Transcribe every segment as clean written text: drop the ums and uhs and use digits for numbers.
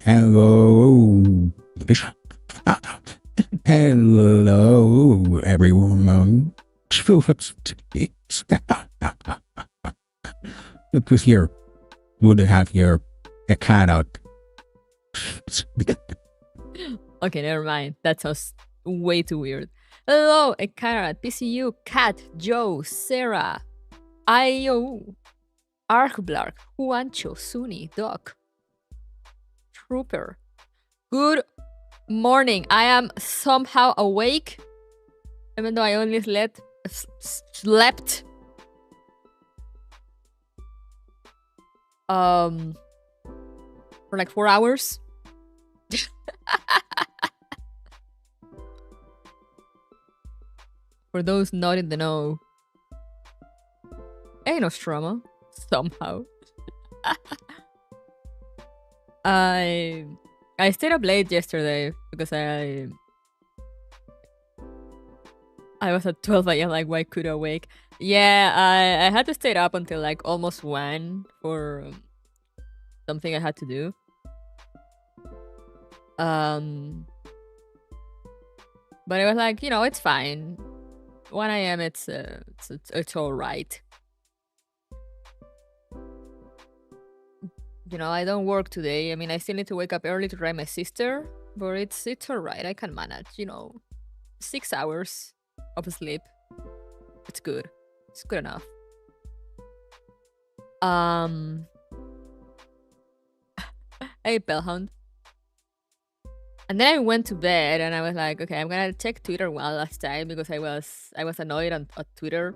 Hello. Hello, everyone. Look who's here. Would have here a cat out. Okay, never mind. That sounds way too weird. Hello, Ekara, PCU, Kat, Joe, Sarah, IO, Arkblark, Juancho, Suni, Doc, Trooper. Good morning. I am somehow awake, even though I only slept for like 4 hours. For those not in the know, ain't no trauma. Somehow. I stayed up late yesterday because I was at 12 a.m. like, why could I wake? Yeah, I had to stay up until like almost 1 for something I had to do. But it was like, you know, it's fine. 1 a.m. It's all right. You know, I don't work today. I mean, I still need to wake up early to drive my sister, but it's all right. I can manage. You know, 6 hours of sleep. It's good. It's good enough. Hey, Bellhound. And then I went to bed and I was like, okay, I'm gonna check Twitter one last time because I was annoyed at Twitter.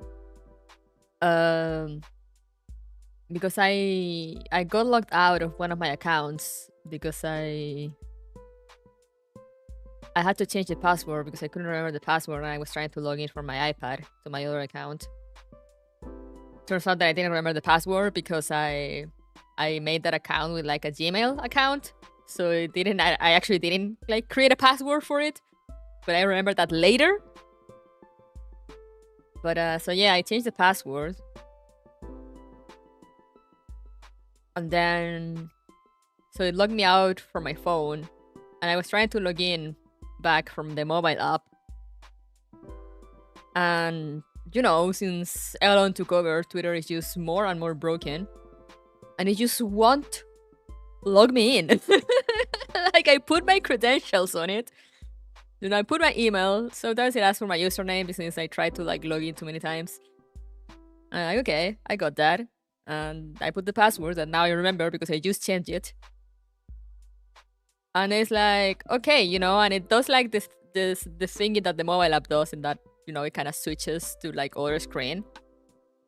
Because I got locked out of one of my accounts because I had to change the password because I couldn't remember the password and I was trying to log in from my iPad to my other account. Turns out that I didn't remember the password because I made that account with like a Gmail account. So it didn't. I actually didn't like create a password for it, but I remember that later. But so yeah, I changed the password, and then so it logged me out from my phone, and I was trying to log in back from the mobile app, and you know, since Elon took over, Twitter is just more and more broken, and it just won't log me in. Like I put my credentials on it. Then I put my email. Sometimes it asks for my username since I tried to like log in too many times. And I'm like, okay, I got that. And I put the password and now I remember because I just changed it. And it's like, okay, you know, and it does like this thingy that the mobile app does, and that, you know, it kind of switches to like other screen.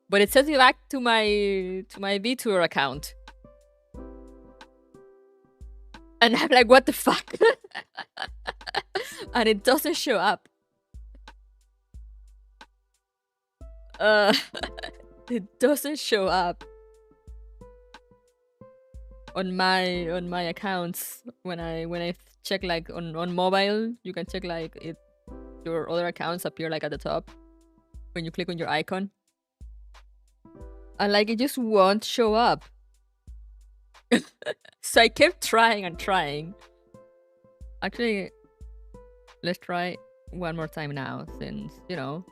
But it sends me back to my VTuber account. And I'm like, what the fuck? And it doesn't show up. It doesn't show up on my accounts when I check like on mobile. You can check like it, your other accounts appear like at the top when you click on your icon, and like it just won't show up. So I kept trying and trying. Actually, let's try one more time now, since, you know,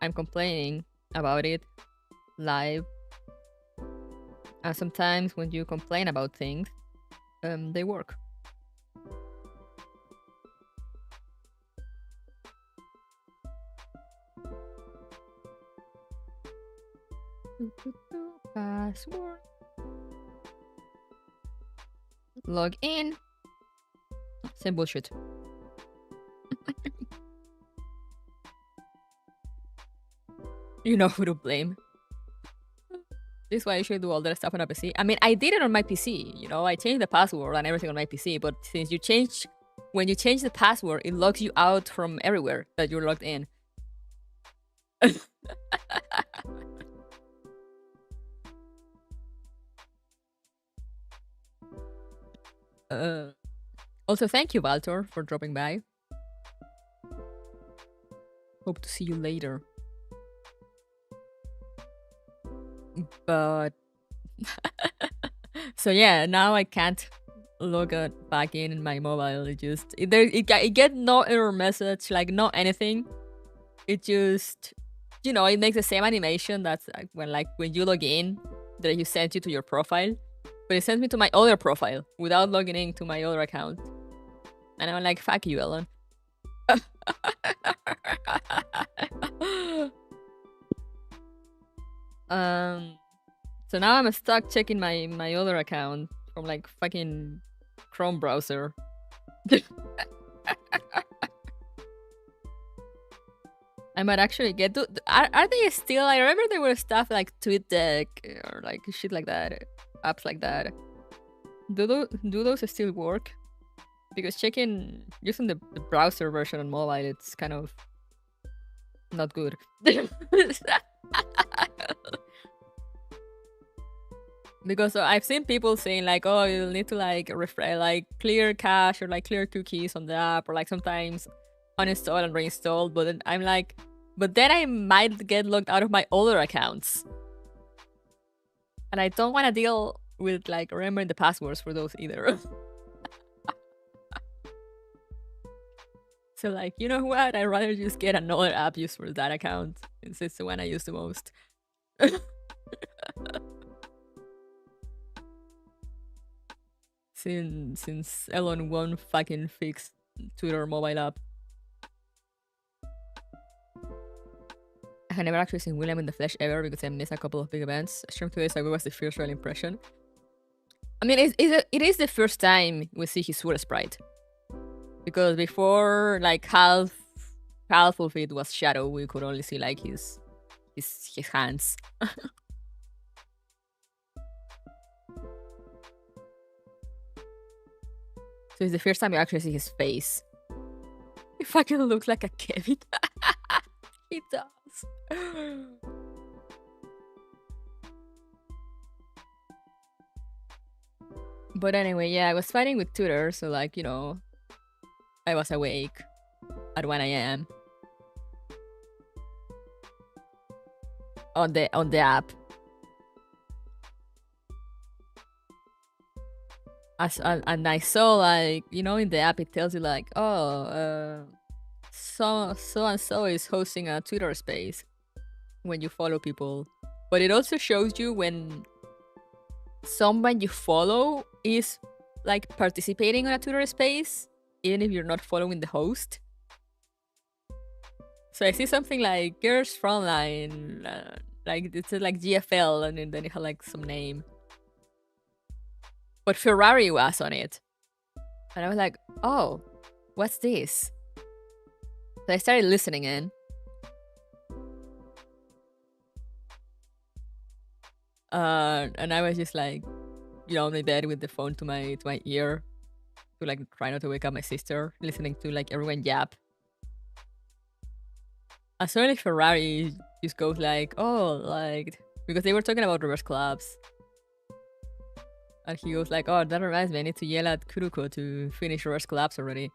I'm complaining about it live. And sometimes when you complain about things, they work. Password. Log in. Same bullshit. You know who to blame. This is why I should do all that stuff on a PC. I mean, I did it on my PC, you know, I changed the password and everything on my PC, but since when you change the password, it logs you out from everywhere that you're logged in. Also, thank you, Valtor, for dropping by. Hope to see you later. But so yeah, now I can't log it back in my mobile, it get no error message, like no anything. It just, it makes the same animation that's when you log in that you sent you to your profile, but it sends me to my other profile without logging in to my other account. And I'm like, fuck you, Elon. So now I'm stuck checking my other account from like fucking Chrome browser. I might actually get are they still? I remember there were stuff like TweetDeck or like shit like that, apps like that. Do those still work? Because using the browser version on mobile, it's kind of not good. Because I've seen people saying like, oh, you'll need to like clear cache or like clear cookies on the app, or like sometimes uninstall and reinstall. But then I'm like, but then I might get logged out of my older accounts, and I don't want to deal with like remembering the passwords for those either. So like, you know what? I'd rather just get another app used for that account, since it's the one I use the most. Since Elon won't fucking fix Twitter mobile app. I have never actually seen William in the flesh ever because I missed a couple of big events. Stream 2 days ago was the first real impression. I mean, it is the first time we see his full sprite. Because before, like, half of it was shadow, we could only see, like, his hands. So it's the first time you actually see his face. He fucking looks like a Kevin. He does. But anyway, yeah, I was fighting with Twitter, so like, I was awake at 1 a.m. on the app. And I saw, like, in the app it tells you like, oh, so and so is hosting a Twitter space when you follow people. But it also shows you when someone you follow is like participating on a Twitter space, even if you're not following the host. So I see something like Girls Frontline, like it said like GFL, and then it had like some name. But Ferrari was on it. And I was like, oh, what's this? So I started listening in. And I was just like, on my bed with the phone to my ear to like try not to wake up my sister, listening to like everyone yap. And suddenly Ferrari just goes like, oh, like, because they were talking about reverse collapse. And he goes like, oh, that reminds me, I need to yell at Kuruko to finish reverse collapse already.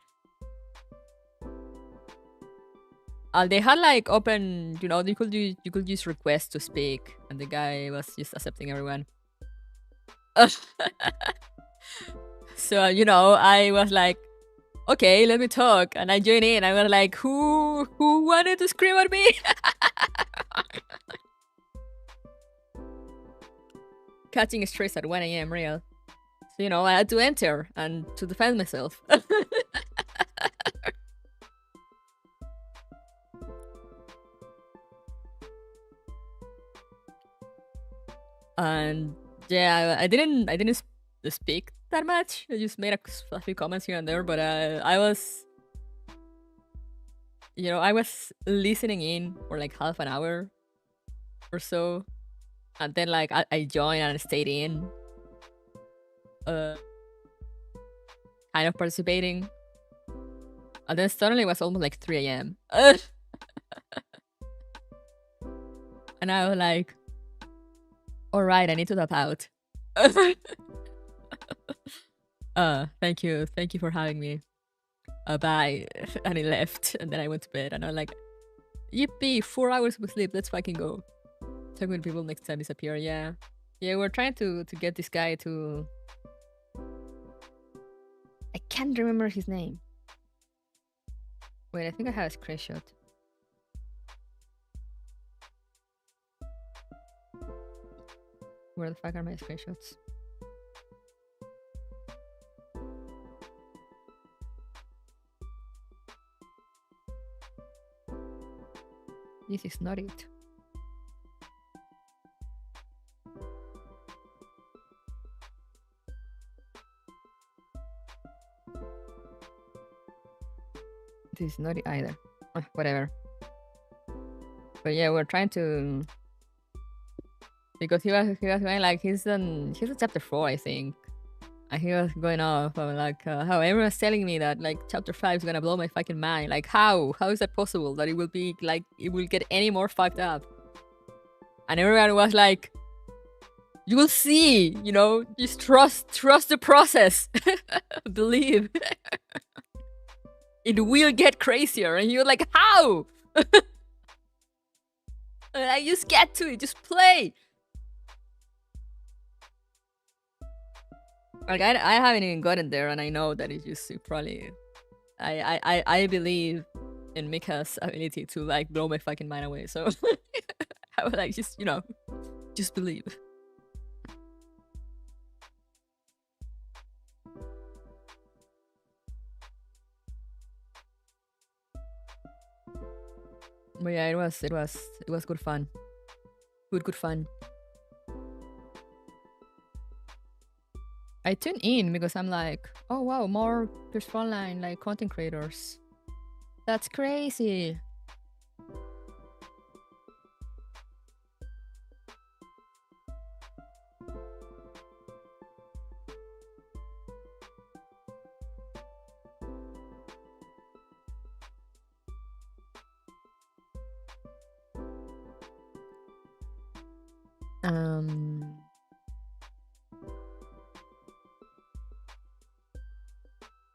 They had like open, you could use request to speak, and the guy was just accepting everyone. So, I was like, okay, let me talk. And I joined in. I was like, who wanted to scream at me? Catching stress at 1 a.m. real. So, I had to enter and to defend myself. And yeah, I didn't speak that much. I just made a few comments here and there, but I was listening in for like half an hour or so, and then like I joined and stayed in, kind of participating, and then suddenly it was almost like 3 a.m. And I was like, all right, I need to tap out. Thank you for having me. Bye. And he left, and then I went to bed, and I'm like, yippee, 4 hours of sleep, let's fucking go. Talk with people next time disappear. Yeah, we're trying to get this guy to can't remember his name. Wait, I think I have a screenshot. Where the fuck are my screenshots? This is not it. This is not it either. Whatever. But yeah, we're trying to, because he was going like he's on chapter 4, I think, and he was going off of like how everyone's telling me that like chapter 5 is gonna blow my fucking mind. Like how is that possible that it will be like it will get any more fucked up? And everyone was like, you will see, you know, just trust the process. Believe. It will get crazier. And you're like, how? I just get to it, just play. Like I haven't even gotten there, and I know that it's just probably I believe in Mika's ability to like blow my fucking mind away, so I would like just, you know, just believe. But yeah, it was good fun. Good fun. I tune in because I'm like, oh wow, more Frontline like content creators. That's crazy.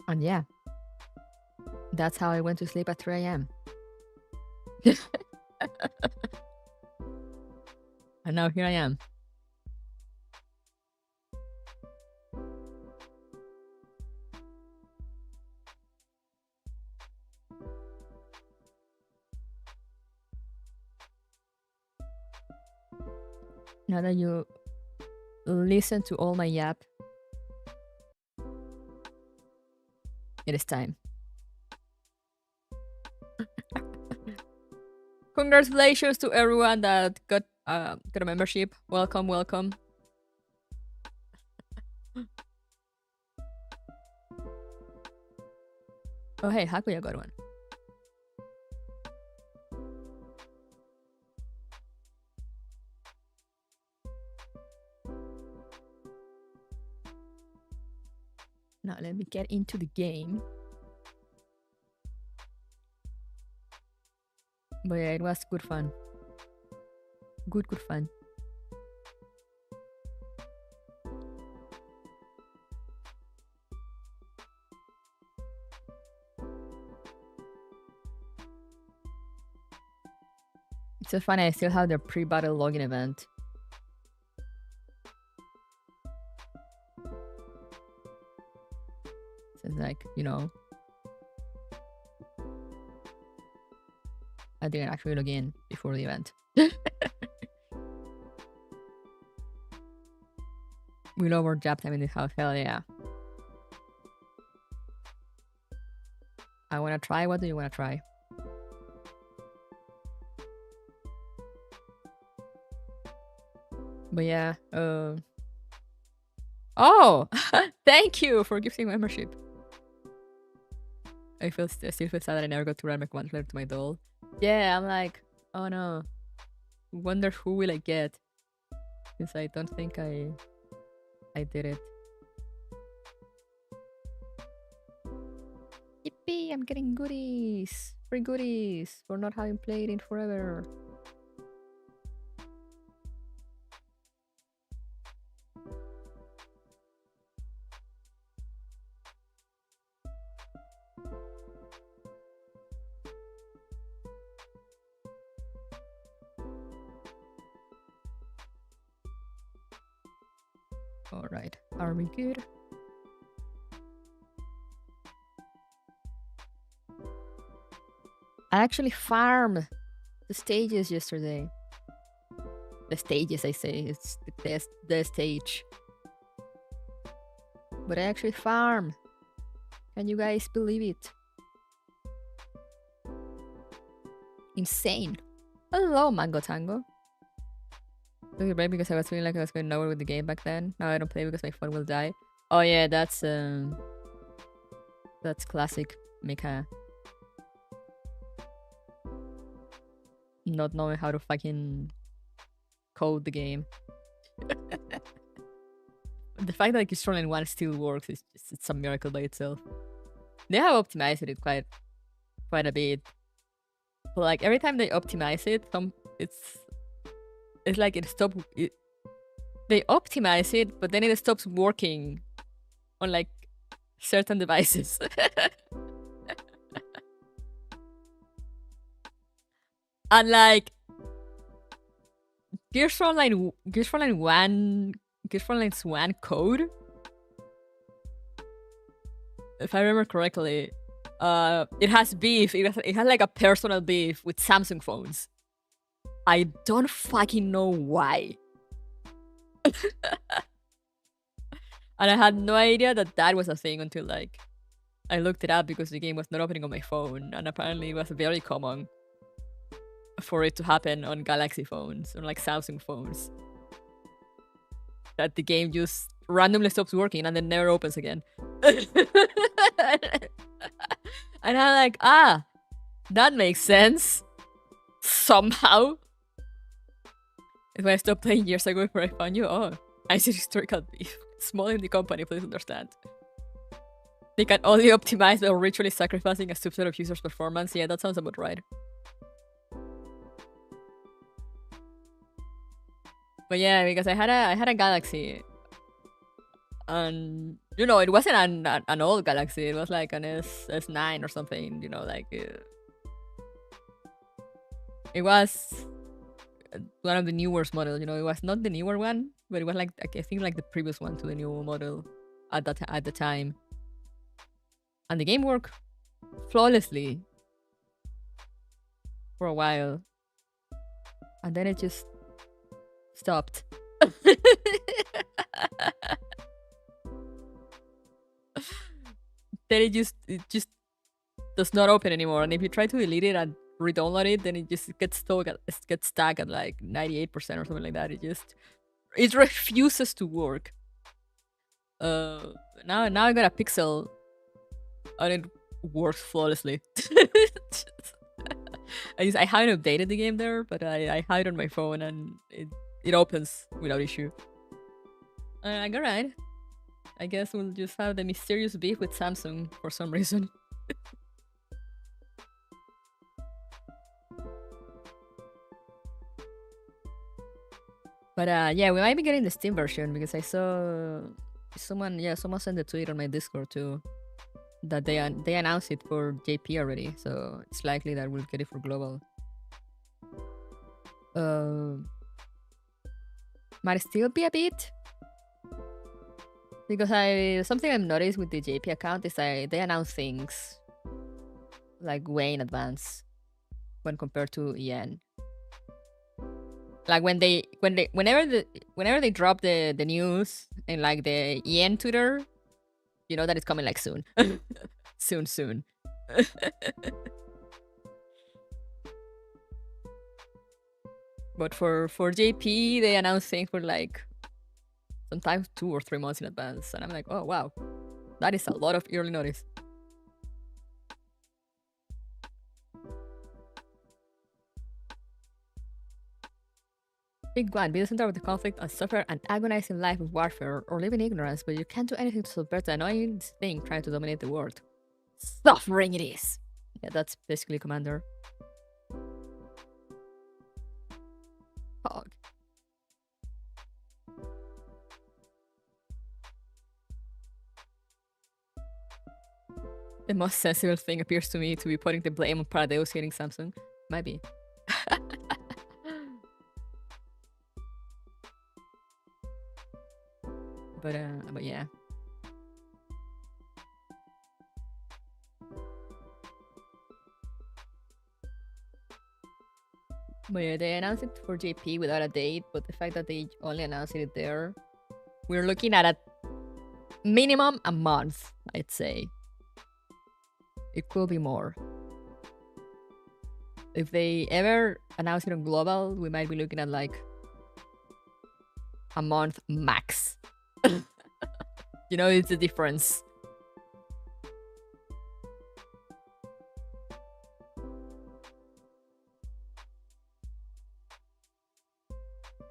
And yeah, that's how I went to sleep at 3 a.m. And now here I am. Now that you listen to all my yap, it is time. Congratulations to everyone that got a membership. Welcome. Oh hey, Hakuya got one. Now let me get into the game. But yeah, it was good fun. Good fun. It's so funny, I still have the pre-battle login event. So it's like, you know, I didn't actually log in before the event. We love our job time in this house, hell yeah. I wanna try, what do you wanna try? But yeah, oh! Thank you for gifting membership. I still feel sad that I never got to run my command letter to my doll. Yeah, I'm like, oh no. Wonder who will I get? Because I don't think I did it. Yippee, I'm getting goodies! Free goodies for not having played it forever. Alright, are we good? I actually farmed the stages yesterday. The stages, I say. It's the stage. But I actually farmed. Can you guys believe it? Insane. Hello, Mango Tango. Took a break because I was feeling like I was going nowhere with the game back then. Now I don't play because my phone will die. Oh yeah, that's classic mica. Not knowing how to fucking code the game. The fact that Frontline 1 still works is just, it's a miracle by itself. They have optimized it quite a bit. But like every time they optimize it, it's like they optimize it, but then it stops working on like certain devices. And like Gears Frontline 1 code, if I remember correctly, it has beef. It has like a personal beef with Samsung phones. I don't fucking know why. And I had no idea that was a thing until like I looked it up because the game was not opening on my phone, and apparently it was very common for it to happen on Galaxy phones or like Samsung phones. That the game just randomly stops working and then never opens again. And I'm like, that makes sense. Somehow. It's when I stopped playing years ago before I found you. Oh, I see historical beef. Small in the company, please understand. They can only optimize by ritually sacrificing a subset of users' performance. Yeah, that sounds about right. But yeah, because I had a Galaxy, and you know, it wasn't an old Galaxy. It was like an S9 or something. You know, like it was one of the newer models. You know, it was not the newer one, but it was like I think like the previous one to the new model at the time. And the game worked flawlessly for a while, and then it just stopped. Then it just does not open anymore, and if you try to delete it and re-download it, then it just gets stuck at like 98% or something like that. It refuses to work. Now I got a Pixel, and it works flawlessly. I haven't updated the game there, but I have it on my phone, and it opens without issue. Like, alright. I guess we'll just have the mysterious beef with Samsung for some reason. But yeah, we might be getting the Steam version because I saw someone sent a tweet on my Discord too that they announced it for JP already, so it's likely that we'll get it for global. Might still be a bit, because something I've noticed with the JP account is that they announce things like way in advance when compared to Nian. Like whenever they drop the news in like the Nian Twitter, you know that it's coming like soon. soon. But for JP, they announce things for like sometimes 2 or 3 months in advance, and I'm like, oh wow, that is a lot of early notice. Big one, be the center of the conflict and suffer an agonizing life of warfare or live in ignorance, but you can't do anything to subvert the annoying thing trying to dominate the world. Suffering it is! Yeah, that's basically Commander. Hog. The most sensible thing appears to me to be putting the blame on Paradeus hitting Samsung. Might be. But yeah. But yeah, they announced it for JP without a date, but the fact that they only announced it there, we're looking at a minimum a month, I'd say. It could be more. If they ever announce it on global, we might be looking at like a month max. You know, it's a difference.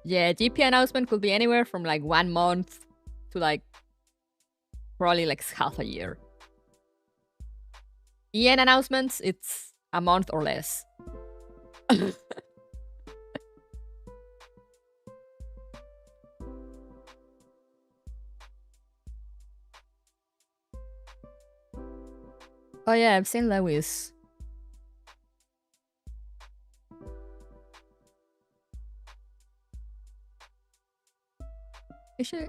Yeah, GP announcement could be anywhere from like 1 month to like probably like half a year. EN announcements, it's a month or less. Oh yeah, I've seen Lewis. Is she?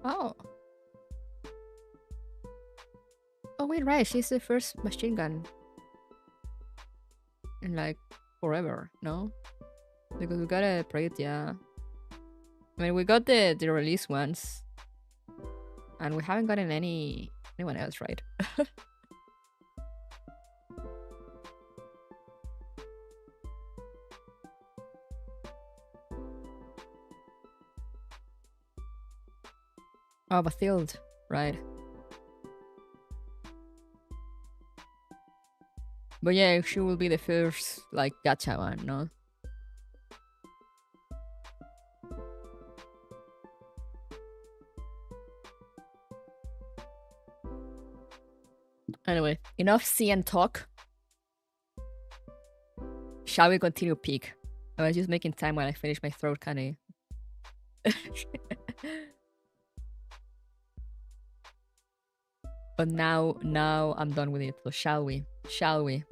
Oh. Oh wait, right. She's the first machine gun in like forever, no? Because we got a project, yeah. I mean, we got the release ones, and we haven't gotten anyone else, right? Oh, Bathilde, right. But yeah, she will be the first, like, gacha one, no? Anyway, enough see and talk. Shall we continue peak? I was just making time while I finish my throat candy. But now I'm done with it. So shall we? Shall we?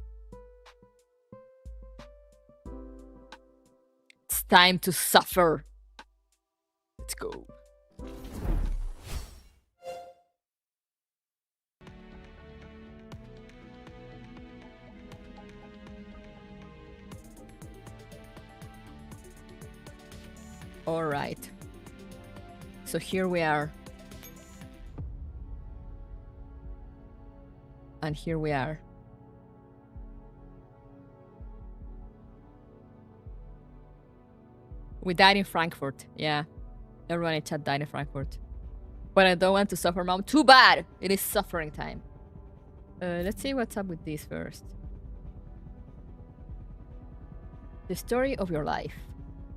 It's time to suffer. Let's go. All right. So here we are. And here we are. We died in Frankfurt. Yeah. Everyone in chat died in Frankfurt. But I don't want to suffer, mom. Too bad! It is suffering time. Let's see what's up with this first. The story of your life.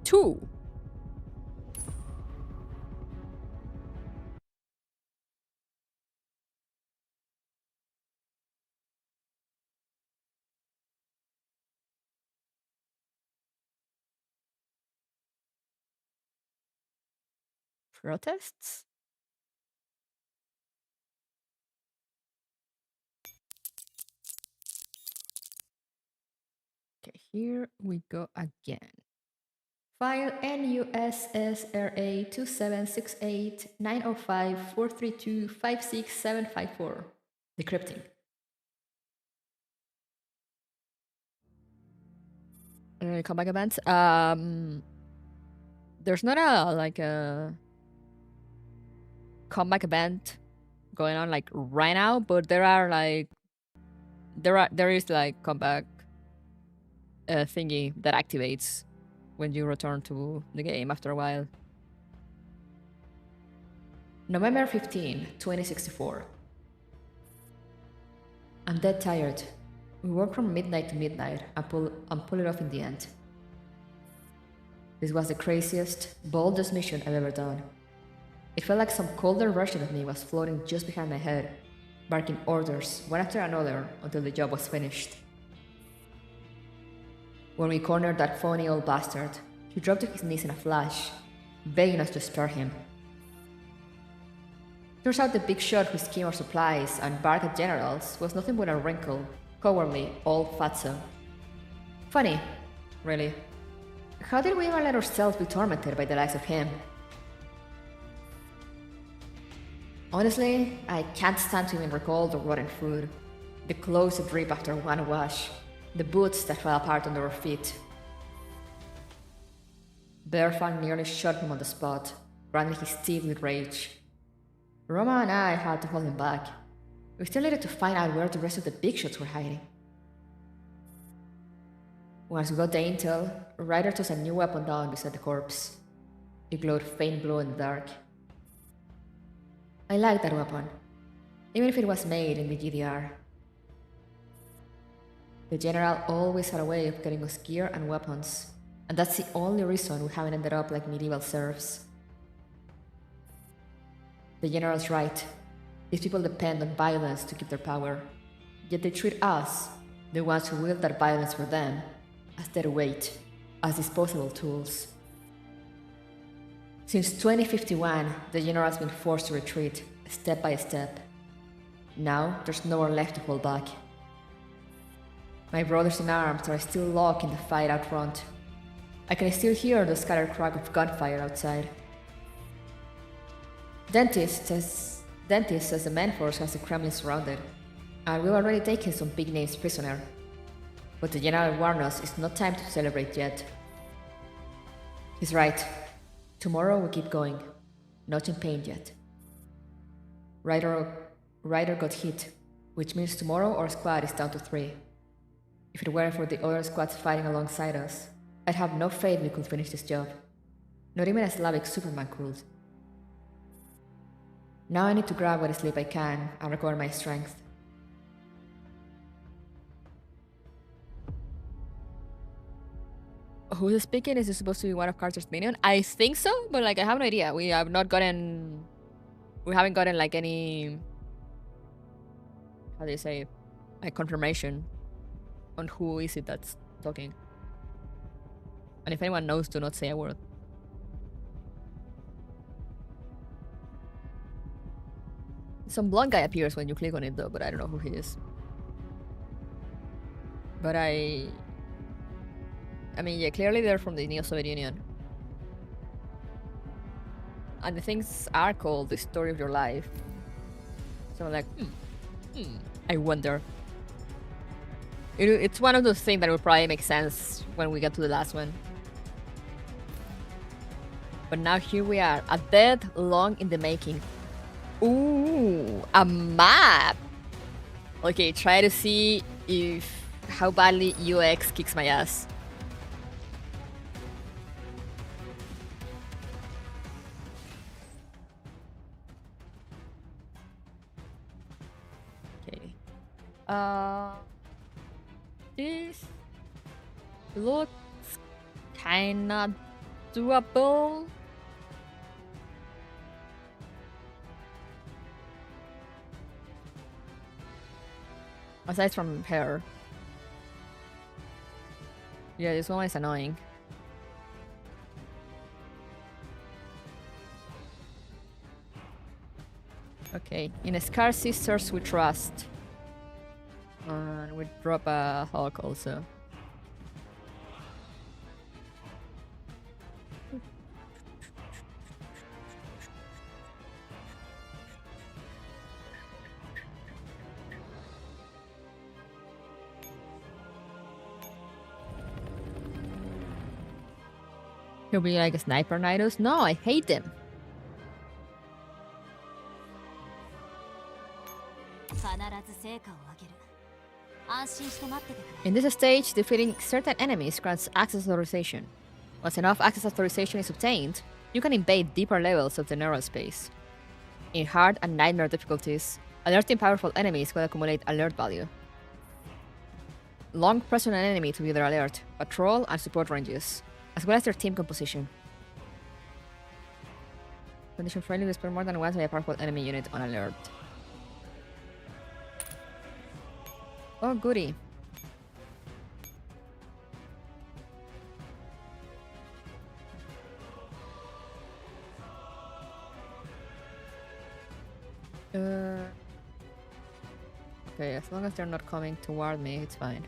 2. Protests? Okay, here we go again. File NUSSRA 276890543256754. Decrypting. Comeback events. There's not a comeback event going on like right now, but there is like comeback thingy that activates when you return to the game after a while. November 15, 2064. I'm dead tired. We work from midnight to midnight and pull it off in the end. This was the craziest, boldest mission I've ever done. It felt like some colder version of me was floating just behind my head, barking orders one after another until the job was finished. When we cornered that phony old bastard, he dropped to his knees in a flash, begging us to spare him. Turns out the big shot who schemed our supplies and barked at generals was nothing but a wrinkled, cowardly old fatso. Funny, really. How did we even let ourselves be tormented by the likes of him? Honestly, I can't stand to even recall the rotten food, the clothes that drip after one wash, the boots that fell apart under our feet. Berfan nearly shot him on the spot, branding his teeth with rage. Roma and I had to hold him back. We still needed to find out where the rest of the big shots were hiding. Once we got the intel, Ryder tossed a new weapon down beside the corpse. It glowed faint blue in the dark. I liked that weapon, even if it was made in the GDR. The general always had a way of getting us gear and weapons, and that's the only reason we haven't ended up like medieval serfs. The general's right. These people depend on violence to keep their power, yet they treat us, the ones who wield that violence for them, as dead weight, as disposable tools. Since 2051, the general's been forced to retreat, step by step. Now, there's nowhere left to hold back. My brothers in arms are still locked in the fight out front. I can still hear the scattered crack of gunfire outside. Dentist says the main force has the Kremlin surrounded, and we've already taken some big names prisoner. But the general warned us it's not time to celebrate yet. He's right. Tomorrow we keep going. Not in pain yet. Ryder got hit, which means tomorrow our squad is down to 3. If it weren't for the other squads fighting alongside us, I'd have no faith we could finish this job. Not even a Slavic Superman could. Now I need to grab what sleep I can and recover my strength. Who's speaking? Is this supposed to be one of Carter's minions? I think so, but like I have no idea. We haven't gotten like any, how do you say, like confirmation on who is it that's talking. And if anyone knows, do not say a word. Some blonde guy appears when you click on it though, but I don't know who he is. But I mean, yeah, clearly they're from the Neo-Soviet Union. And the things are called The Story of Your Life. So I'm like, I wonder. It's one of those things that will probably make sense when we get to the last one. But now here we are, a dead long in the making. Ooh, a map! Okay, try to see how badly UX kicks my ass. Okay. This looks kinda doable. Aside from her. Yeah, this one is annoying. Okay, in Scar Sisters we trust. And we drop a Hulk also. He'll be like a sniper Nidus? No, I hate them. In this stage, defeating certain enemies grants access authorization. Once enough access authorization is obtained, you can invade deeper levels of the neural space. In hard and nightmare difficulties, alerting powerful enemies will accumulate alert value. Long press on an enemy to view their alert, patrol, and support ranges, as well as their team composition. Condition friendly will spawn more than once by a powerful enemy unit on alert. Oh, goody. Okay, as long as they're not coming toward me, it's fine.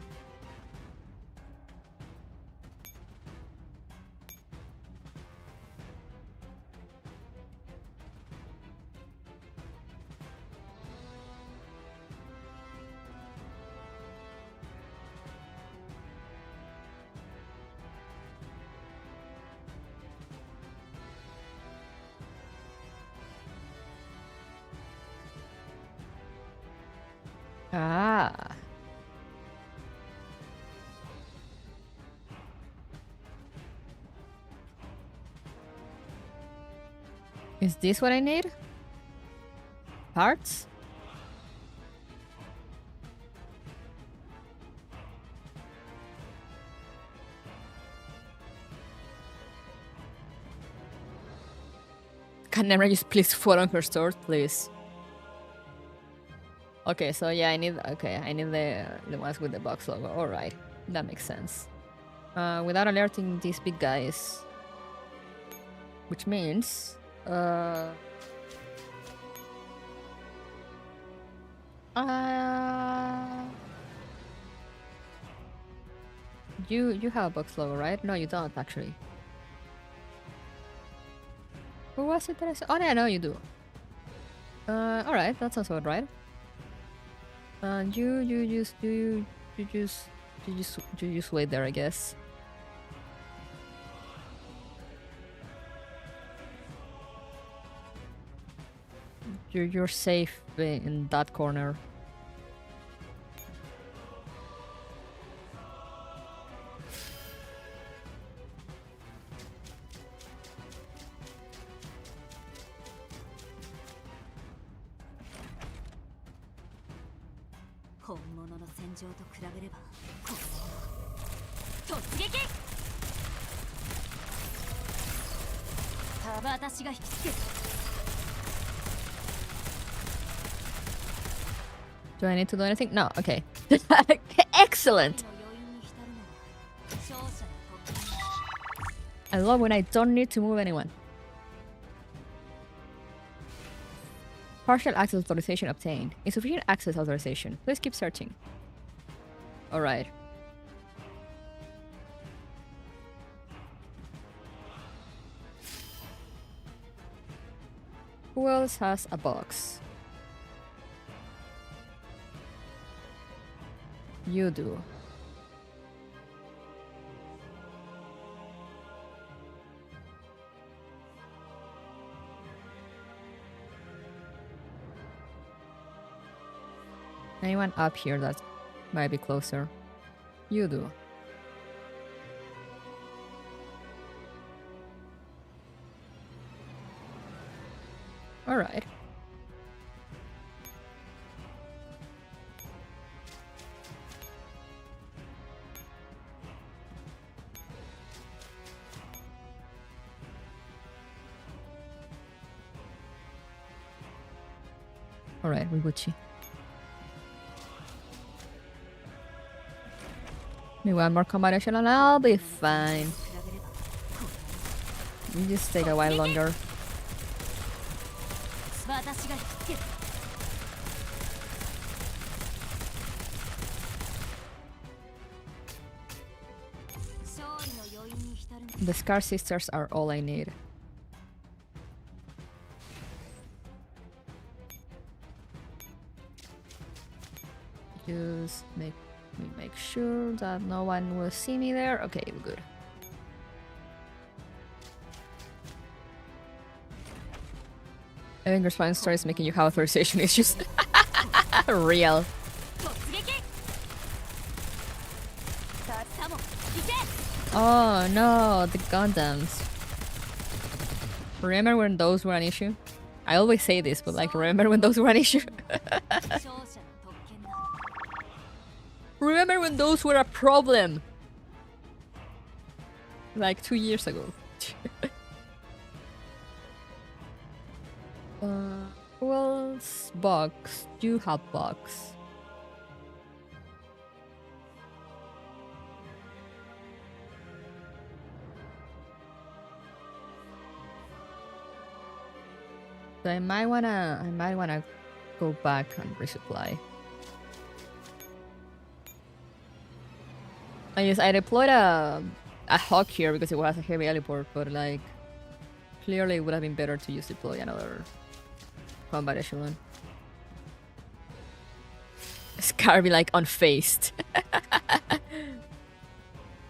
Ah. Is this what I need? Parts? Can never just please fall on her sword, please. Okay, so yeah, I need the ones with the box logo. Alright. That makes sense. Without alerting these big guys. Which means you have a box logo, right? No, you don't actually. Who was it that I said? Oh, yeah, no, you do. Alright, that sounds about right. You just wait there, I guess. You're safe in that corner. Do I need to do anything? No, okay. Excellent! I love when I don't need to move anyone. Partial access authorization obtained. Insufficient access authorization. Please keep searching. Alright. Who else has a box? You do. Anyone up here that might be closer? You do. Alright. Alright, we Gucci. Maybe one more combination and I'll be fine. You just take a while longer. The Scar Sisters are all I need. Just make sure that no one will see me there. Okay, we're good. I think your spine starts making you have authorization issues. Real. Oh no, the Gundams. Remember when those were an issue? I always say this, but like, remember when those were an issue? Remember when those were a problem? Like 2 years ago. Who else? Box. You have box. So I might wanna go back and resupply. I deployed a hawk here because it was a heavy heliport, but like clearly it would have been better to just deploy another combat echelon. Scarby like unfazed.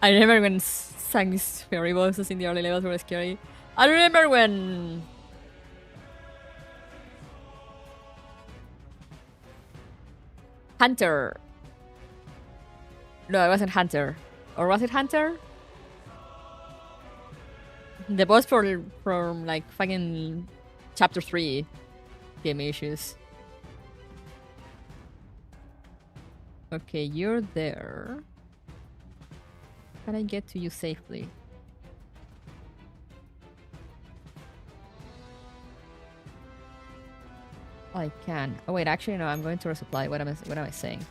I remember when Sang's fairy bosses in the early levels were scary. I remember when Hunter. No, it wasn't Hunter. Or was it Hunter? The boss from like fucking chapter 3 gave me issues. Okay, you're there. Can I get to you safely? I can. Oh wait, actually no, I'm going to resupply. What am I saying?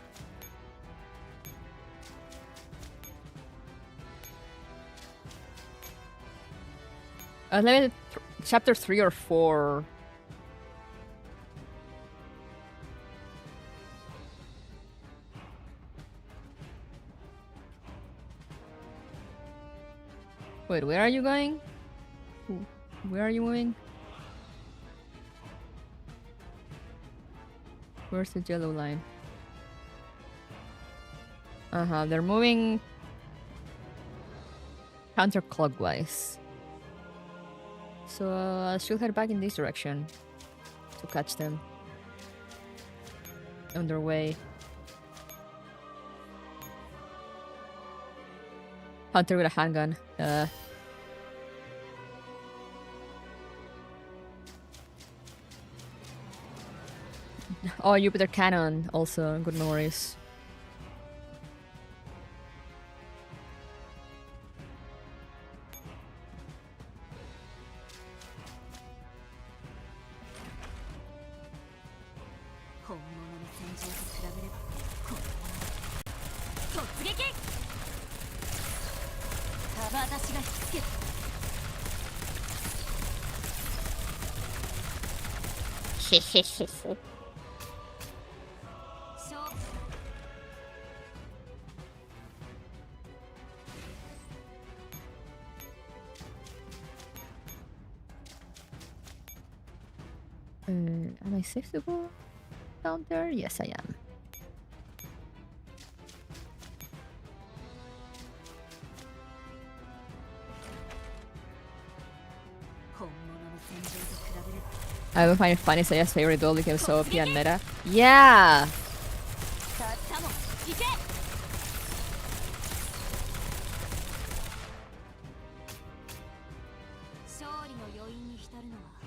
Maybe chapter 3 or 4. Wait, where are you going? Where are you moving? Where's the yellow line? They're moving counterclockwise. So I should head back in this direction to catch them on their way. Hunter with a handgun. Oh, Jupiter Cannon also. Good memories. Am I safe to go down there? Yes, I am. I will find it funny Saya's favorite duel became so OP and meta. Yeah!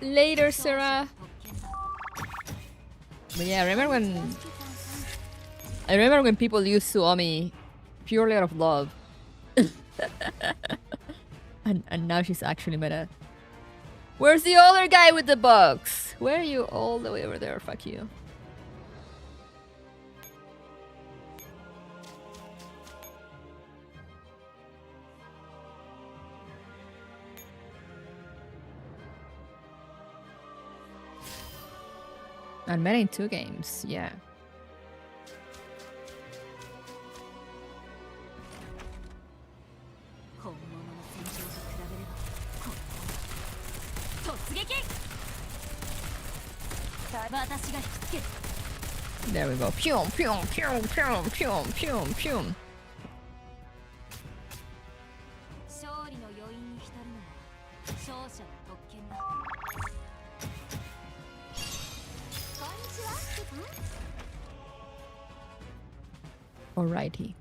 Later, Sarah! But yeah, I remember when people used Suomi purely out of love. and now she's actually meta. Where's the other guy with the box? Where are you all the way over there? Fuck you. And meta in 2 games, yeah. There we go. Pyum, pyum, pyum, pyum, pyum, pyum, pyum. Alrighty.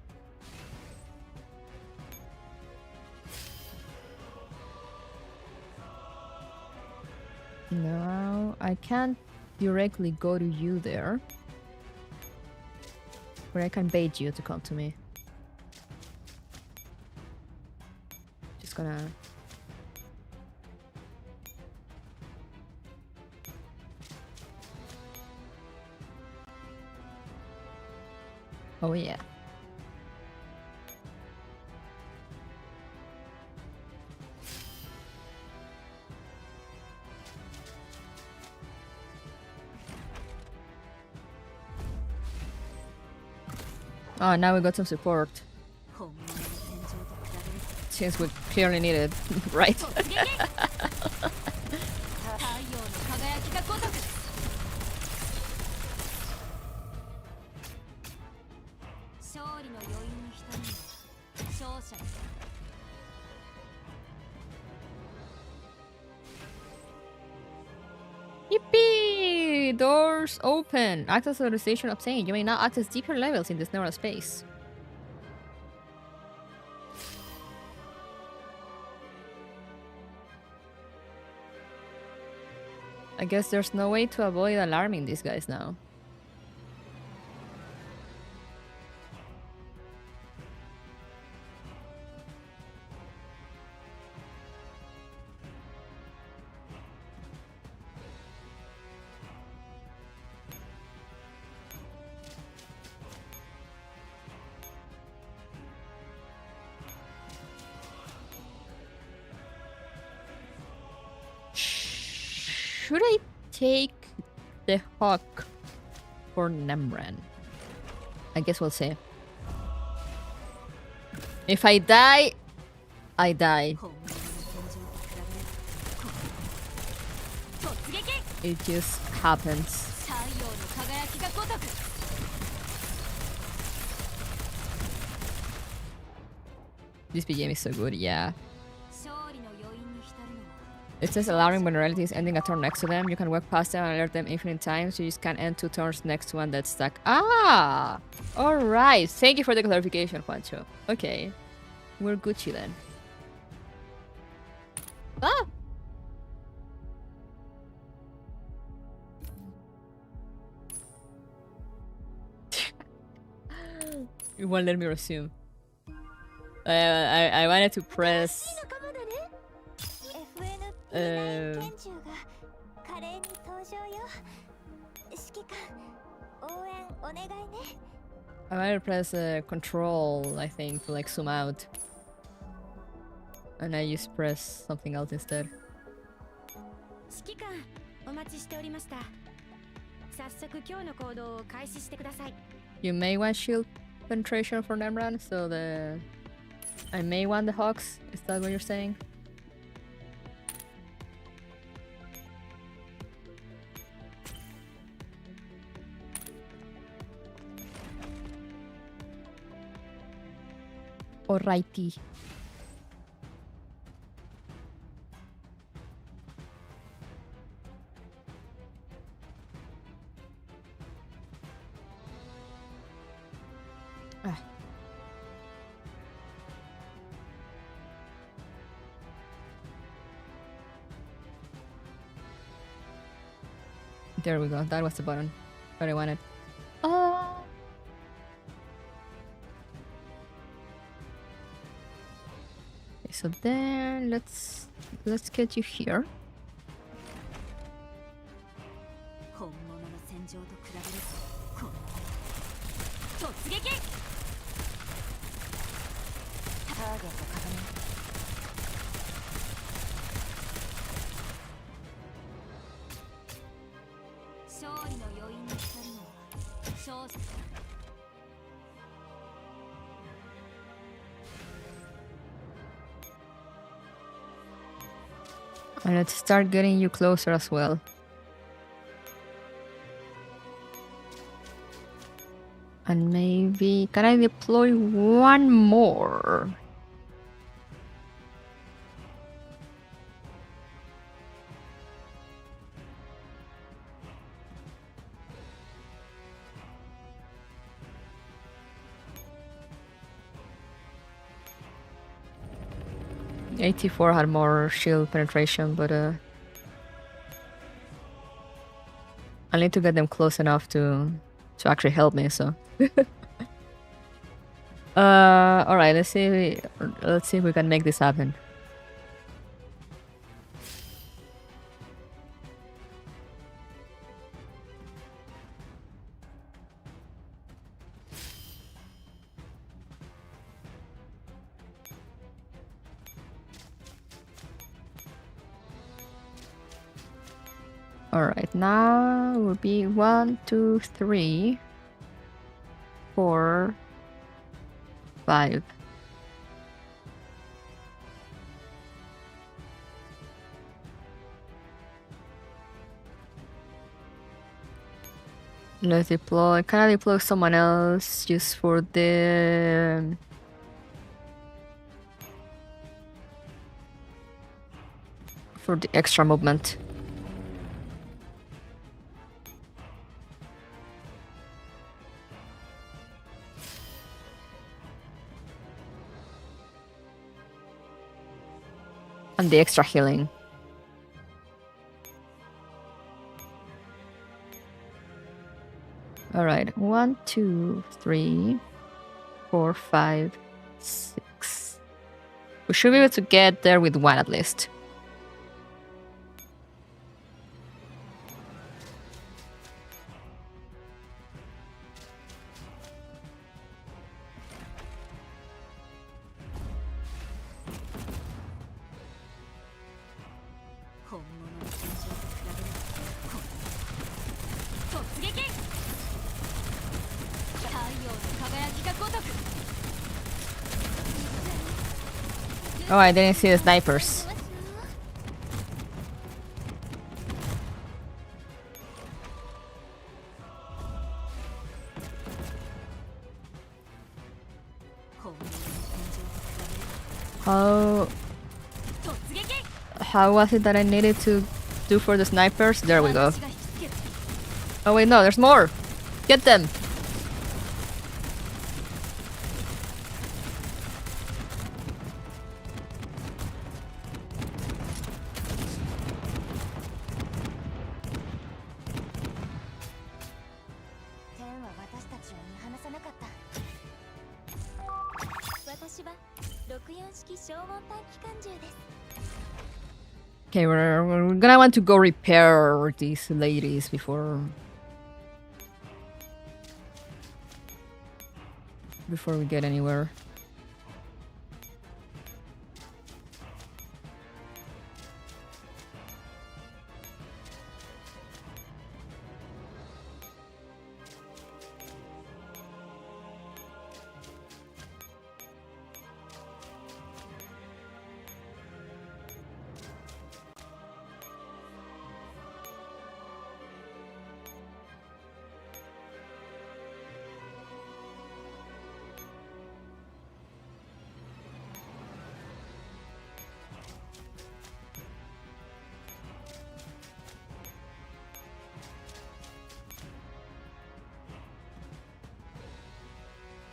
No, I can't directly go to you there. But I can bait you to come to me. Just gonna... Oh yeah. Oh, now we got some support. Since we clearly need it, right? Yippee! Hey, doors open. Access authorization obtained. You may now access deeper levels in this narrow space. I guess there's no way to avoid alarming these guys now. Should I take the hawk for Nemran? I guess we'll see. If I die, I die. It just happens. This BGM is so good, yeah. It says alarming when reality is ending a turn next to them. You can walk past them and alert them infinite times. You just can't end 2 turns next to one that's stuck. Ah! Alright. Thank you for the clarification, Juancho. Okay. We're Gucci then. Ah! You won't let me resume. I wanted to press... I might press control, I think, to like zoom out. And I just press something else instead. You may want shield penetration for Nemran, so I may want the hawks. Is that what you're saying? Alrighty. Ah. There we go. That was the button that I wanted. Oh. So then let's get you here. And let's start getting you closer as well. And maybe... Can I deploy one more? AT4 had more shield penetration, but I need to get them close enough to actually help me, so alright, let's see if we can make this happen. Alright, now it will be 1, 2, 3, 4, 5. Let's deploy. Can I deploy someone else just for the... extra movement? And the extra healing. Alright, 1, 2, 3, 4, 5, 6. We should be able to get there with one at least. Oh, I didn't see the snipers. How was it that I needed to do for the snipers? There we go. Oh wait, no, there's more. Get them. Okay, we're gonna want to go repair these ladies before we get anywhere.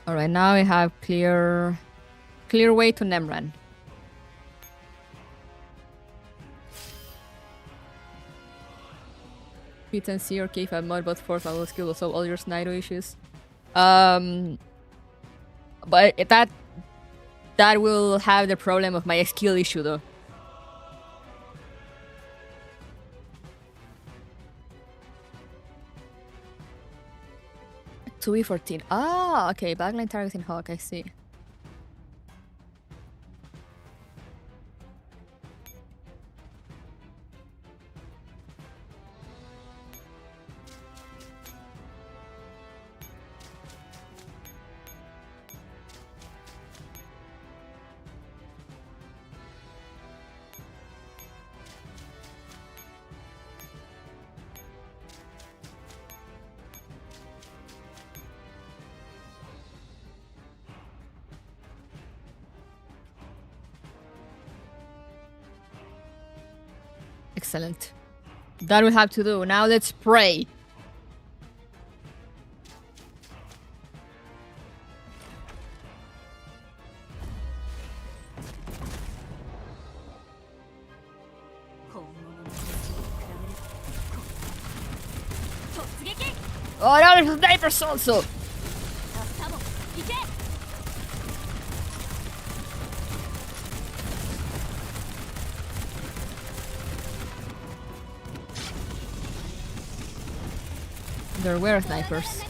Alright, now we have clear way to Nemran. Pete and C or K5 mod both force level skill will solve all your Snido issues. But that will have the problem of my skill issue though. Two E14. Ah, okay. Backline targeting Hawk. I see. Excellent. That we have to do. Now let's pray. Oh no, there's snipers also! There were snipers.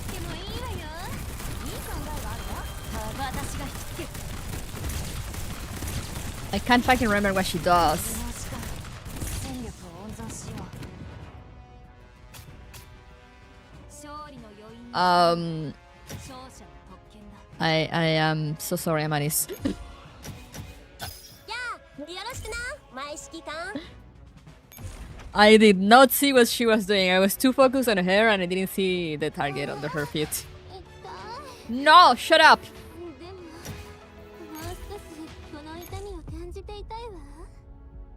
I can't fucking remember what she does. I am so sorry, Amaris. I did not see what she was doing. I was too focused on her and I didn't see the target under her feet. No, shut up!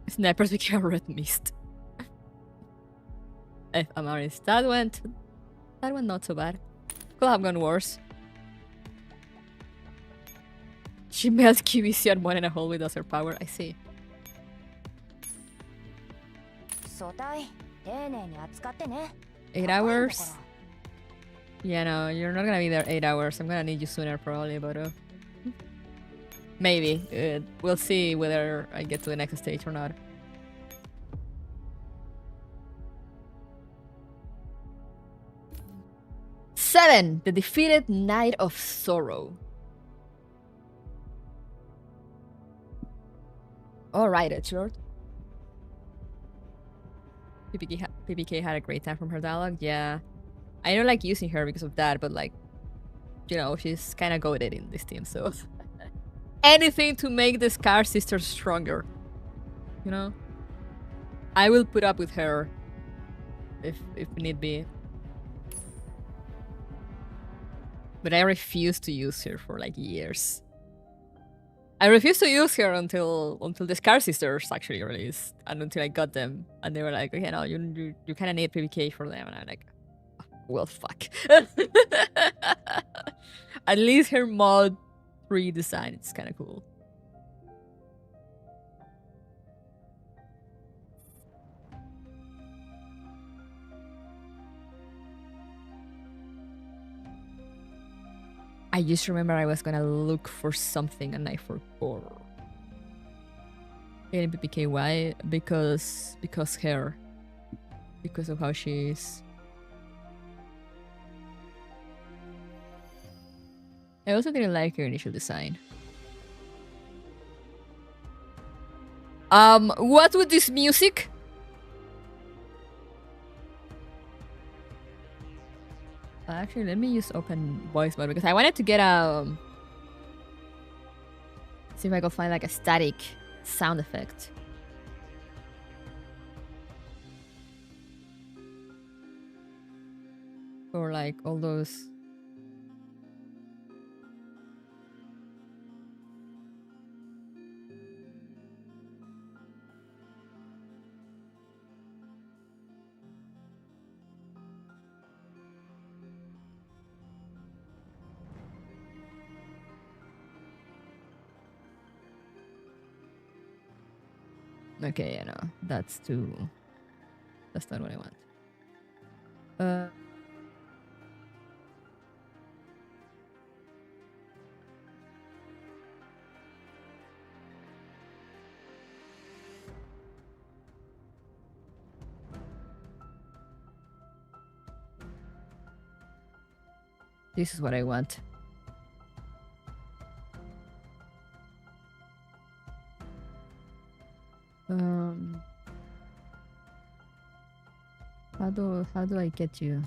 Snipers became a red mist. Amaris, that went not so bad. Could have gone worse. She melts QVC and one in a hole with her power. I see. 8 hours? Yeah, no, you're not gonna be there 8 hours. I'm gonna need you sooner, probably, but maybe. We'll see whether I get to the next stage or not. Seven, the defeated Knight of Sorrow. Alright, Edgelord. PPK had a great time from her dialogue. Yeah. I don't like using her because of that, but like, you know, she's kind of goated in this team, so anything to make the Scar sisters stronger, you know? I will put up with her if need be. But I refuse to use her for like years. I refused to use her until the Scar sisters actually released, and until I got them, and they were like, okay, no, you kind of need PPK for them, and I'm like, well, fuck. At least her mod redesign, it's kind of cool. I just remember I was gonna look for something and I forgot. Getting PPK, why? Because her. Because of how she is. I also didn't like her initial design. What with this music? Actually, let me use open voice mode because I wanted to get see if I can find like a static sound effect. Or like all those. Okay, yeah, no, that's not what I want. This is what I want. How do I get you?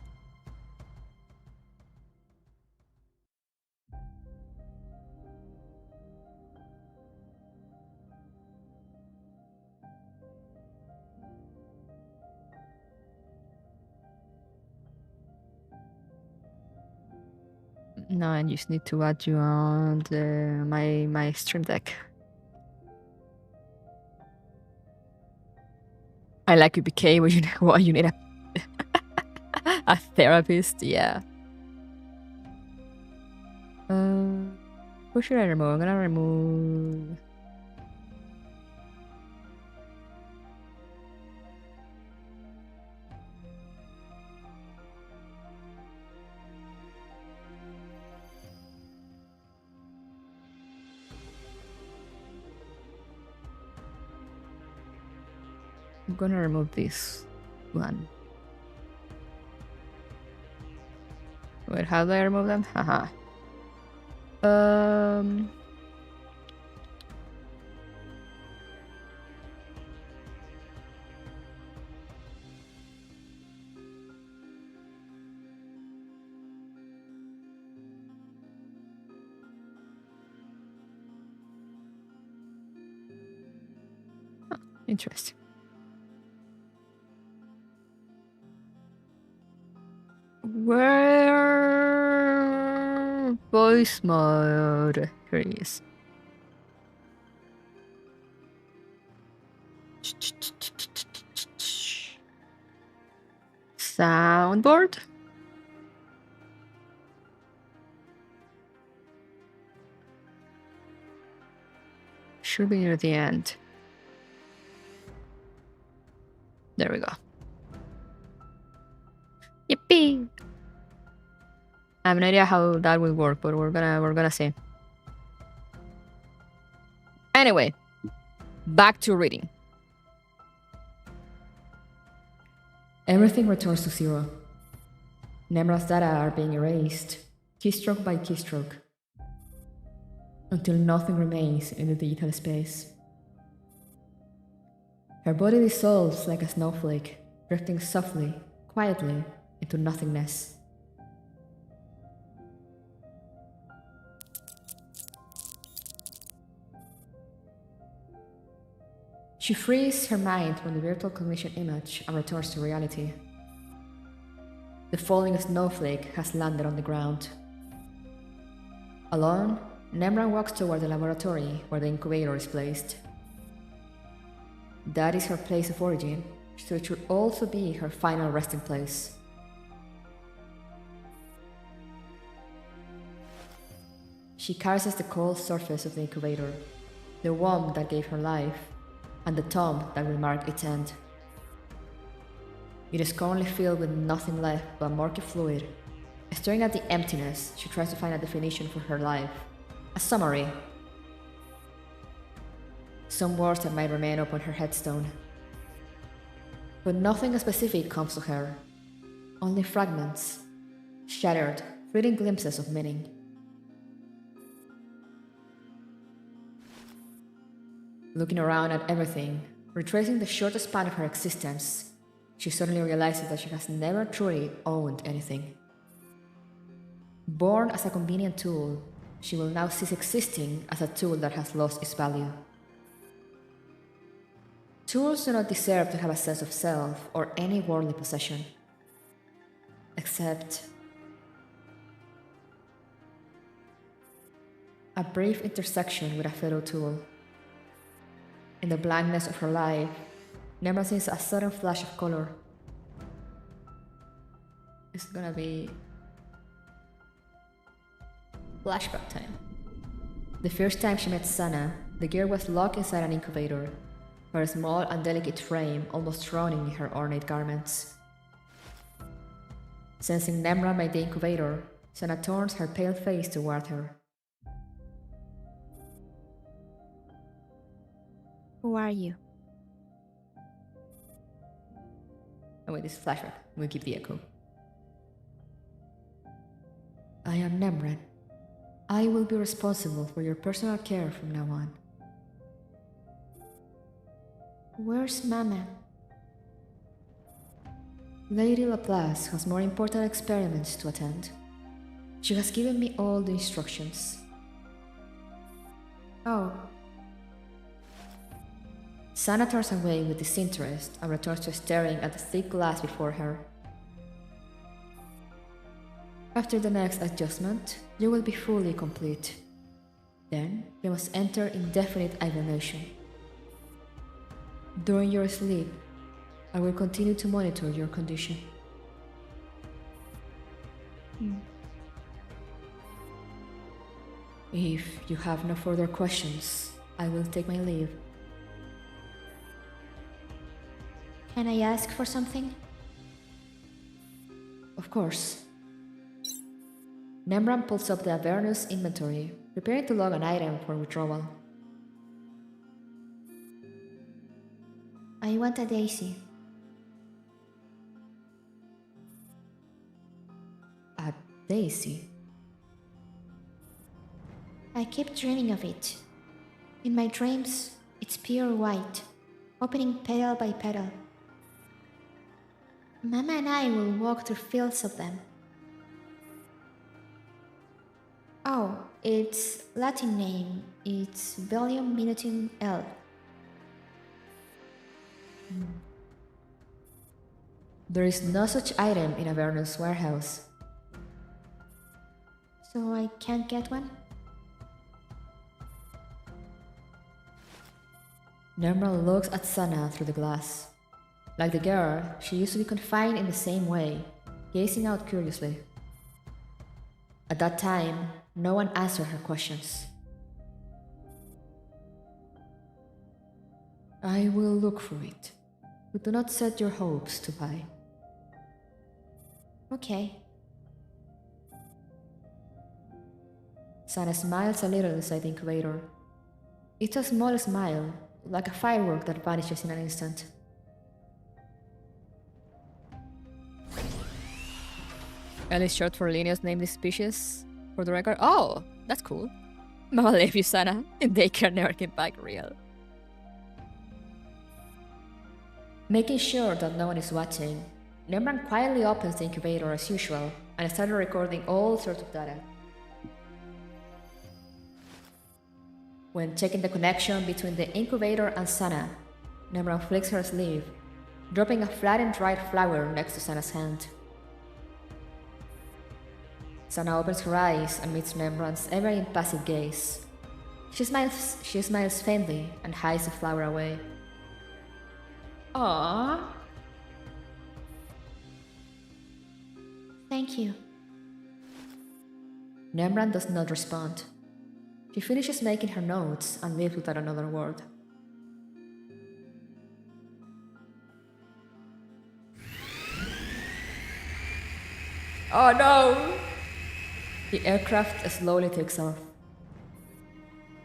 No, I just need to add you on my stream deck. I like PPK, but you need a therapist, yeah. Who should I remove? I'm gonna remove. I'm gonna remove this one. Wait, how do I remove them? Haha. Interesting. Where voice mode? Here it is. Soundboard. Should be near the end. There we go. Yippee! I have no idea how that will work, but we're gonna see. Anyway, back to reading. Everything returns to zero. Nemra's data are being erased, keystroke by keystroke, until nothing remains in the digital space. Her body dissolves like a snowflake, drifting softly, quietly, into nothingness. She frees her mind from the virtual cognition image and returns to reality. The falling snowflake has landed on the ground. Alone, Nemra walks toward the laboratory where the incubator is placed. That is her place of origin, so it should also be her final resting place. She caresses the cold surface of the incubator, the womb that gave her life, and the tomb that will mark its end. It is currently filled with nothing left but murky fluid. Staring at the emptiness, she tries to find a definition for her life, a summary. Some words that might remain upon her headstone. But nothing specific comes to her, only fragments, shattered, fleeting glimpses of meaning. Looking around at everything, retracing the short span of her existence, she suddenly realizes that she has never truly owned anything. Born as a convenient tool, she will now cease existing as a tool that has lost its value. Tools do not deserve to have a sense of self or any worldly possession. Except a brief intersection with a fellow tool. In the blankness of her life, Nemra sees a sudden flash of color. It's gonna be flashback time. The first time she met Sana, the girl was locked inside an incubator, her small and delicate frame almost drowning in her ornate garments. Sensing Nemra by the incubator, Sana turns her pale face toward her. Who are you? Oh wait, this is flashback. We'll keep the echo. I am Nemran. I will be responsible for your personal care from now on. Where's Mama? Lady Laplace has more important experiments to attend. She has given me all the instructions. Oh, Sana turns away with disinterest and returns to staring at the thick glass before her. After the next adjustment, you will be fully complete. Then, you must enter indefinite hibernation. During your sleep, I will continue to monitor your condition. If you have no further questions, I will take my leave. can I ask for something? Of course. Nemran pulls up the Avernus inventory, preparing to log an item for withdrawal. I want a daisy. A daisy? I keep dreaming of it. In my dreams, it's pure white, opening petal by petal. Mama and I will walk through fields of them. Oh, its Latin name, it's Velium Minutum L. There is no such item in Avernus warehouse. So I can't get one? Nemra looks at Sana through the glass. Like the girl, she used to be confined in the same way, gazing out curiously. At that time, no one answered her questions. I will look for it. but do not set your hopes too high. Okay. Sana smiles a little inside the incubator. It's a small smile, like a firework that vanishes in an instant. L is short for Linus named this species. For the record. Oh, that's cool. Mama love you, Sana. Daycare never came back real. Making sure that no one is watching, Nemran quietly opens the incubator as usual and started recording all sorts of data. When checking the connection between the incubator and Sana, Nemran flicks her sleeve, dropping a flattened dried flower next to Sana's hand. Sana opens her eyes and meets Nemran's ever impassive gaze. She smiles faintly and hides the flower away. Aww. Thank you. Nemran does not respond. She finishes making her notes and leaves without another word. Oh no! The aircraft slowly takes off.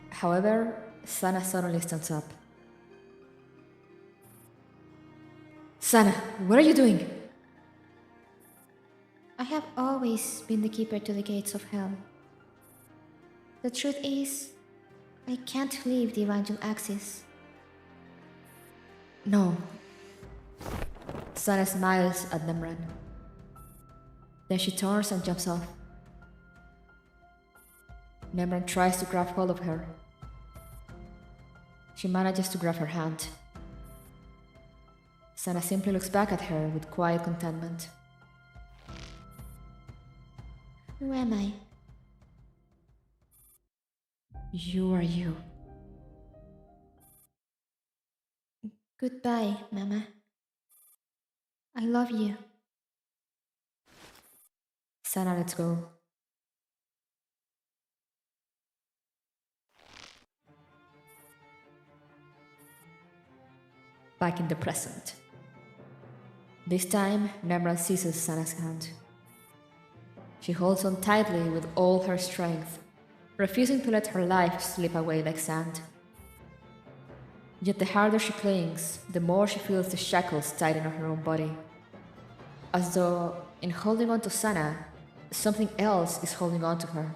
However, Sana suddenly stands up. Sana, what are you doing? I have always been the keeper to the gates of hell. The truth is, I can't leave the Evangel axis. No. Sana smiles at Nemran. Then she turns and jumps off. Nemran tries to grab hold of her. She manages to grab her hand. Sana simply looks back at her with quiet contentment. Who am I? You are you. Goodbye, Mama. I love you. Sana lets go. Back in the present. This time, Nemran seizes Sana's hand. She holds on tightly with all her strength, refusing to let her life slip away like sand. Yet the harder she clings, the more she feels the shackles tighten on her own body. As though, in holding on to Sana, something else is holding on to her.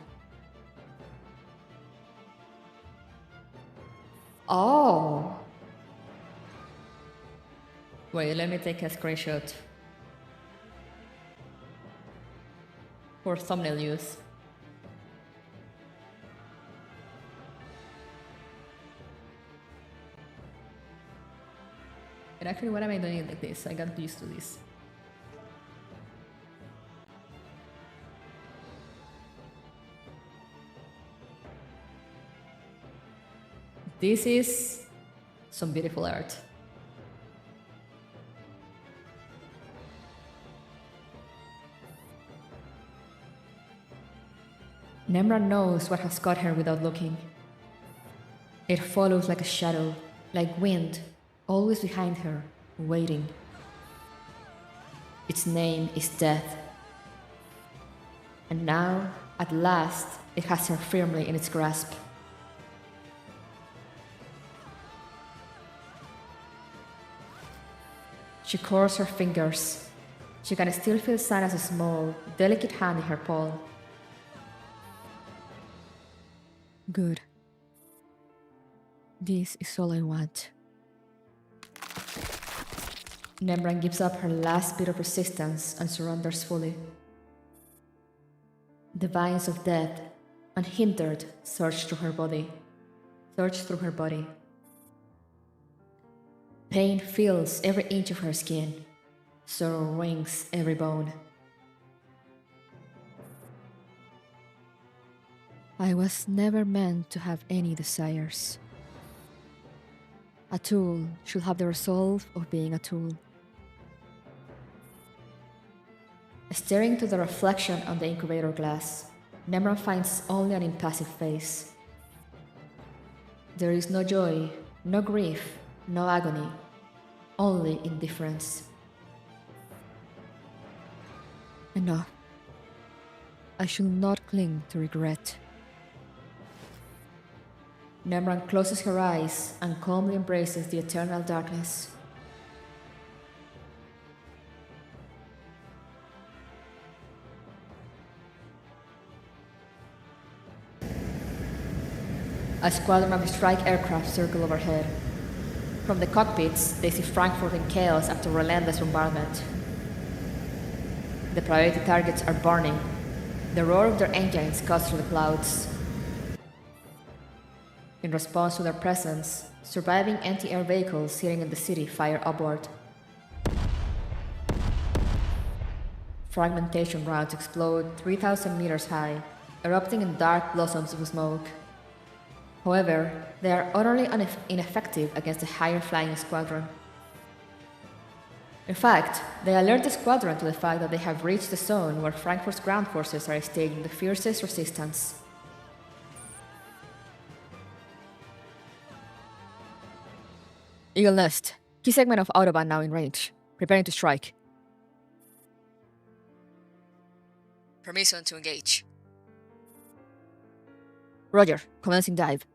Oh! Wait, let me take a screenshot. For thumbnail use. And actually, why am I doing it like this? I got used to this. This is some beautiful art. Nemran knows what has got her without looking. It follows like a shadow, like wind, always behind her, waiting. Its name is Death. And now, at last, it has her firmly in its grasp. She curls her fingers. She can still feel Sana's small, delicate hand in her palm. Good. This is all I want. Nemran gives up her last bit of resistance and surrenders fully. The vines of death, unhindered, surge through her body. Pain fills every inch of her skin. Sorrow wrings every bone. I was never meant to have any desires. A tool should have the resolve of being a tool. Staring to the reflection on the incubator glass, Nemran finds only an impassive face. There is no joy, no grief, no agony, only indifference. Enough. I should not cling to regret. Nemran closes her eyes and calmly embraces the eternal darkness. A squadron of strike aircraft circle overhead. From the cockpits, they see Frankfurt in chaos after relentless bombardment. The priority targets are burning. The roar of their engines cuts through the clouds. In response to their presence, surviving anti-air vehicles sitting in the city fire upward. Fragmentation rounds explode 3,000 meters high, erupting in dark blossoms of smoke. However, they are utterly ineffective against the higher flying squadron. In fact, they alert the squadron to the fact that they have reached the zone where Frankfurt's ground forces are staging the fiercest resistance. Eagle Nest. Key segment of Autobahn now in range. Preparing to strike. Permission to engage. Roger. Commencing dive.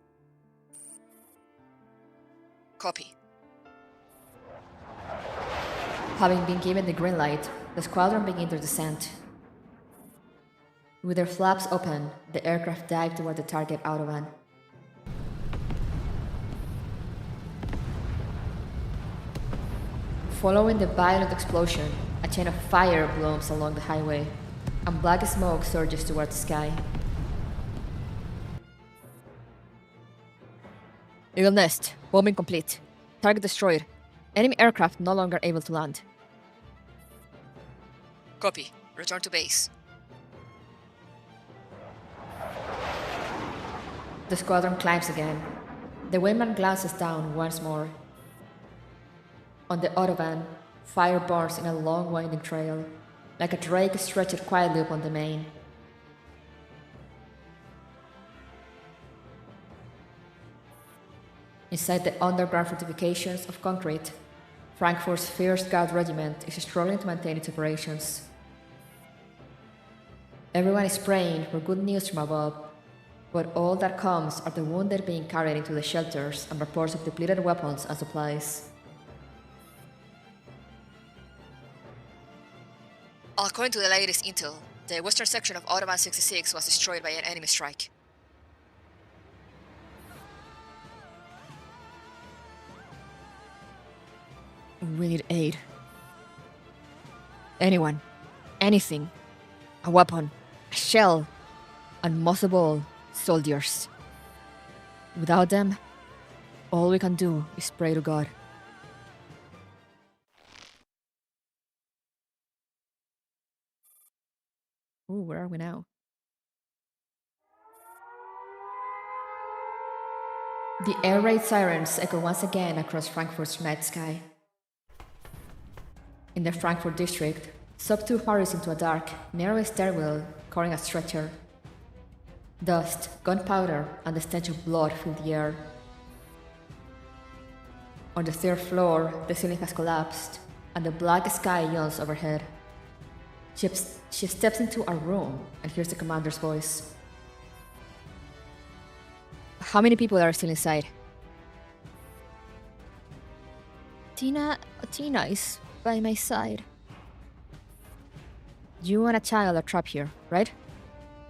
Copy. Having been given the green light, the squadron begins their descent. With their flaps open, the aircraft dive toward the target Autobahn. Following the violent explosion, a chain of fire blooms along the highway, and black smoke surges toward the sky. Eagle Nest. Bombing complete. Target destroyed. Enemy aircraft no longer able to land. Copy. Return to base. The squadron climbs again. The wingman glances down once more. On the Autobahn, fire burns in a long winding trail, like a drake stretched quietly upon the main. Inside the underground fortifications of concrete, Frankfurt's First Guard Regiment is struggling to maintain its operations. Everyone is praying for good news from above, but all that comes are the wounded being carried into the shelters and reports of depleted weapons and supplies. According to the latest intel, the western section of Autobahn 66 was destroyed by an enemy strike. We need aid. Anyone. Anything. A weapon. A shell. And most of all, soldiers. Without them, all we can do is pray to God. Ooh, where are we now? The air raid sirens echo once again across Frankfurt's night sky. In the Frankfurt district, Sub 2 hurries into a dark, narrow stairwell carrying a stretcher. Dust, gunpowder, and the stench of blood fill the air. On the third floor, the ceiling has collapsed, and the black sky yawns overhead. She steps into a room and hears the commander's voice. How many people are still inside? Tina is by my side. You and a child are trapped here, right?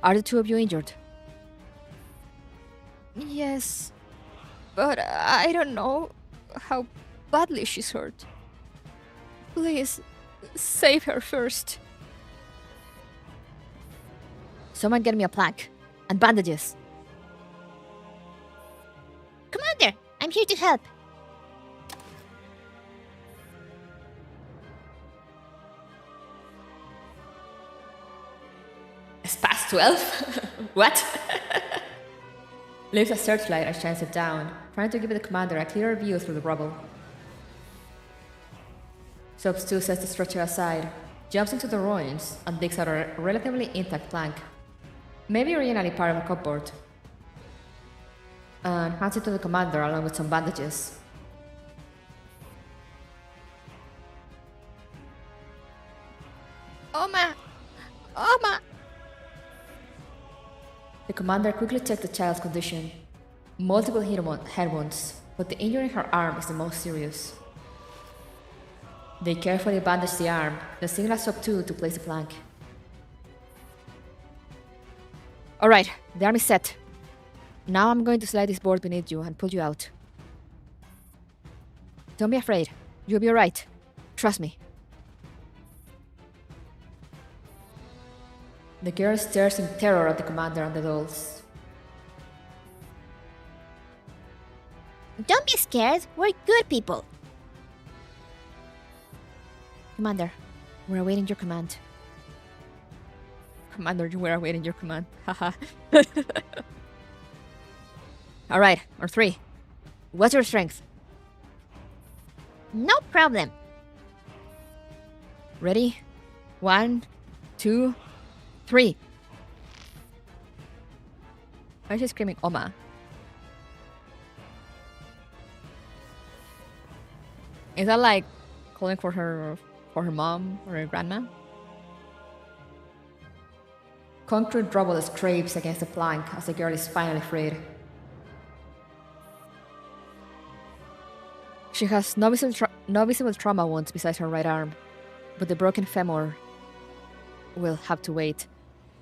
Are the two of you injured? Yes, but I don't know how badly she's hurt. Please, save her first. Someone get me a plank and bandages. Commander, I'm here to help. It's past 12? What? Leaves a searchlight and shines it down, trying to give the commander a clearer view through the rubble. Sub 2 sets the stretcher aside, jumps into the ruins, and digs out a relatively intact plank, maybe originally part of a cupboard, and hands it to the commander along with some bandages. The commander quickly checked the child's condition. Multiple head wounds, but the injury in her arm is the most serious. They carefully bandaged the arm, then signaled Sub 2 to place the plank. Alright, the arm is set. Now I'm going to slide this board beneath you and pull you out. Don't be afraid. You'll be alright. Trust me. The girl stares in terror at the commander and the dolls. Don't be scared. We're good people. Commander, we're awaiting your command. Commander, we're awaiting your command. Haha. Alright, or 3. What's your strength? No problem. Ready? 1, 2, 3. Why is she screaming Oma? Is that like calling for her mom or her grandma? Concrete rubble scrapes against the plank as the girl is finally freed. She has no visible trauma wounds besides her right arm, but the broken femur will have to wait.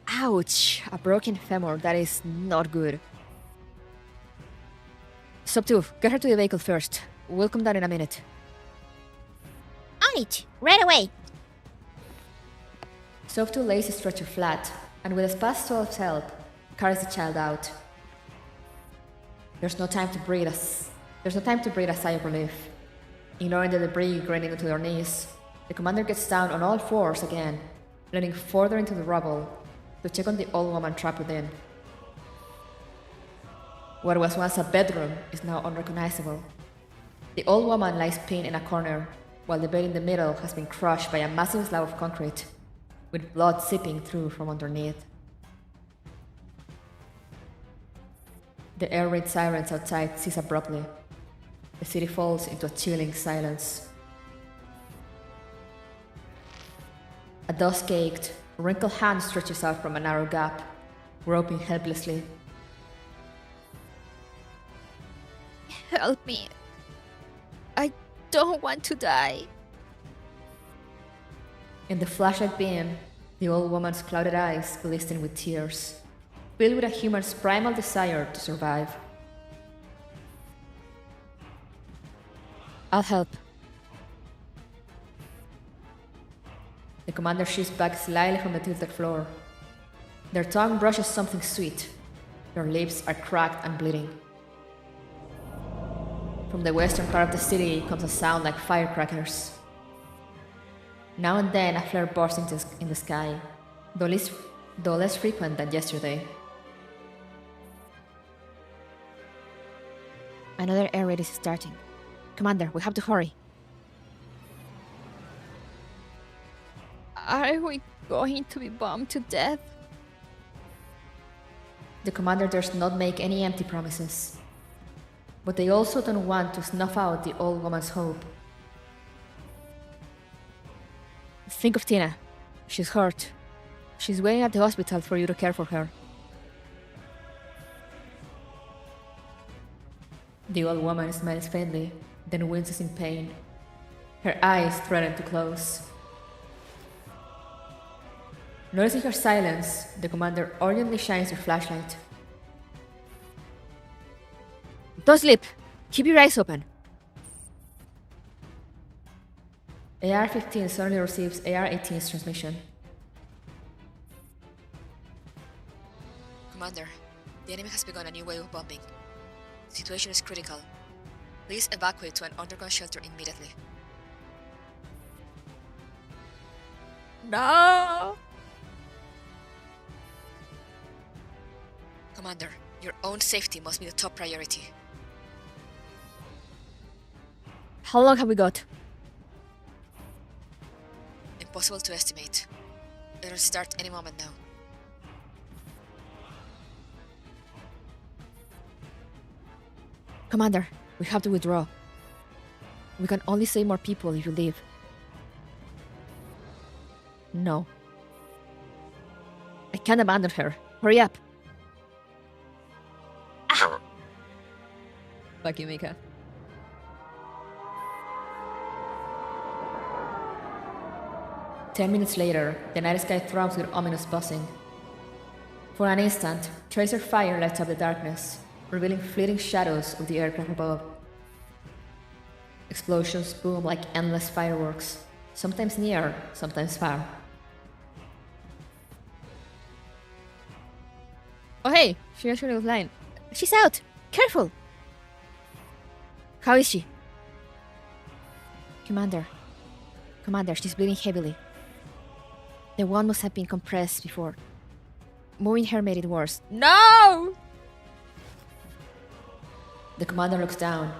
Ouch! A broken femur, that is not good. Sub 2, get her to the vehicle first. We'll come down in a minute. On it. Right away. Sub 2 lays the stretcher flat, and with a Spas 12's help, carries the child out. There's no time to breathe a sigh of relief. Ignoring the debris grinding into their knees, the commander gets down on all fours again, leaning further into the rubble to check on the old woman trapped within. What was once a bedroom is now unrecognizable. The old woman lies pinned in a corner, while the bed in the middle has been crushed by a massive slab of concrete, with blood seeping through from underneath. The air raid sirens outside cease abruptly. The city falls into a chilling silence. A dust-caked, wrinkled hand stretches out from a narrow gap, groping helplessly. Help me. I don't want to die. In the flashlight beam, the old woman's clouded eyes glisten with tears, filled with a human's primal desire to survive. I'll help. The commander shifts back slightly from the tilted floor. Their tongue brushes something sweet. Their lips are cracked and bleeding. From the western part of the city comes a sound like firecrackers. Now and then a flare bursts in the sky, though less frequent than yesterday. Another air raid is starting. Commander, we have to hurry. Are we going to be bombed to death? The commander dares not make any empty promises. But they also don't want to snuff out the old woman's hope. Think of Tina. She's hurt. She's waiting at the hospital for you to care for her. The old woman smiles faintly, then winces in pain. Her eyes threaten to close. Noticing her silence, the commander urgently shines her flashlight. Don't sleep. Keep your eyes open. AR-15 suddenly receives AR-18's transmission. Commander, the enemy has begun a new wave of bombing. The situation is critical. Please evacuate to an underground shelter immediately. No! Commander, your own safety must be the top priority. How long have we got? Impossible to estimate. It'll start any moment now. Commander, we have to withdraw. We can only save more people if you leave. No. I can't abandon her. Hurry up. Fuck you, Mika. Ten minutes later, the night sky throbs with ominous buzzing. For an instant, tracer fire lights up the darkness, revealing fleeting shadows of the aircraft above. Explosions boom like endless fireworks, sometimes near, sometimes far. Oh hey, she actually was lying. She's out! Careful! How is she? Commander, she's bleeding heavily. The wound must have been compressed before. Moving her made it worse. No! The commander looks down,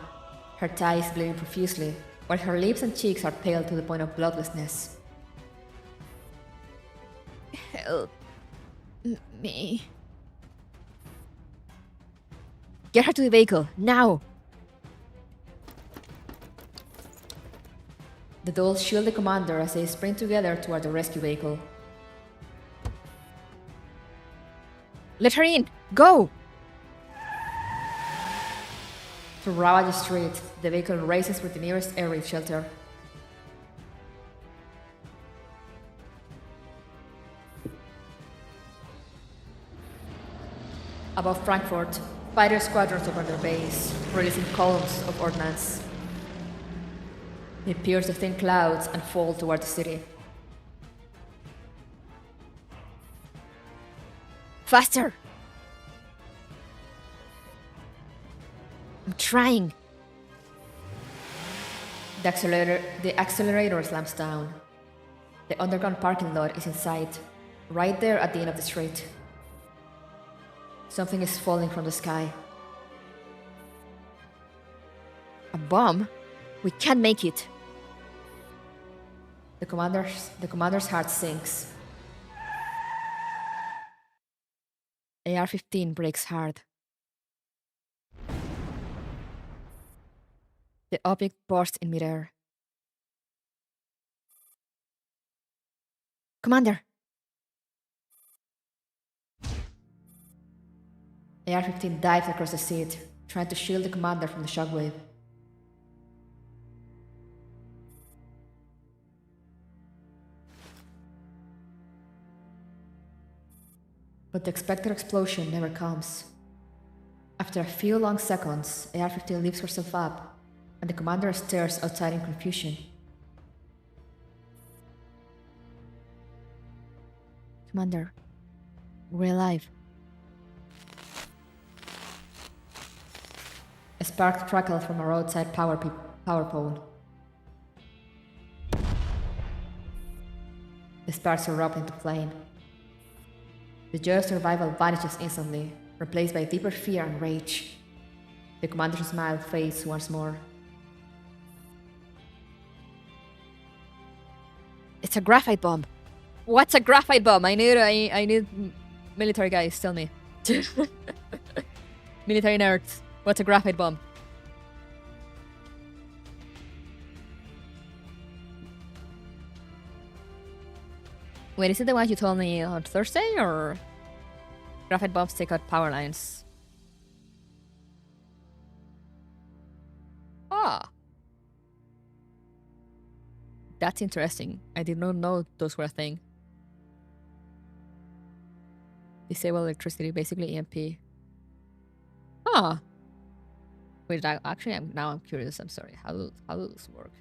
her thighs bleeding profusely, while her lips and cheeks are pale to the point of bloodlessness. Help me. Get her to the vehicle, now! The dolls shield the commander as they sprint together toward the rescue vehicle. Let her in! Go! To ravage the street, the vehicle races for the nearest air raid shelter. Above Frankfurt, fighter squadrons open their base, releasing columns of ordnance. They pierce the thin clouds and fall toward the city. Faster! I'm trying. The accelerator slams down. The underground parking lot is in sight, right there at the end of the street. Something is falling from the sky. A bomb? We can't make it. The commander's heart sinks. AR-15 breaks hard. The object bursts in midair. Commander! AR-15 dives across the seat, trying to shield the commander from the shockwave. But the expected explosion never comes. After a few long seconds, AR-15 lifts herself up, and the commander stares outside in confusion. Commander, we're alive. A spark crackled from a roadside power pole. The sparks erupt into flame. The joy of survival vanishes instantly, replaced by deeper fear and rage. The commander's smile fades once more. It's a graphite bomb. What's a graphite bomb? I need military guys, tell me. Military nerds. What's a graphite bomb? Wait, is it the one you told me on Thursday, or graphite bombs take out power lines? Ah. That's interesting. I did not know those were a thing. Disable electricity, basically EMP. Huh. Wait, actually, I'm curious. I'm sorry. How does this work?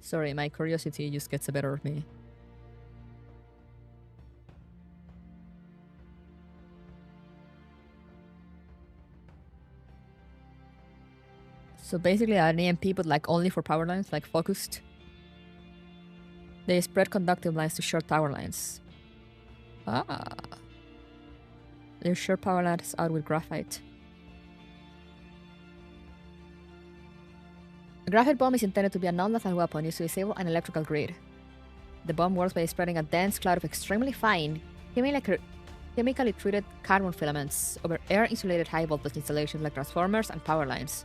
Sorry, my curiosity just gets the better of me. So basically an EMP, but like only for power lines, like focused. They spread conductive lines to short power lines. Ah. They short power lines out with graphite. A graphite bomb is intended to be a non-lethal weapon used to disable an electrical grid. The bomb works by spreading a dense cloud of extremely fine, chemically treated carbon filaments over air-insulated high-voltage installations like transformers and power lines,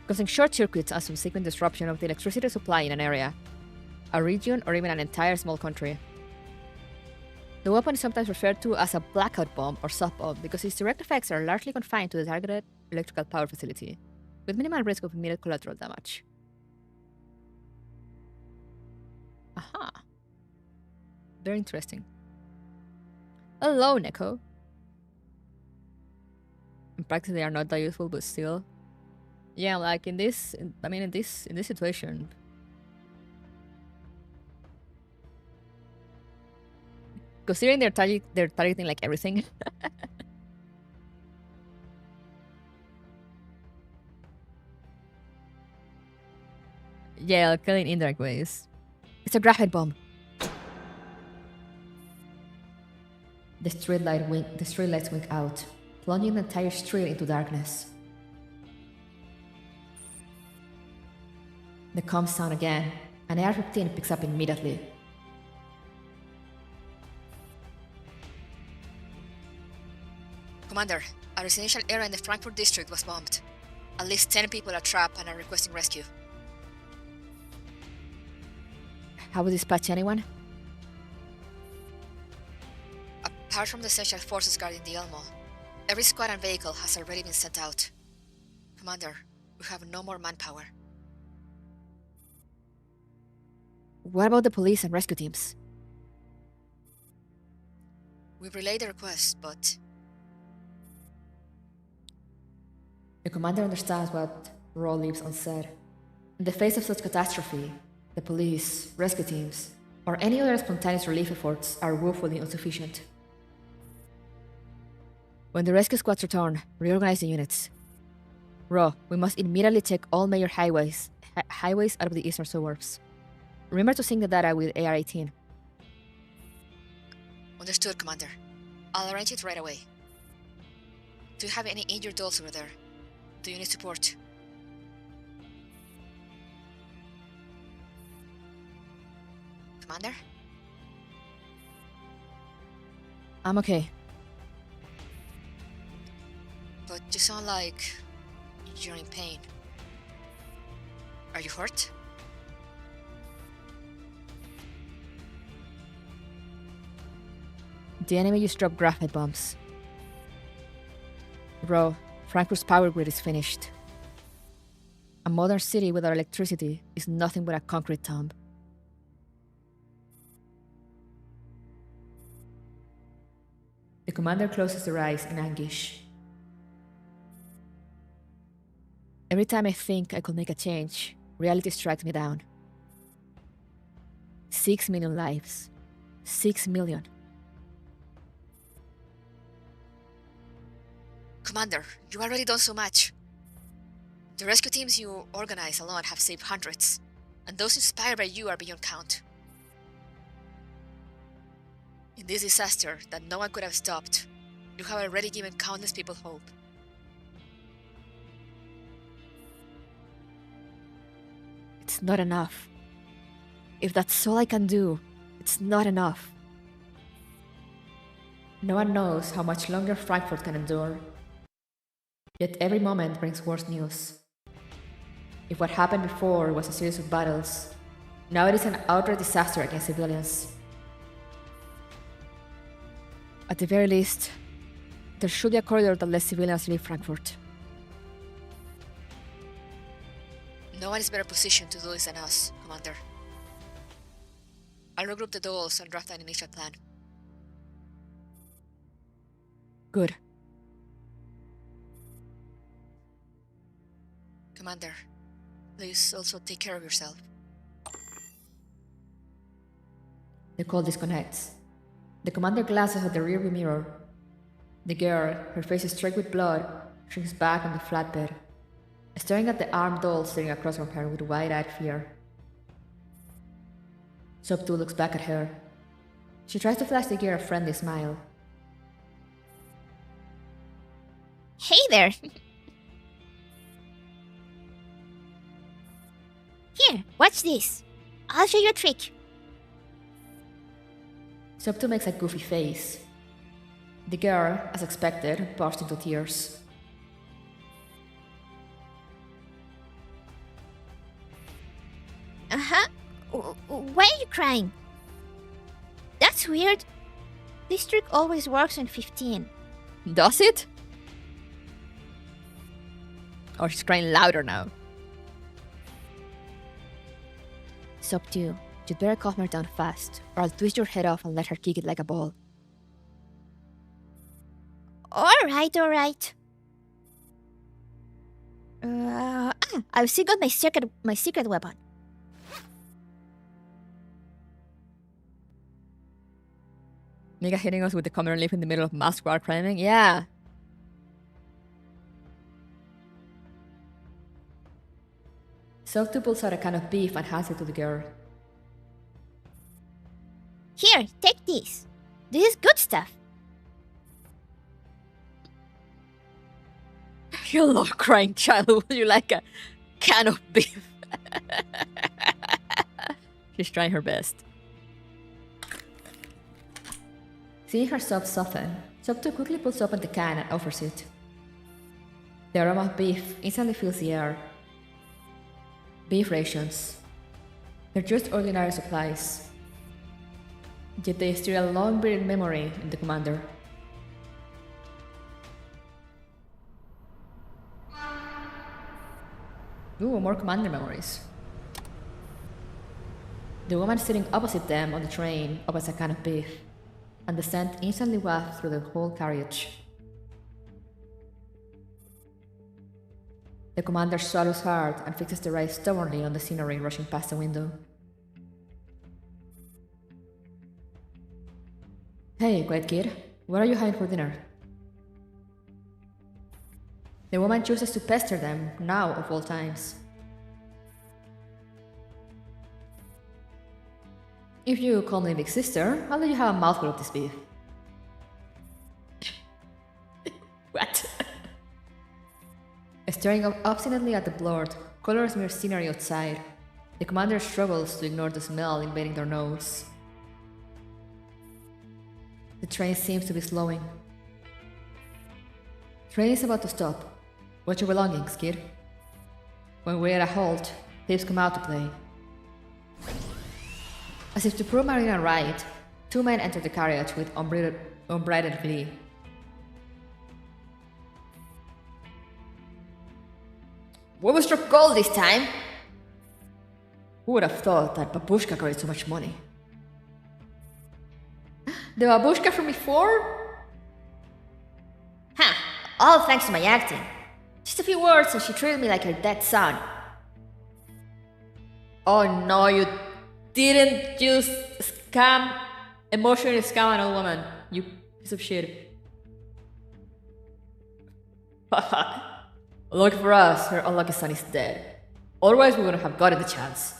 causing short circuits and subsequent disruption of the electricity supply in an area, a region, or even an entire small country. The weapon is sometimes referred to as a blackout bomb or soft bomb because its direct effects are largely confined to the targeted electrical power facility, with minimal risk of immediate collateral damage. Aha. Very interesting. Hello, Neko. In practice, they are not that useful, but still. Yeah, like in this situation. Considering they're targeting like everything. Yeah, I'll kill in indirect ways. It's a graphite bomb. The streetlights wink out, plunging the entire street into darkness. The comms sound again, and AR-15 picks up immediately. Commander, a residential area in the Frankfurt district was bombed. At least 10 people are trapped and are requesting rescue. Have we dispatched anyone? Apart from the Essential Forces guarding the Elmo, every squad and vehicle has already been sent out. Commander, we have no more manpower. What about the police and rescue teams? We've relayed the request, but The commander understands what Ro leaves unsaid. In the face of such catastrophe, the police, rescue teams, or any other spontaneous relief efforts are woefully insufficient. When the rescue squads return, reorganize the units. Ro, we must immediately take all major highways out of the eastern suburbs. Remember to sync the data with AR-18. Understood, Commander. I'll arrange it right away. Do you have any injured dolls over there? Do you need support? Commander? I'm okay. But you sound like you're in pain. Are you hurt? The enemy just dropped graphite bombs. Ro, Frankfurt's power grid is finished. A modern city without electricity is nothing but a concrete tomb. The commander closes their eyes in anguish. Every time I think I could make a change, reality strikes me down. 6 million lives. 6 million. Commander, you already done so much. The rescue teams you organize alone have saved hundreds, and those inspired by you are beyond count. In this disaster that no one could have stopped, you have already given countless people hope. It's not enough. If that's all I can do, it's not enough. No one knows how much longer Frankfurt can endure. Yet every moment brings worse news. If what happened before was a series of battles, now it is an outright disaster against civilians. At the very least, there should be a corridor that lets civilians leave Frankfurt. No one is better positioned to do this than us, Commander. I'll regroup the dolls and draft an initial plan. Good. Commander, please also take care of yourself. The call disconnects. The commander glances at the rearview mirror. The girl, her face streaked with blood, shrinks back on the flatbed, staring at the armed doll staring across from her with wide-eyed fear. Subtu looks back at her. She tries to flash the girl a friendly smile. Hey there! Here, watch this. I'll show you a trick. Subtu makes a goofy face. The girl, as expected, bursts into tears. Uh-huh. Why are you crying? That's weird. This trick always works on 15. Does it? Or she's crying louder now. Sub 2, you'd better calm her down fast, or I'll twist your head off and let her kick it like a ball. Alright. I've still got my secret weapon. Mika hitting us with the common lip in the middle of mass war criming? Yeah. Sub 2 pulls out a can of beef and hands it to the girl. Here, take this. This is good stuff. You little crying child, would you like a can of beef? She's trying her best. Seeing her sub soften, Sub 2 quickly pulls open the can and offers it. The aroma of beef instantly fills the air. Beef rations. They're just ordinary supplies. Yet they stir a long-buried memory in the commander. Ooh, more commander memories. The woman sitting opposite them on the train opens a can of beef, and the scent instantly wafts through the whole carriage. The commander swallows hard and fixes the rice stubbornly on the scenery rushing past the window. Hey, quiet kid, what are you hiding for dinner? The woman chooses to pester them, now of all times. If you call me big sister, I'll let you have a mouthful of this beef. What? Staring obstinately at the blurred, color-smeared scenery outside, the commander struggles to ignore the smell invading their nose. The train seems to be slowing. Train is about to stop. Watch your belongings, kid. When we're at a halt, thieves come out to play. As if to prove Marina right, two men enter the carriage with unbridled glee. We will struck gold this time. Who would have thought that babushka carried so much money? The babushka from before? Ha! All thanks to my acting. Just a few words and she treated me like her dead son. Oh no, you didn't just emotionally scam an old woman, you piece of shit. Lucky for us, her unlucky son is dead. Otherwise we wouldn't have gotten the chance.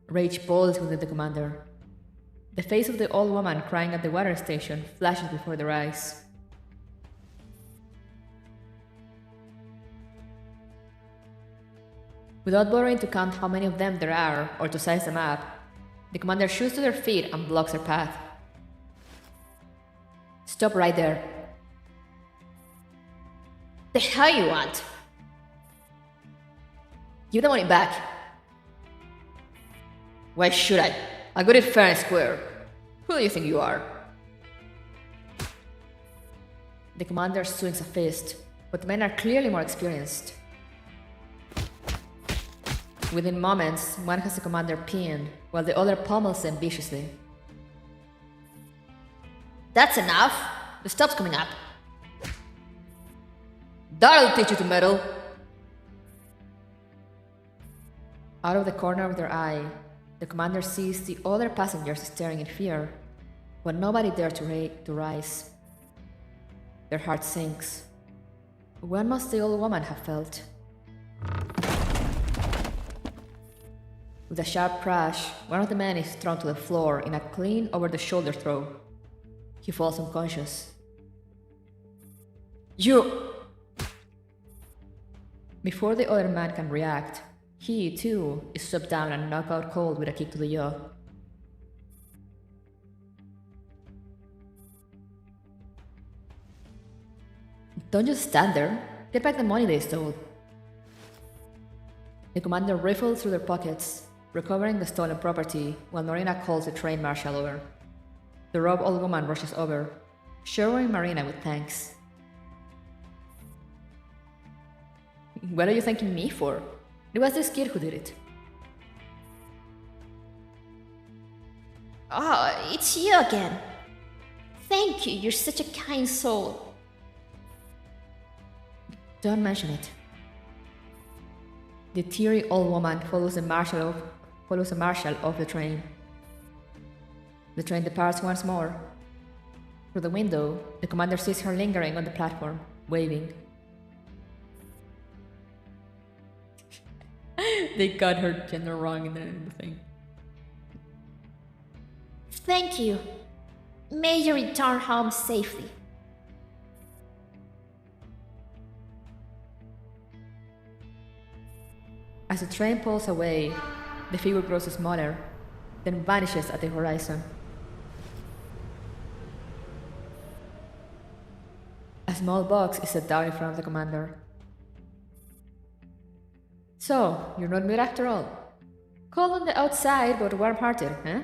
Rage boils within the commander. The face of the old woman crying at the water station flashes before their eyes. Without bothering to count how many of them there are or to size them up, the commander shoots to their feet and blocks their path. Stop right there. The hell you want? Give the money back. Why should I? I got it fair and square. Who do you think you are? The commander swings a fist, but the men are clearly more experienced. Within moments, one has the commander pinned, while the other pummels them viciously. That's enough. The stop's coming up. That'll teach you to meddle. Out of the corner of their eye, the commander sees the other passengers staring in fear, but nobody dares to rise. Their heart sinks. What must the old woman have felt? With a sharp crash, one of the men is thrown to the floor in a clean over-the-shoulder throw. He falls unconscious. You! Before the other man can react, he, too, is swept down and knocked out cold with a kick to the jaw. Don't just stand there. Get back the money they stole. The commander rifles through their pockets, recovering the stolen property while Marina calls the train marshal over. The robbed old woman rushes over, showering Marina with thanks. What are you thanking me for? It was this kid who did it. Oh, it's you again. Thank you, you're such a kind soul. Don't mention it. The teary old woman follows the marshal off the train. The train departs once more. Through the window, the commander sees her lingering on the platform, waving. They got her gender wrong in the thing. Thank you. May you return home safely. As the train pulls away, the figure grows smaller, then vanishes at the horizon. A small box is set down in front of the commander. So, you're not mute after all. Cold on the outside, but warm-hearted, huh?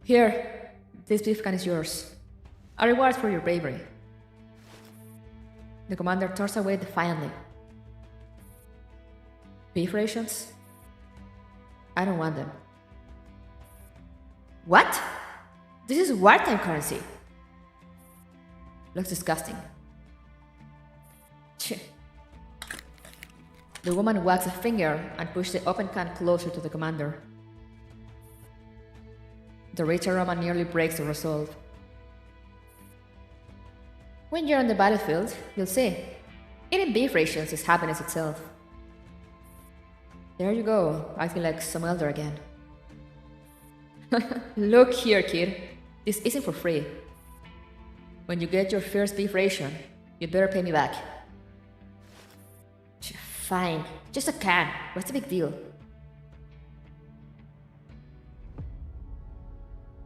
Here, this beef can is yours. A reward for your bravery. The commander turns away defiantly. Beef rations? I don't want them. What? This is wartime currency. Looks disgusting. The woman wags a finger and pushes the open can closer to the commander. The rich aroma nearly breaks the resolve. When you're on the battlefield, you'll see. Eating beef rations is happiness itself. There you go, acting like some elder again. Look here, kid. This isn't for free. When you get your first beef ration, you'd better pay me back. Fine, just a can. What's the big deal?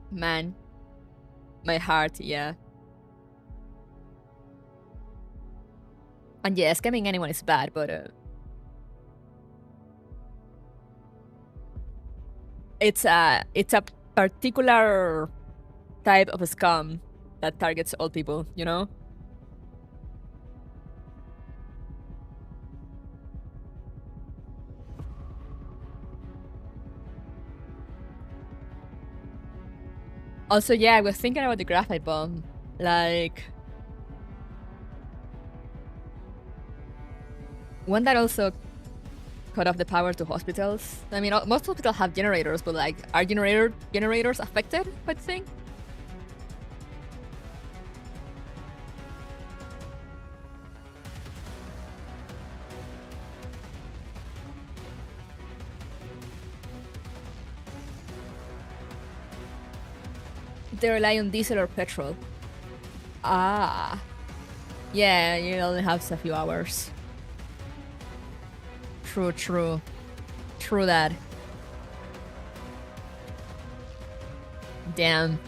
Man. My heart, yeah. And yeah, scamming anyone is bad, but it's a particular type of scam that targets old people, you know? Also, yeah, I was thinking about the graphite bomb. Like, one that also cut off the power to hospitals. I mean, most hospitals have generators, but like, are generators affected by the thing? They rely on diesel or petrol. Ah. Yeah, you only have a few hours. True. True that. Damn.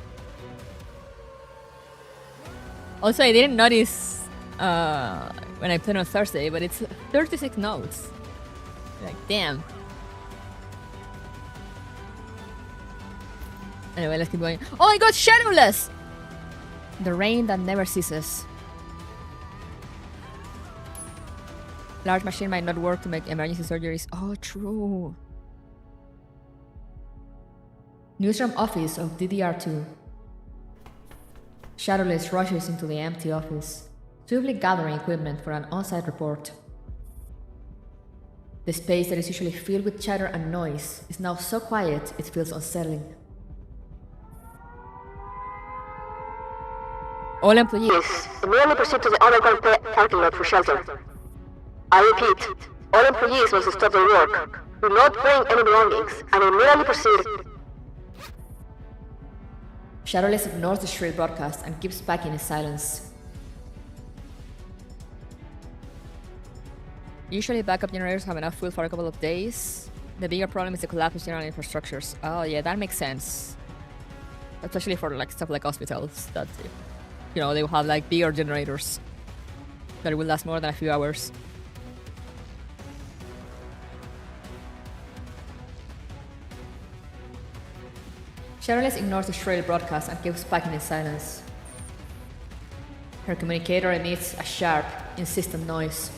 Also, I didn't notice when I played on Thursday, but it's 36 notes. Like, damn. Anyway, let's keep going. Oh my god, shadowless! The rain that never ceases. Large machine might not work to make emergency surgeries. Oh, true. Newsroom office of DDR2. Shadowless rushes into the empty office, swiftly gathering equipment for an on-site report. The space that is usually filled with chatter and noise is now so quiet it feels unsettling. All employees immediately proceed to the underground parking lot for shelter. I repeat, all employees must stop their work, do not bring any belongings, and immediately proceed. Shadowless ignores the shrill broadcast and keeps packing in silence. Usually backup generators have enough fuel for a couple of days. The bigger problem is the collapse of general infrastructures. Oh yeah, that makes sense. Especially for like stuff like hospitals that, you know, they will have like bigger generators that will last more than a few hours. Shadowless ignores the shrill broadcast and keeps packing in silence. Her communicator emits a sharp, insistent noise.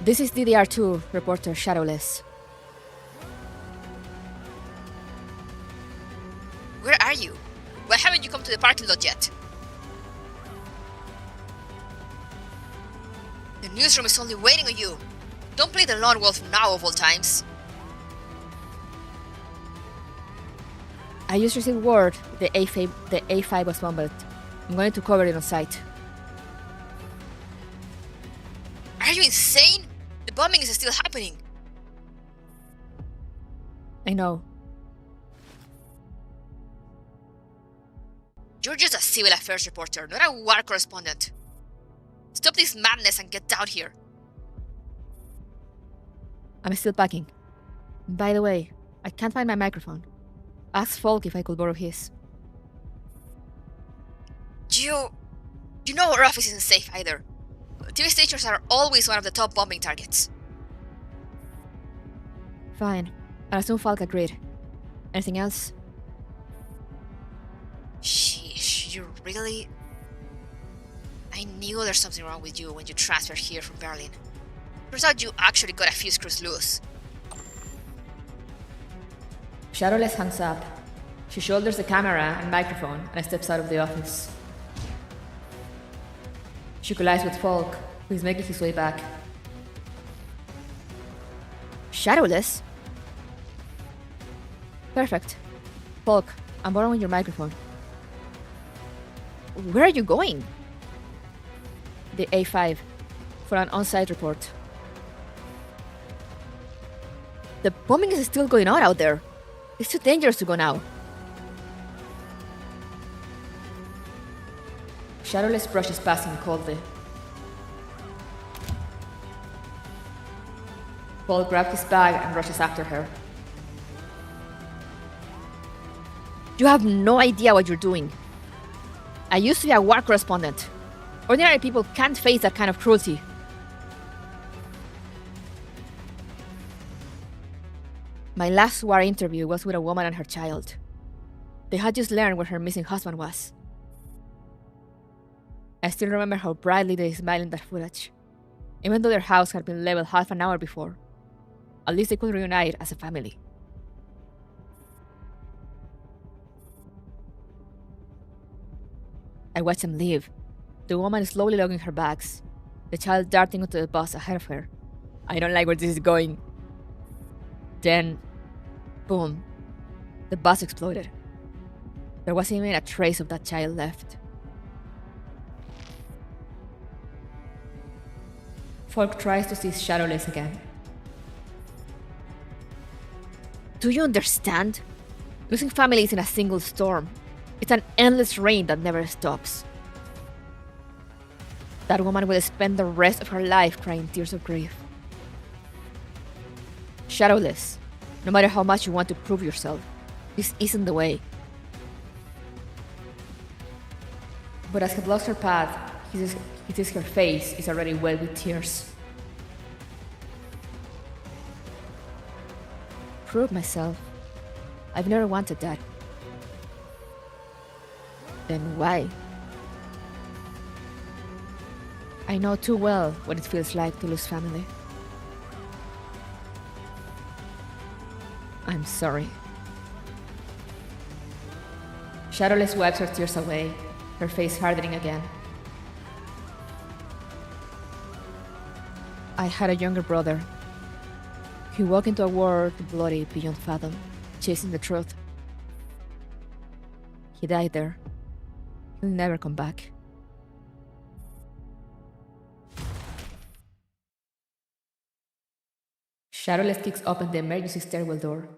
This is DDR2, reporter Shadowless. Where are you? Why haven't you come to the parking lot yet? The newsroom is only waiting on you. Don't play the lone wolf now of all times. I just received word the A5 was bombed. I'm going to cover it on site. Are you insane? The bombing is still happening. I know. You're just a civil affairs reporter, not a war correspondent. Stop this madness and get down here. I'm still packing. By the way, I can't find my microphone. Ask Folk if I could borrow his. You know our office isn't safe either. TV stations are always one of the top bombing targets. Fine. I'll assume Falk agreed. Anything else? Sheesh, you really... I knew there's something wrong with you when you transferred here from Berlin. Turns out you actually got a few screws loose. Shadowless hangs up. She shoulders the camera and microphone and steps out of the office. She collides with Folk, who is making his way back. Shadowless? Perfect. Folk, I'm borrowing your microphone. Where are you going? The A5, for an on-site report. The bombing is still going on out there. It's too dangerous to go now. Shadowless brushes past him coldly. Paul grabs his bag and rushes after her. You have no idea what you're doing. I used to be a war correspondent. Ordinary people can't face that kind of cruelty. My last war interview was with a woman and her child. They had just learned where her missing husband was. I still remember how brightly they smiled in that footage. Even though their house had been leveled half an hour before, at least they could reunite as a family. I watched them leave, the woman slowly lugging her bags, the child darting onto the bus ahead of her. I don't like where this is going. Then, boom, the bus exploded. There wasn't even a trace of that child left. Folk tries to see Shadowless again. Do you understand? Losing family is in a single storm. It's an endless rain that never stops. That woman will spend the rest of her life crying tears of grief. Shadowless, no matter how much you want to prove yourself, this isn't the way. But as he blocks her path, he sees her face is already wet with tears. Prove myself. I've never wanted that. Then why? I know too well what it feels like to lose family. I'm sorry. Shadowless wipes her tears away, her face hardening again. I had a younger brother. He walked into a world bloody beyond fathom, chasing the truth. He died there. He'll never come back. Shadowless kicks open the emergency stairwell door.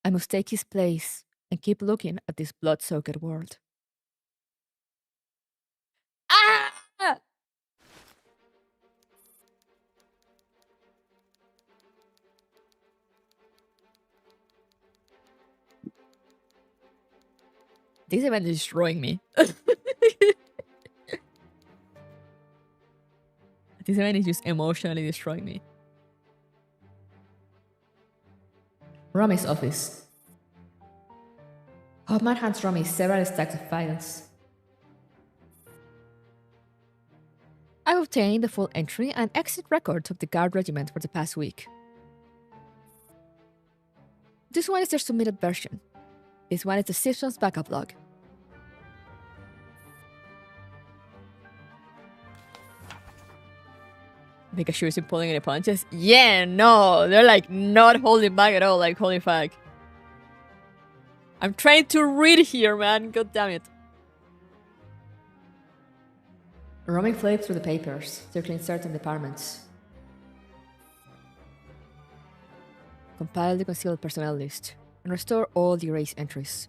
I must take his place and keep looking at this blood-soaked world. Ah! This event is destroying me. This man is just emotionally destroying me. Romi's office. Hoffman hands Romy several stacks of files. I've obtained the full entry and exit records of the guard regiment for the past week. This one is their submitted version. This one is the system's backup log. Make sure isn't pulling any punches? Yeah, no, they're like not holding back at all, like holy fuck. I'm trying to read here, man, god damn it. Romy flips through the papers, circling certain departments. Compile the concealed personnel list and restore all the erased entries.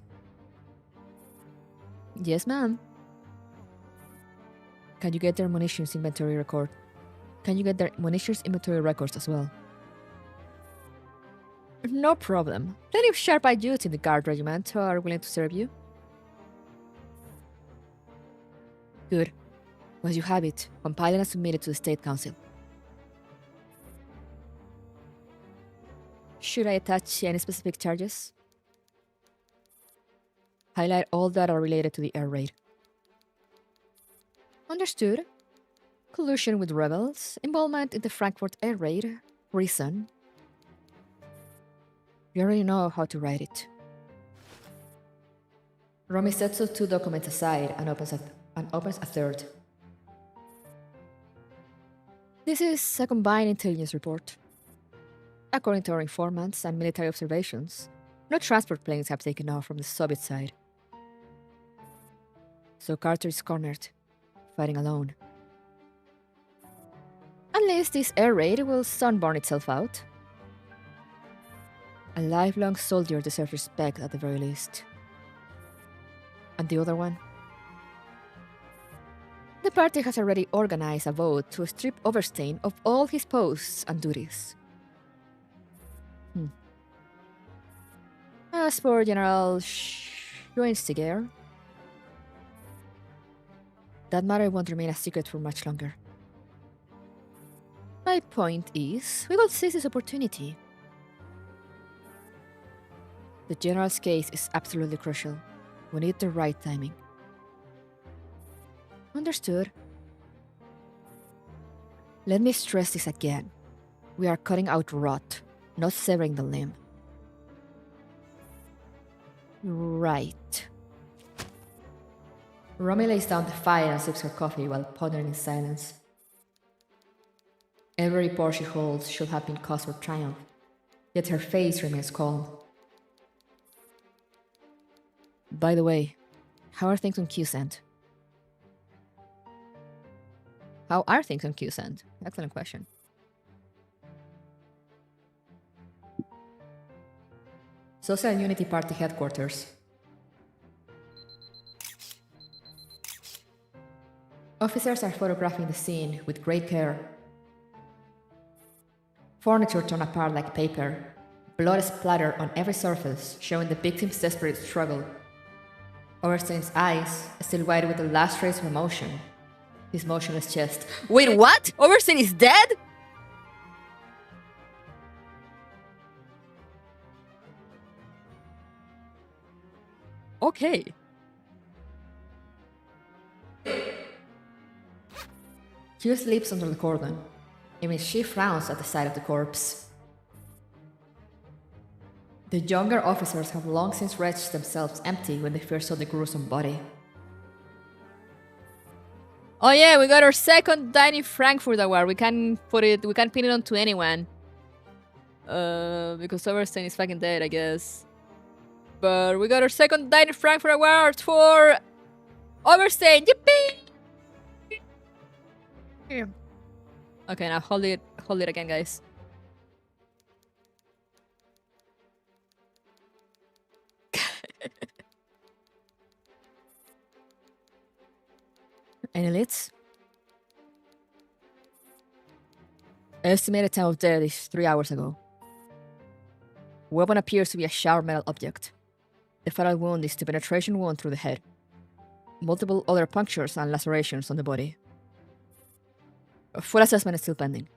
Yes, ma'am. Can you get their munitions inventory record? Can you get their munitions inventory records as well? No problem. Plenty of sharp-eyed youths in the guard regiment who are willing to serve you. Good. Once you have it, compile it and submit it to the State Council. Should I attach any specific charges? Highlight all that are related to the air raid. Understood. Collusion with rebels, involvement in the Frankfurt air raid, reason. You already know how to write it. Romy sets the 2 documents aside and opens a third. This is a combined intelligence report. According to our informants and military observations, no transport planes have taken off from the Soviet side. So Carter is cornered, fighting alone. Unless this air raid will sunburn itself out. A lifelong soldier deserves respect at the very least. And the other one? The party has already organized a vote to strip Overstein of all his posts and duties. As for General Schweinsteiger, that matter won't remain a secret for much longer. My point is, we will seize this opportunity. The General's case is absolutely crucial. We need the right timing. Understood. Let me stress this again. We are cutting out rot, not severing the limb. Right. Romy lays down the file and sips her coffee while pondering in silence. Every report she holds should have been cause for triumph, yet her face remains calm. By the way, how are things on QSend? How are things on QSend? Excellent question. Social Unity Party headquarters. Officers are photographing the scene with great care. Furniture torn apart like paper, blood splattered on every surface, showing the victim's desperate struggle. Overstein's eyes, still wide with the last trace of emotion. His motionless chest. Wait, what? Overstein is dead? Okay. Hugh sleeps under the cordon. Even she frowns at the sight of the corpse. The younger officers have long since wretched themselves empty when they first saw the gruesome body. Oh yeah, we got our second Tiny Frankfurt award. We can pin it onto anyone. Because Overstein is fucking dead, I guess. But we got our second Tiny Frankfurt award for Overstein. Yippee! Here. Okay, now hold it again, guys. Any leads? Estimated time of death is 3 hours ago. Weapon appears to be a sharp metal object. The fatal wound is the penetration wound through the head. Multiple other punctures and lacerations on the body. A full assessment is still pending.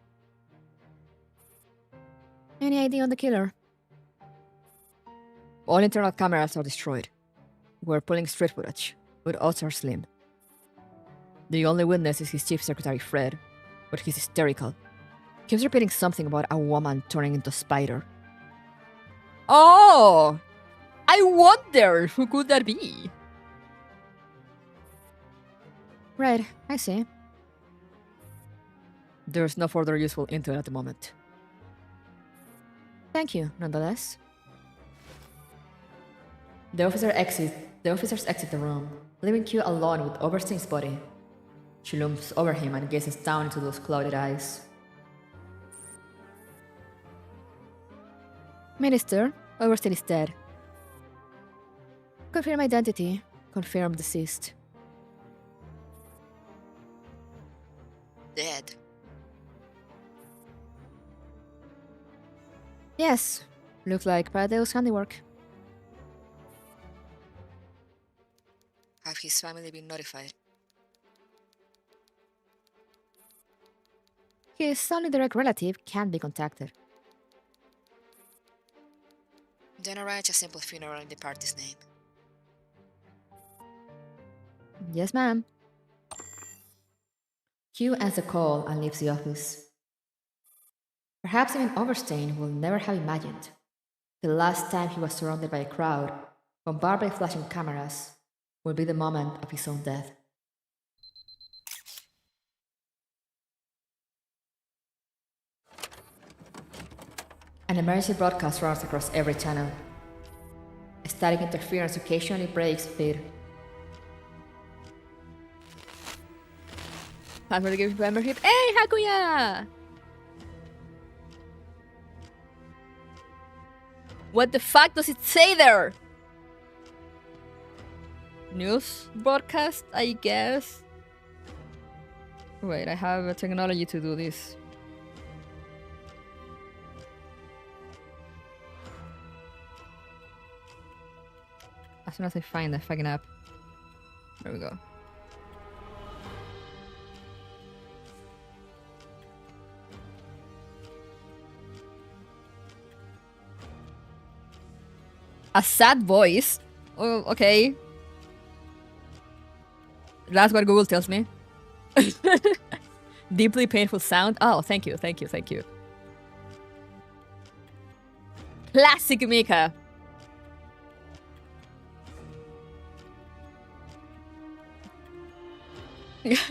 Any idea on the killer? All internal cameras are destroyed. We're pulling street footage, but odds are slim. The only witness is his chief secretary, Fred, but he's hysterical. Keeps repeating something about a woman turning into a spider. Oh! I wonder who could that be? Right, I see. There's no further useful intel at the moment. Thank you, nonetheless. The officers exit the room, leaving Q alone with Oberstein's body. She looms over him and gazes down into those clouded eyes. Minister, Oberstein is dead. Confirm identity. Confirm deceased. Dead. Yes, looks like Paradeus' handiwork. Have his family been notified? His only direct relative can't be contacted. Then arrange a simple funeral in the party's name. Yes, ma'am. Q ends the call and leaves the office. Perhaps even Oberstein will never have imagined the last time he was surrounded by a crowd, bombarded by flashing cameras, will be the moment of his own death. An emergency broadcast runs across every channel. Static interference occasionally breaks feed. Time for the give membership. Hey, Hakuya! What the fuck does it say there? News broadcast, I guess. Wait, I have a technology to do this. As soon as I find the fucking app. There we go. A sad voice? Oh, okay. That's what Google tells me. Deeply painful sound. Oh, thank you, thank you, thank you. Classic Mika.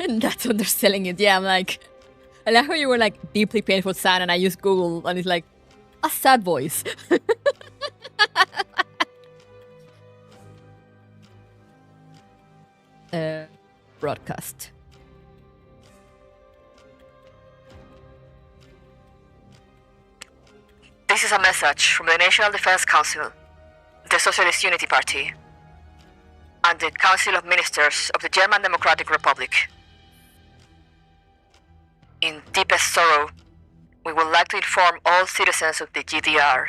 That's underselling it. Yeah, I'm like, I like how you were like deeply painful sound, and I use Google, and it's like a sad voice. Broadcast. This is a message from the National Defense Council, the Socialist Unity Party, and the Council of Ministers of the German Democratic Republic. In deepest sorrow, we would like to inform all citizens of the GDR.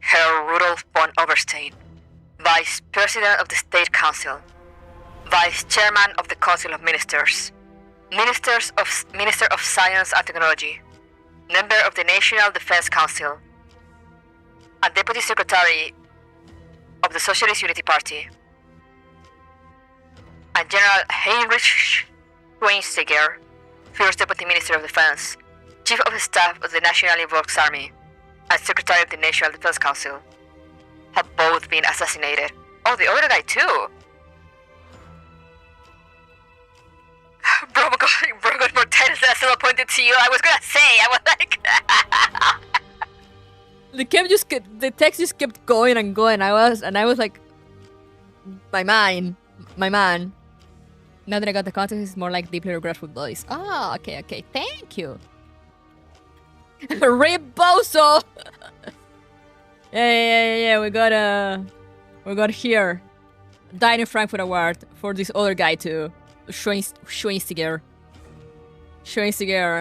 Herr Rudolf von Oberstein, Vice President of the State Council, Vice Chairman of the Council of Ministers, Minister of Science and Technology, Member of the National Defense Council, and Deputy Secretary of the Socialist Unity Party, and General Heinrich Schweinsteiger, First Deputy Minister of Defense, Chief of Staff of the National Volksarmy, and Secretary of the National Defense Council, have both been assassinated. Oh, the other guy too! Bro got more titles than I still appointed to you. I was gonna say, I was like... The text just kept going and going. I was like, my man. Now that I got the context, it's more like deeply regretful voice. Ah, okay, thank you. Rebozo! yeah, we got here. Died in Frankfurt award for this other guy too. Schweinsteiger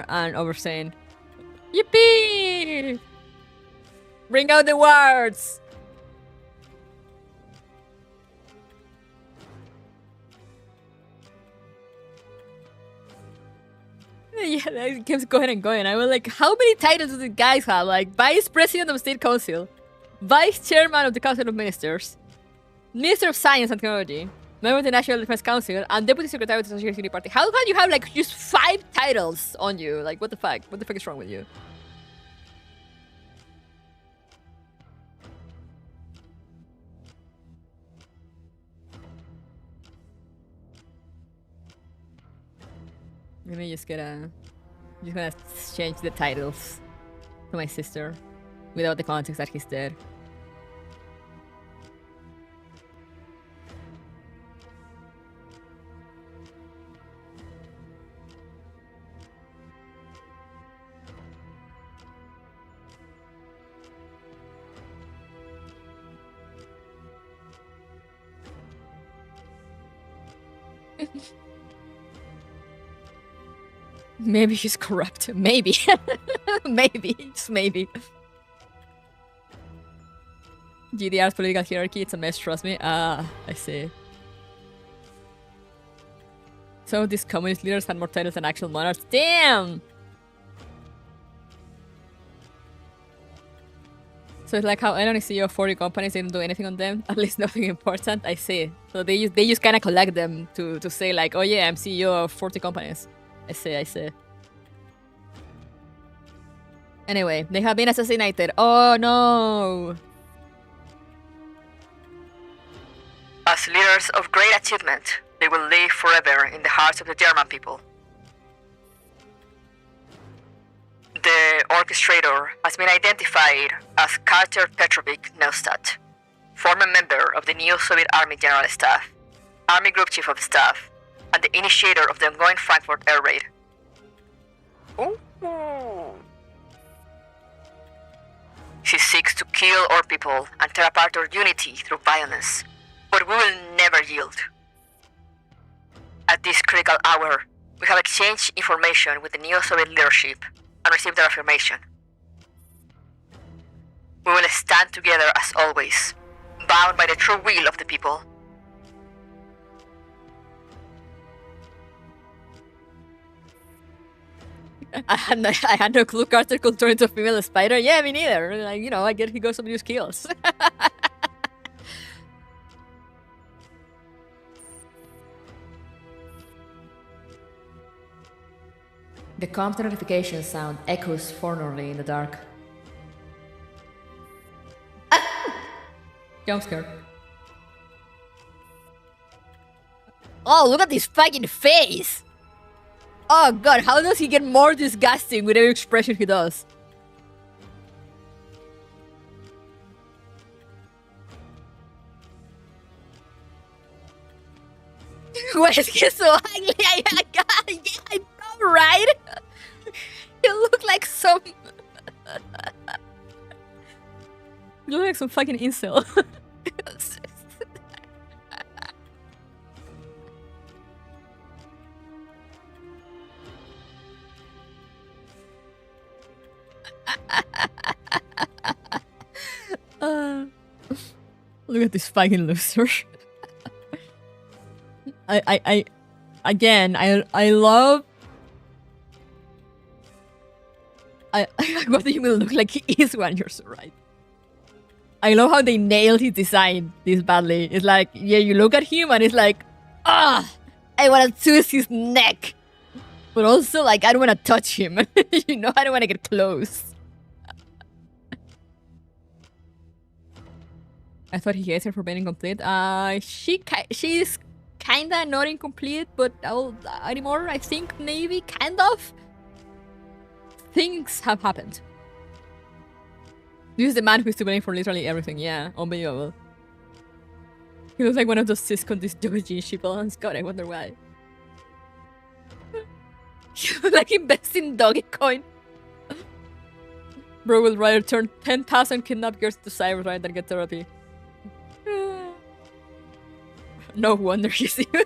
and Oberstein. Yippee! Bring out the words! Yeah, it keeps going and going. I was like, how many titles do these guys have? Like, Vice President of State Council, Vice Chairman of the Council of Ministers, Minister of Science and Technology, Member of the National Defense Council, and Deputy Secretary of the Social Security Party. How can you have, like, just 5 titles on you? Like, what the fuck? What the fuck is wrong with you? Maybe just gonna change the titles to my sister without the context that he's dead. Maybe he's corrupt. Maybe. Maybe. Just maybe. GDR's political hierarchy, it's a mess, trust me. Ah, I see. So these communist leaders had more titles than actual monarchs. Damn! So it's like how Elon is CEO of 40 companies, they didn't do anything on them. At least nothing important, I see. So they just kind of collect them to say like, oh yeah, I'm CEO of 40 companies. I see. Anyway, they have been assassinated. Oh no! As leaders of great achievement, they will live forever in the hearts of the German people. The orchestrator has been identified as Carter Petrovic Neustadt, former member of the new Soviet Army General Staff, Army Group Chief of Staff, and the initiator of the ongoing Frankfurt air raid. Ooh. She seeks to kill our people and tear apart our unity through violence, but we will never yield. At this critical hour, we have exchanged information with the neo-Soviet leadership and received their affirmation. We will stand together as always, bound by the true will of the people. I had no clue Carter could turn into a female spider. Yeah, me neither. Like, you know, I get he got some new skills. The Compton notification sound echoes forlornly in the dark. Jump scare. Oh, look at this fucking face! Oh god, how does he get more disgusting with every expression he does? Why is he so ugly? I know, right? You look like some... You look like some fucking incel. Look at this fucking loser. I love. What do you mean look like he is one? You're so right. I love how they nailed his design this badly. It's like, yeah, you look at him and it's like, I want to twist his neck. But also, like, I don't want to touch him. You know, I don't want to get close. I thought he hates her for being incomplete. She's kinda not incomplete, but anymore, I think, maybe, kind of. Things have happened. This is the man who's to blame for literally everything. Yeah, unbelievable. He looks like one of those Cisco doji people on Scott. I wonder why. He looks like investing Dogecoin. Bro will rather turn 10,000 kidnapped girls to cyber right than get therapy. No wonder he's evil.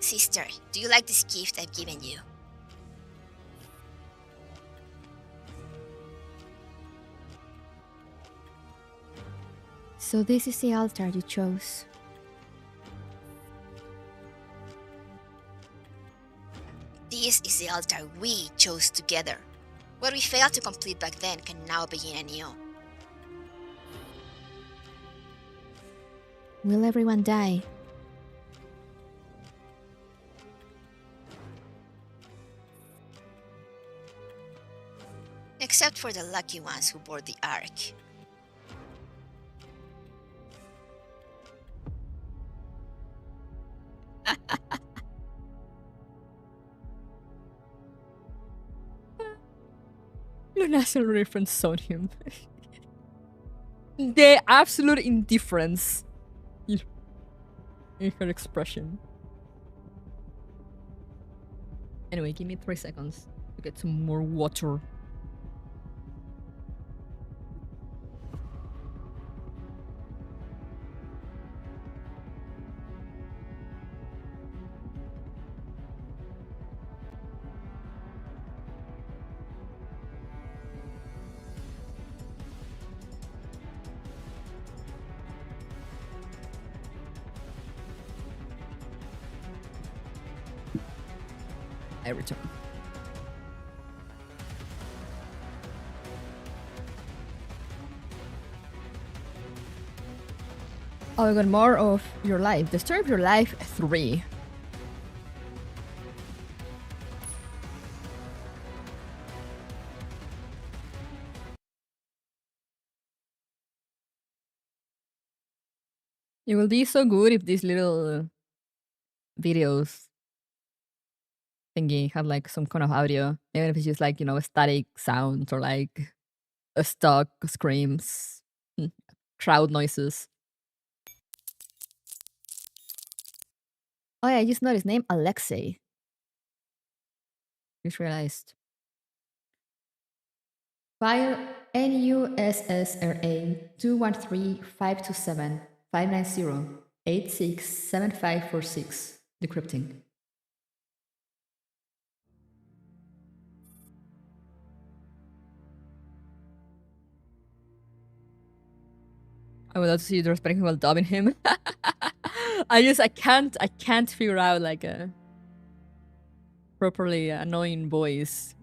Sister, do you like this gift I've given you? So this is the altar you chose. This is the altar we chose together. What we failed to complete back then can now begin anew. Will everyone die? Except for the lucky ones who board the Ark. Luna's reference on him. The absolute indifference in her expression. Anyway, give me 3 seconds to get some more water. I return. Oh, I got more of your life. The story of your life 3. It will be so good if these little videos thingy had like some kind of audio, even if it's just like, you know, static sounds or like a stock screams, crowd noises. Oh yeah, I just noticed name Alexei. Just realized. File NUSSRA 213-527-590-867546. Decrypting. I would love to see you respecting while dubbing him. I can't figure out like a properly annoying voice.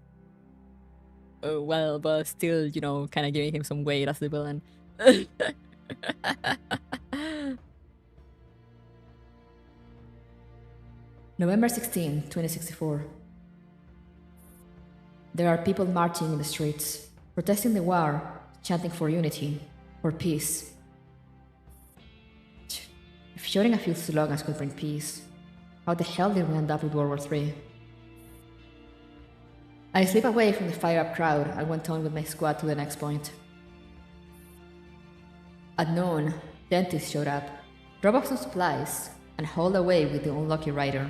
Well, but still, you know, kind of giving him some weight as the villain. November 16, 2064. There are people marching in the streets, protesting the war, chanting for unity, for peace. If shouting a few slogans could bring peace, how the hell did we end up with World War III? I slip away from the fire-up crowd and went on with my squad to the next point. At noon, dentists showed up, drop off some supplies, and hauled away with the unlucky rider.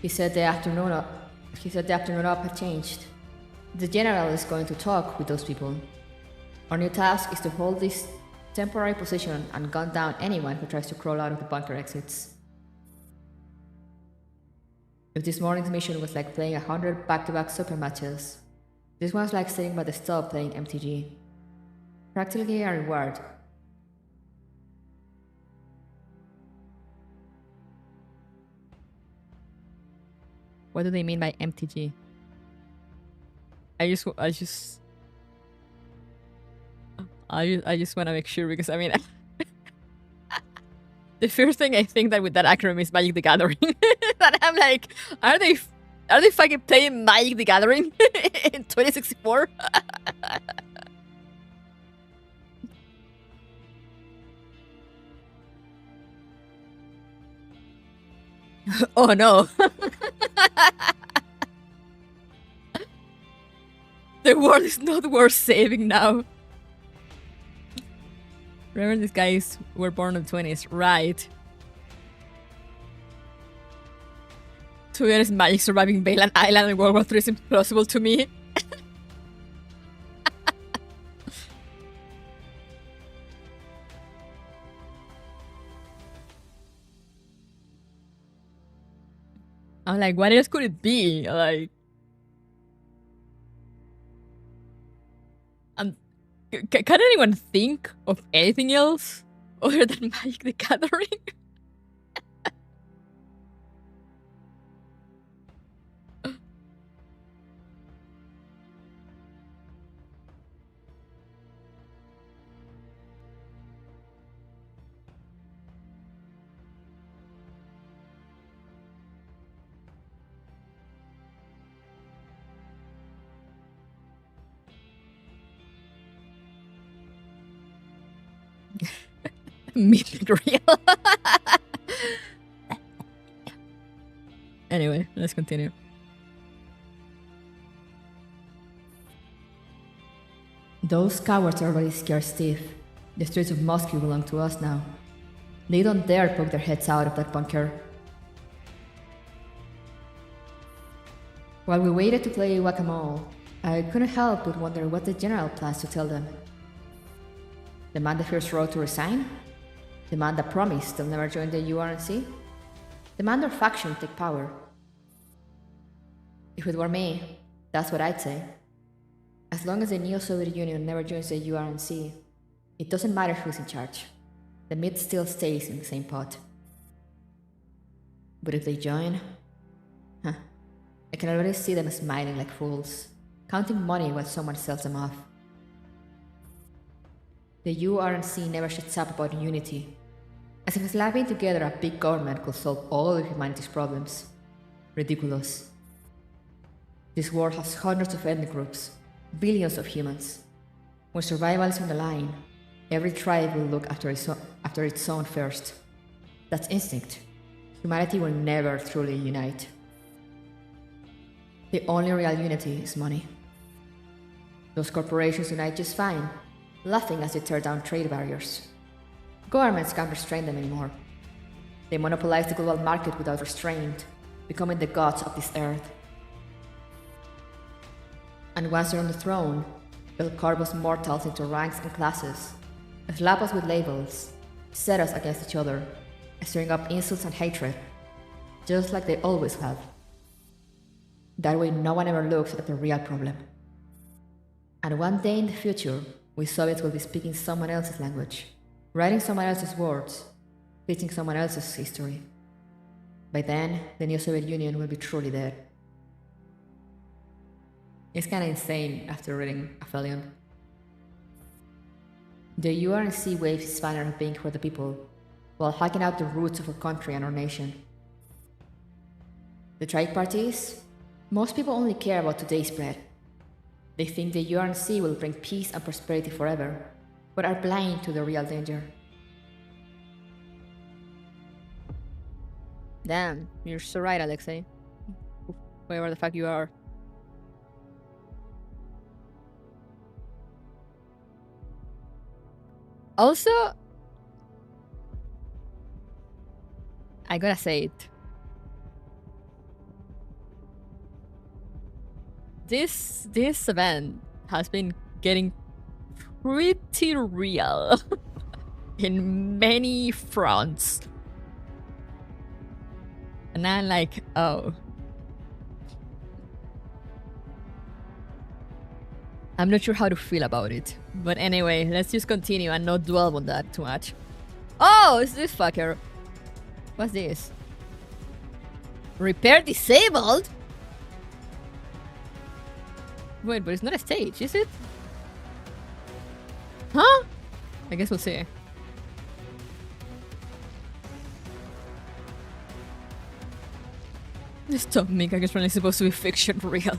He said the afternoon up had changed. The general is going to talk with those people. Our new task is to hold this temporary position and gun down anyone who tries to crawl out of the bunker exits. If this morning's mission was like playing 100 back-to-back soccer matches, this one's like sitting by the stove playing MTG. Practically a reward. What do they mean by MTG? I just want to make sure, because I mean, the first thing I think that with that acronym is Magic the Gathering. That I'm like, are they fucking playing Magic the Gathering in 2064? Oh no. The world is not worth saving now. Remember, these guys were born in the 20s, right? To be honest, magic surviving Baylan Island in World War III is impossible to me. I'm like, what else could it be? Like, can anyone think of anything else other than Magic the Gathering? Mythic real. Anyway, let's continue. Those cowards are already scared stiff. The streets of Moscow belong to us now. They don't dare poke their heads out of that bunker. While we waited to play whack-a-mole, I couldn't help but wonder what the general plans to tell them. Demand the First Row to resign? Demand a promise they'll never join the URNC? Demand our faction take power? If it were me, that's what I'd say. As long as the Neo-Soviet Union never joins the URNC, it doesn't matter who's in charge. The meat still stays in the same pot. But if they join... I can already see them smiling like fools, counting money while someone sells them off. The URNC never shuts up about unity, as if slapping together a big government could solve all of humanity's problems. Ridiculous. This world has hundreds of ethnic groups, billions of humans. When survival is on the line, every tribe will look after its own first. That's instinct. Humanity will never truly unite. The only real unity is money. Those corporations unite just fine, laughing as they tear down trade barriers. Governments can't restrain them anymore. They monopolize the global market without restraint, becoming the gods of this earth. And once they're on the throne, they'll carve us mortals into ranks and classes, slap us with labels, set us against each other, stirring up insults and hatred, just like they always have. That way no one ever looks at the real problem. And one day in the future, we Soviets will be speaking someone else's language, writing someone else's words, teaching someone else's history. By then, the new Soviet Union will be truly dead. It's kinda insane after reading Aphelion. The URNC waves its banner of being for the people, while hacking out the roots of our country and our nation. The trade parties? Most people only care about today's bread. They think the URNC will bring peace and prosperity forever, but are blind to the real danger. Damn, you're so right, Alexei. Wherever the fuck you are. Also, I gotta say it. This event has been getting pretty real in many fronts. And I'm like, oh. I'm not sure how to feel about it. But anyway, let's just continue and not dwell on that too much. Oh, it's this fucker. What's this? Repair disabled? Wait, but it's not a stage, is it? Huh? I guess we'll see. Stop, Mika, it's really supposed to be fiction real.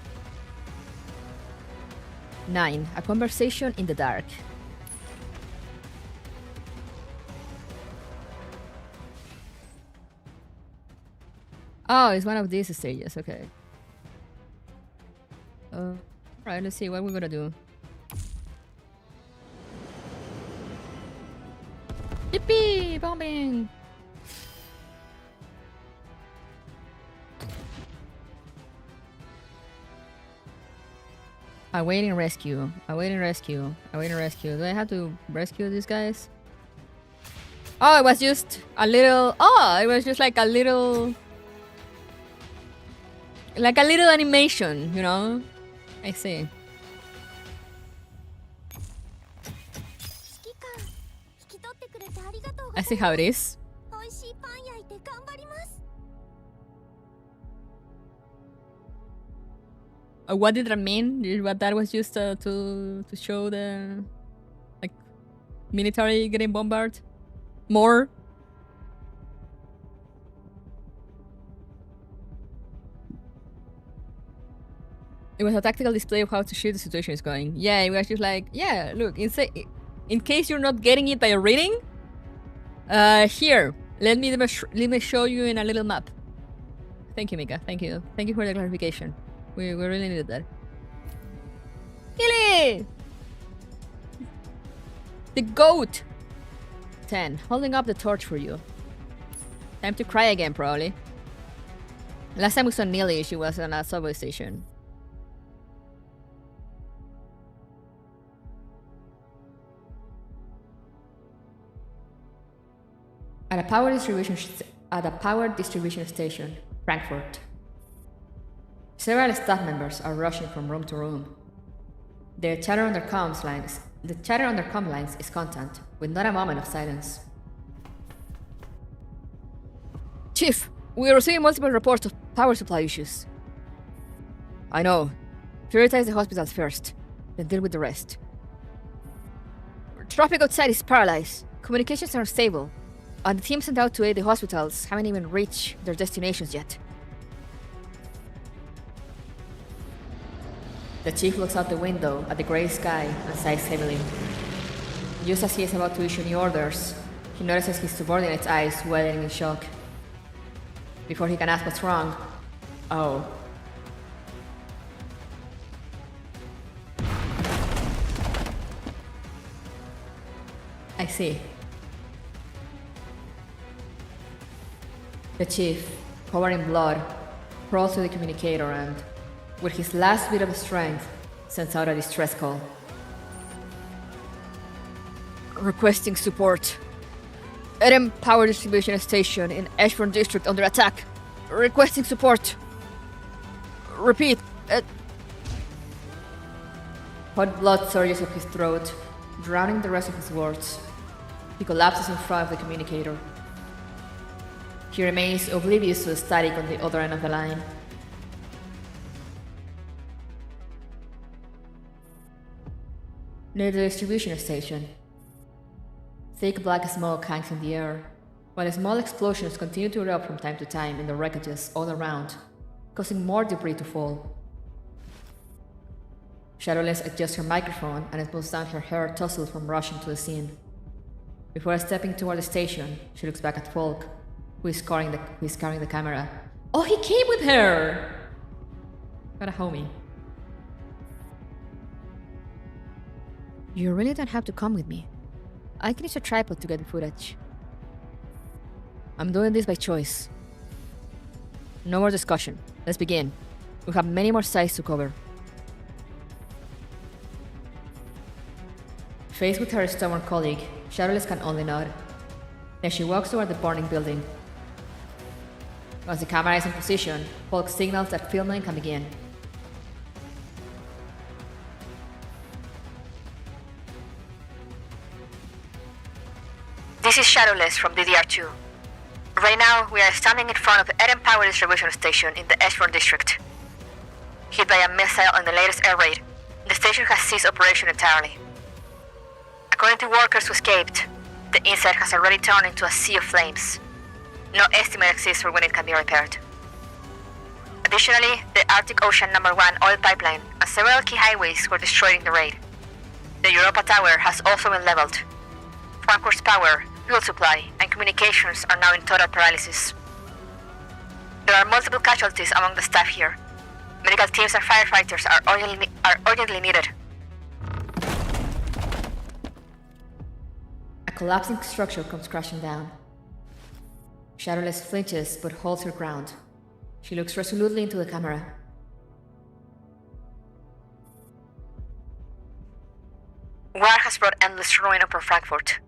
9. A conversation in the dark. Oh, it's one of these stages, okay. Alright, let's see what we're gonna do. Yippee! Bombing! Awaiting rescue. Awaiting rescue. Awaiting rescue. Do I have to rescue these guys? Oh, it was just a little... Oh, it was just like a little... Like a little animation, you know? I see. I see how it is. What did that mean? What that was just to show the like military getting bombarded more? It was a tactical display of how to shit the situation is going. Yeah, it was just like, yeah, look, in case you're not getting it by reading, here, let me show you in a little map. Thank you, Mika. Thank you. Thank you for the clarification. We really needed that. Gilly! The goat! 10. Holding up the torch for you. Time to cry again, probably. Last time we saw Neely, she was on a subway station. At a power distribution station, Frankfurt. Several staff members are rushing from room to room. The chatter on their comm lines is constant, with not a moment of silence. Chief, we are receiving multiple reports of power supply issues. I know. Prioritize the hospitals first, then deal with the rest. Traffic outside is paralyzed. Communications are unstable. And the team sent out to aid the hospitals haven't even reached their destinations yet. The chief looks out the window at the grey sky and sighs heavily. Just as he is about to issue new orders, he notices his subordinate's eyes widening in shock. Before he can ask what's wrong, oh. I see. The chief, covered in blood, crawls to the communicator and, with his last bit of strength, sends out a distress call. Requesting support. Eden Power Distribution Station in Ashburn District under attack. Requesting support. Repeat. Hot blood surges up his throat, drowning the rest of his words. He collapses in front of the communicator. He remains oblivious to the static on the other end of the line. Near the distribution station, thick black smoke hangs in the air, while small explosions continue to erupt from time to time in the wreckages all around, causing more debris to fall. Shadowless adjusts her microphone and smooths down her hair tousled from rushing to the scene. Before stepping toward the station, she looks back at Folk, who is carrying the camera. Oh, he came with her! Got a homie. You really don't have to come with me. I can use a tripod to get the footage. I'm doing this by choice. No more discussion. Let's begin. We have many more sites to cover. Faced with her stubborn colleague, Shadowless can only nod. Then she walks toward the burning building. Once the camera is in position, Hulk signals that filming can begin. This is Shadowless from DDR2. Right now, we are standing in front of the Eden Power Distribution Station in the Ashburn District. Hit by a missile in the latest air raid, the station has ceased operation entirely. According to workers who escaped, the inside has already turned into a sea of flames. No estimate exists for when it can be repaired. Additionally, the Arctic Ocean No. 1 oil pipeline and several key highways were destroyed in the raid. The Europa Tower has also been leveled. Frankfurt's power, fuel supply, and communications are now in total paralysis. There are multiple casualties among the staff here. Medical teams and firefighters are urgently needed. A collapsing structure comes crashing down. Shadowless flinches but holds her ground. She looks resolutely into the camera. War has brought endless ruin upon Frankfurt.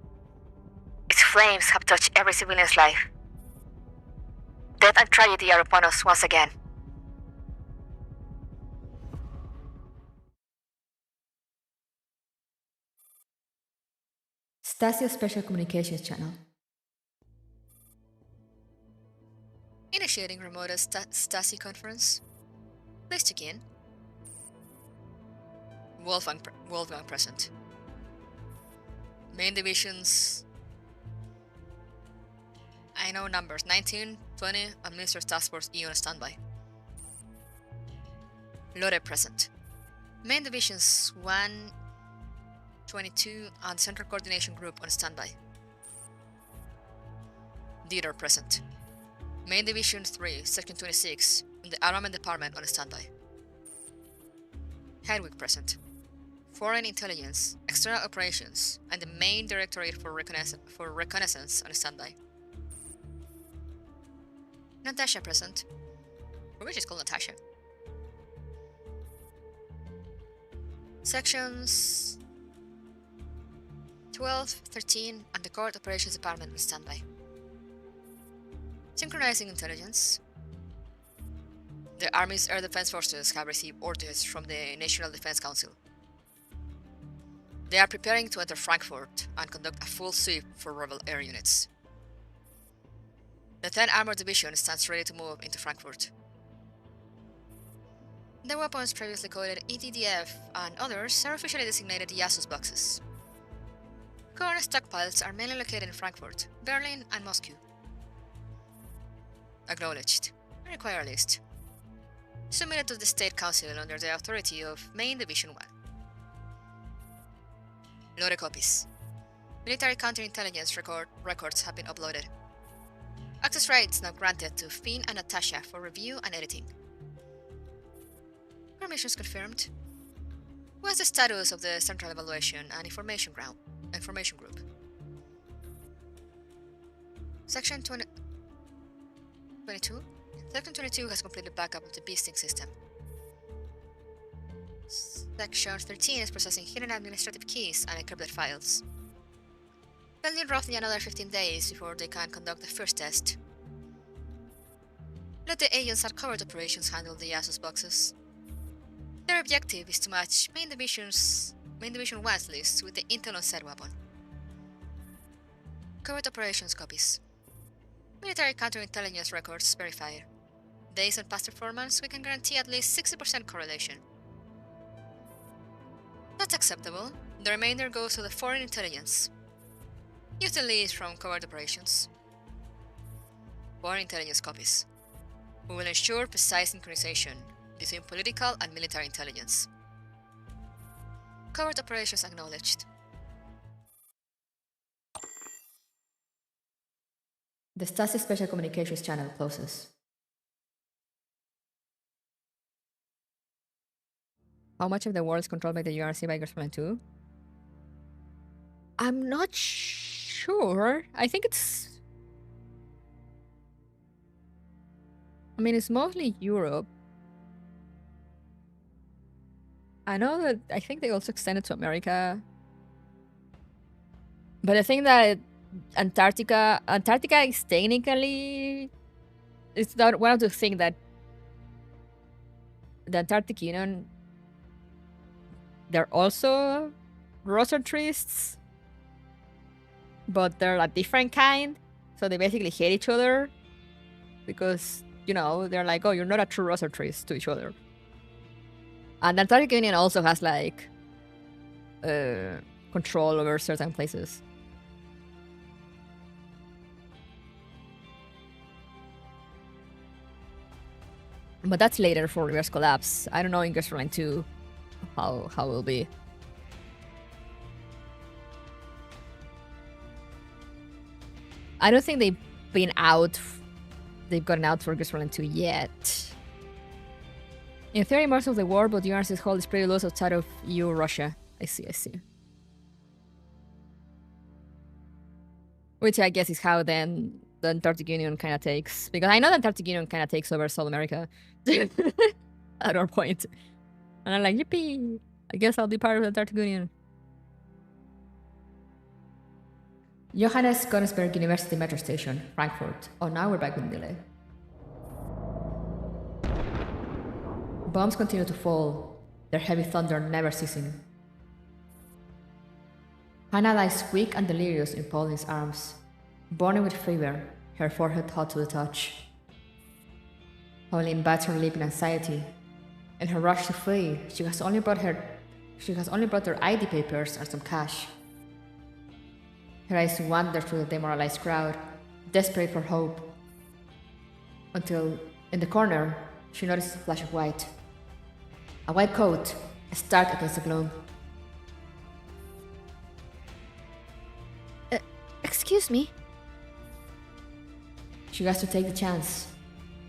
Its flames have touched every civilian's life. Death and tragedy are upon us once again. Stasi Special Communications Channel. Initiating remote Stasi conference. Please check in. Wolfgang present. Main divisions. I know numbers 19, 20, and Minister Task Force E on standby. Lore present. Main divisions 1, 22, and Central Coordination Group on standby. Dieter present. Main Division 3, Section 26, and the Armament Department on standby. Hedwig present. Foreign Intelligence, External Operations, and the Main Directorate for Reconnaissance on standby. Natasha present. Or which is called Natasha. Sections 12, 13, and the Court Operations Department on standby. Synchronizing intelligence. The Army's Air Defense Forces have received orders from the National Defense Council. They are preparing to enter Frankfurt and conduct a full sweep for rebel air units. The 10th Armored Division stands ready to move into Frankfurt. The weapons previously coded EDDF and others are officially designated Yasus boxes. Current stockpiles are mainly located in Frankfurt, Berlin, and Moscow. Acknowledged. Require list. Submitted to the State Council under the authority of Main Division 1. Lore copies. Military counterintelligence records have been uploaded. Access rights now granted to Finn and Natasha for review and editing. Permissions confirmed. What's the status of the Central Evaluation and Information Group? Section 22. Section 22 has completed backup of the beasting system. Section 13 is processing hidden administrative keys and encrypted files. They'll need roughly another 15 days before they can conduct the first test. Let the agents at covert operations handle the Asus boxes. Their objective is to match Main Division 1's list with the intel on said weapon. Covert operations copies. Military counterintelligence records verified. Based on past performance, we can guarantee at least 60% correlation. That's acceptable. The remainder goes to the foreign intelligence. Use the list from covert operations. Foreign intelligence copies. We will ensure precise synchronization between political and military intelligence. Covert operations acknowledged. The Stasi Special Communications Channel closes. How much of the world is controlled by the URC by Frontline 2? I'm not sure. I think it's... I mean, it's mostly Europe. I know that... I think they also extended to America. But I think that Antarctica is technically... It's not one of the things that the Antarctic Union... They're also Rosatrists, but they're a different kind. So they basically hate each other because, you know, they're like, oh, you're not a true Rosatrist to each other. And the Antarctic Union also has like control over certain places. But that's later for reverse collapse. I don't know in Frontline 2 how it will be. I don't think they've gotten out for Frontline 2 yet. In theory, most of the war, but URC's hold is pretty loose outside of EU, Russia. I see. Which I guess is how then the Antarctic Union kind of takes... Because I know the Antarctic Union kind of takes over South America at our point. And I'm like, yippee! I guess I'll be part of the Antarctic Union. Johannes Königsberg University Metro Station, Frankfurt. Oh, now we're back with delay. Bombs continue to fall, their heavy thunder never ceasing. Hannah lies weak and delirious in Pauline's arms, burning with fever, her forehead hot to the touch. Pauline bites her lip in anxiety. In her rush to flee, she has only brought her ID papers and some cash. Her eyes wander through the demoralized crowd, desperate for hope. Until, in the corner, she notices a flash of white. A white coat, stark against the gloom. Excuse me? She has to take the chance.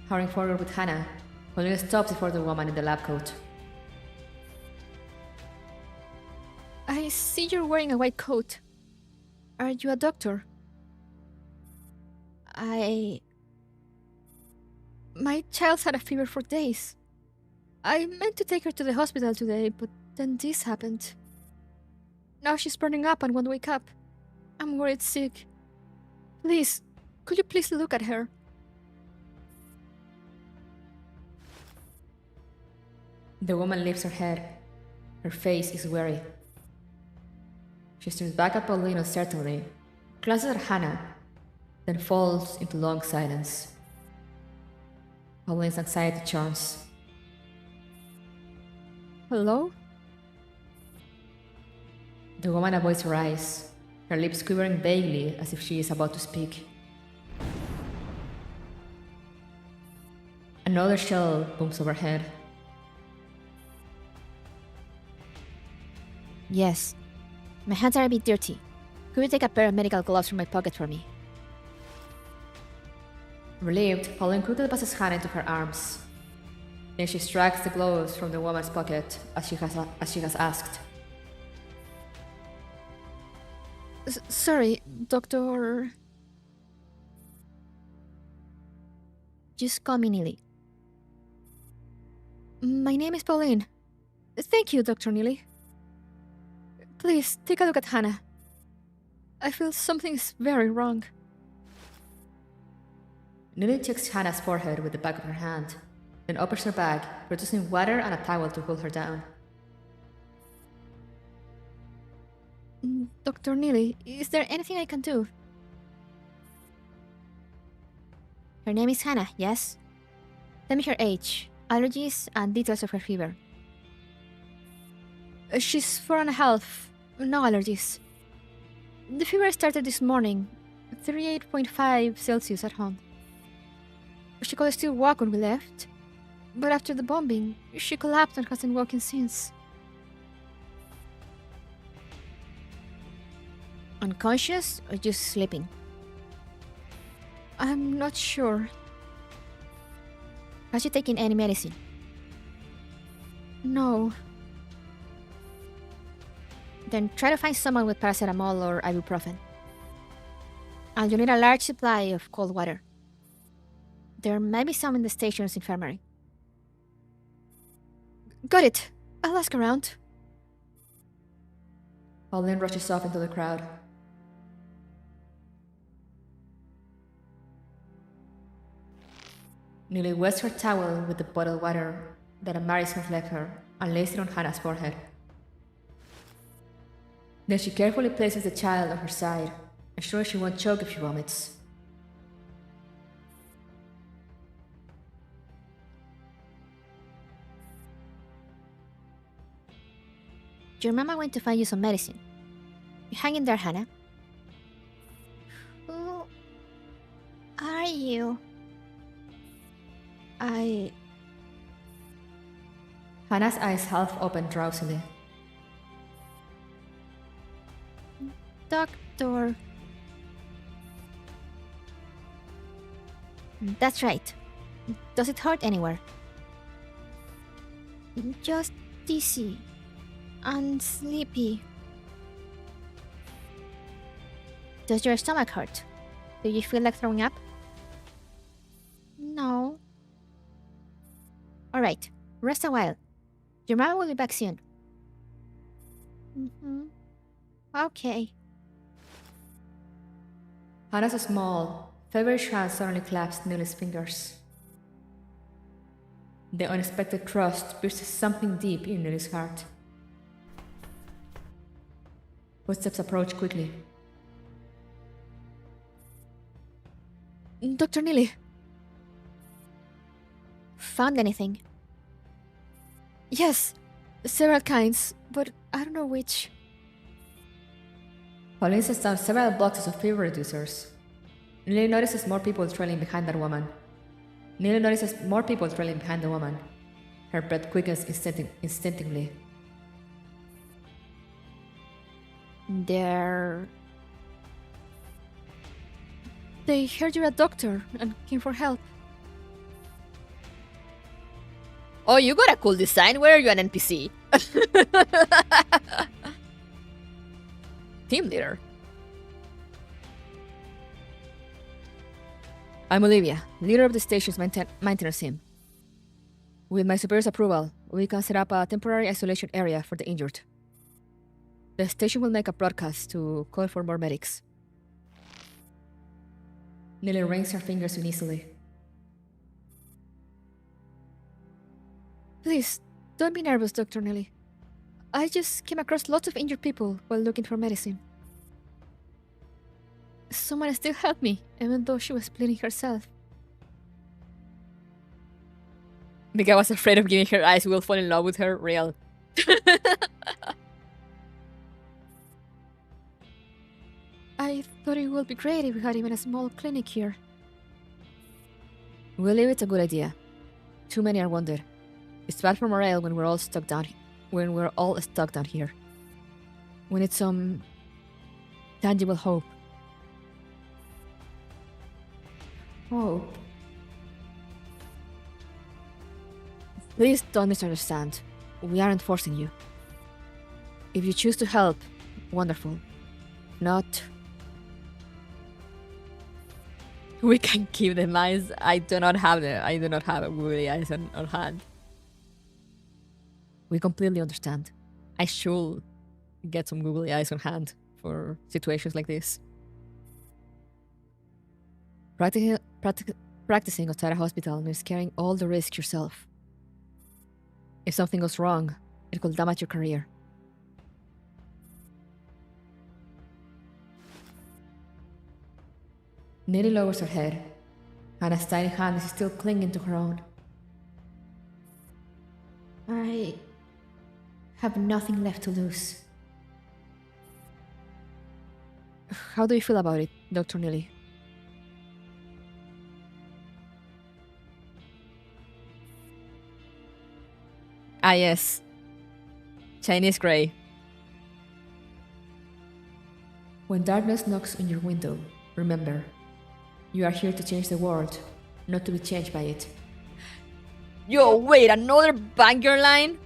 Hurrying forward with Hannah, Pauline stops before the woman in the lab coat. I see you're wearing a white coat. Are you a doctor? My child's had a fever for days. I meant to take her to the hospital today, but then this happened. Now she's burning up and won't wake up. I'm worried sick. Please, could you please look at her? The woman lifts her head. Her face is weary. She stares back at Pauline uncertainly, glances at Hannah, then falls into long silence. Pauline's anxiety churns. Hello? The woman avoids her eyes, her lips quivering vaguely as if she is about to speak. Another shell booms overhead. Yes. My hands are a bit dirty. Could you take a pair of medical gloves from my pocket for me? Relieved, Pauline quickly passes Hannah into her arms. Then she strikes the gloves from the woman's pocket as she has asked. Sorry, Doctor... Just call me Neely. My name is Pauline. Thank you, Dr. Neely. Please, take a look at Hannah. I feel something is very wrong. Neely checks Hannah's forehead with the back of her hand, then opens her bag, producing water and a towel to cool her down. Dr. Neely, is there anything I can do? Her name is Hannah, yes? Tell me her age, allergies, and details of her fever. She's 4.5, no allergies. The fever started this morning, 38.5 Celsius at home. She could still walk when we left, but after the bombing, she collapsed and hasn't woken since. Unconscious or just sleeping? I'm not sure. Has she taken any medicine? No. Then try to find someone with paracetamol or ibuprofen. And you need a large supply of cold water. There might be some in the station's infirmary. Got it. I'll ask around. Pauline rushes off into the crowd. Neely wets her towel with the bottled water that Amaris has left her and lays it on Hannah's forehead. Then she carefully places the child on her side, ensuring she won't choke if she vomits. Your mama went to find you some medicine. You hang in there, Hannah. Who are you? Hannah's eyes half open drowsily. Doctor. That's right. Does it hurt anywhere? Just dizzy and sleepy. Does your stomach hurt? Do you feel like throwing up? No. Alright, rest a while. Your mama will be back soon. Okay. Hannah's small, feverish hand suddenly clasps Neely's fingers. The unexpected thrust pierces something deep in Neely's heart. Footsteps approach quickly. Dr. Neely. Found anything? Yes, several kinds, but I don't know which. Pauline sets down several boxes of fever reducers. Neely notices more people trailing behind that woman. Neely notices more people trailing behind the woman. Her breath quickens instinctively. They heard you're a doctor and came for help. Oh, you got a cool design. Where are you, an NPC? Team leader. I'm Olivia, leader of the station's maintenance team. With my superior's approval, we can set up a temporary isolation area for the injured. The station will make a broadcast to call for more medics. Neely wrings her fingers uneasily. Please, don't be nervous, Dr. Nelly. I just came across lots of injured people while looking for medicine. Someone still helped me, even though she was bleeding herself. Mika was afraid of giving her eyes will fall in love with her. Real. I thought it would be great if we had even a small clinic here. We believe it's a good idea. Too many are wounded. It's bad for morale when we're all stuck down here. We need some tangible hope. Hope. Please don't misunderstand. We aren't forcing you. If you choose to help, wonderful. Not. We can keep the eyes. I do not have a googly eyes on hand. We completely understand. I should get some googly eyes on hand for situations like this. Practicing outside a hospital means carrying all the risks yourself. If something goes wrong, it could damage your career. Neely lowers her head. Hannah's tiny hand is still clinging to her own. I have nothing left to lose. How do you feel about it, Dr. Neely? Ah, yes. Chinese grey. When darkness knocks on your window, remember, you are here to change the world, not to be changed by it. Yo, wait, another banger line?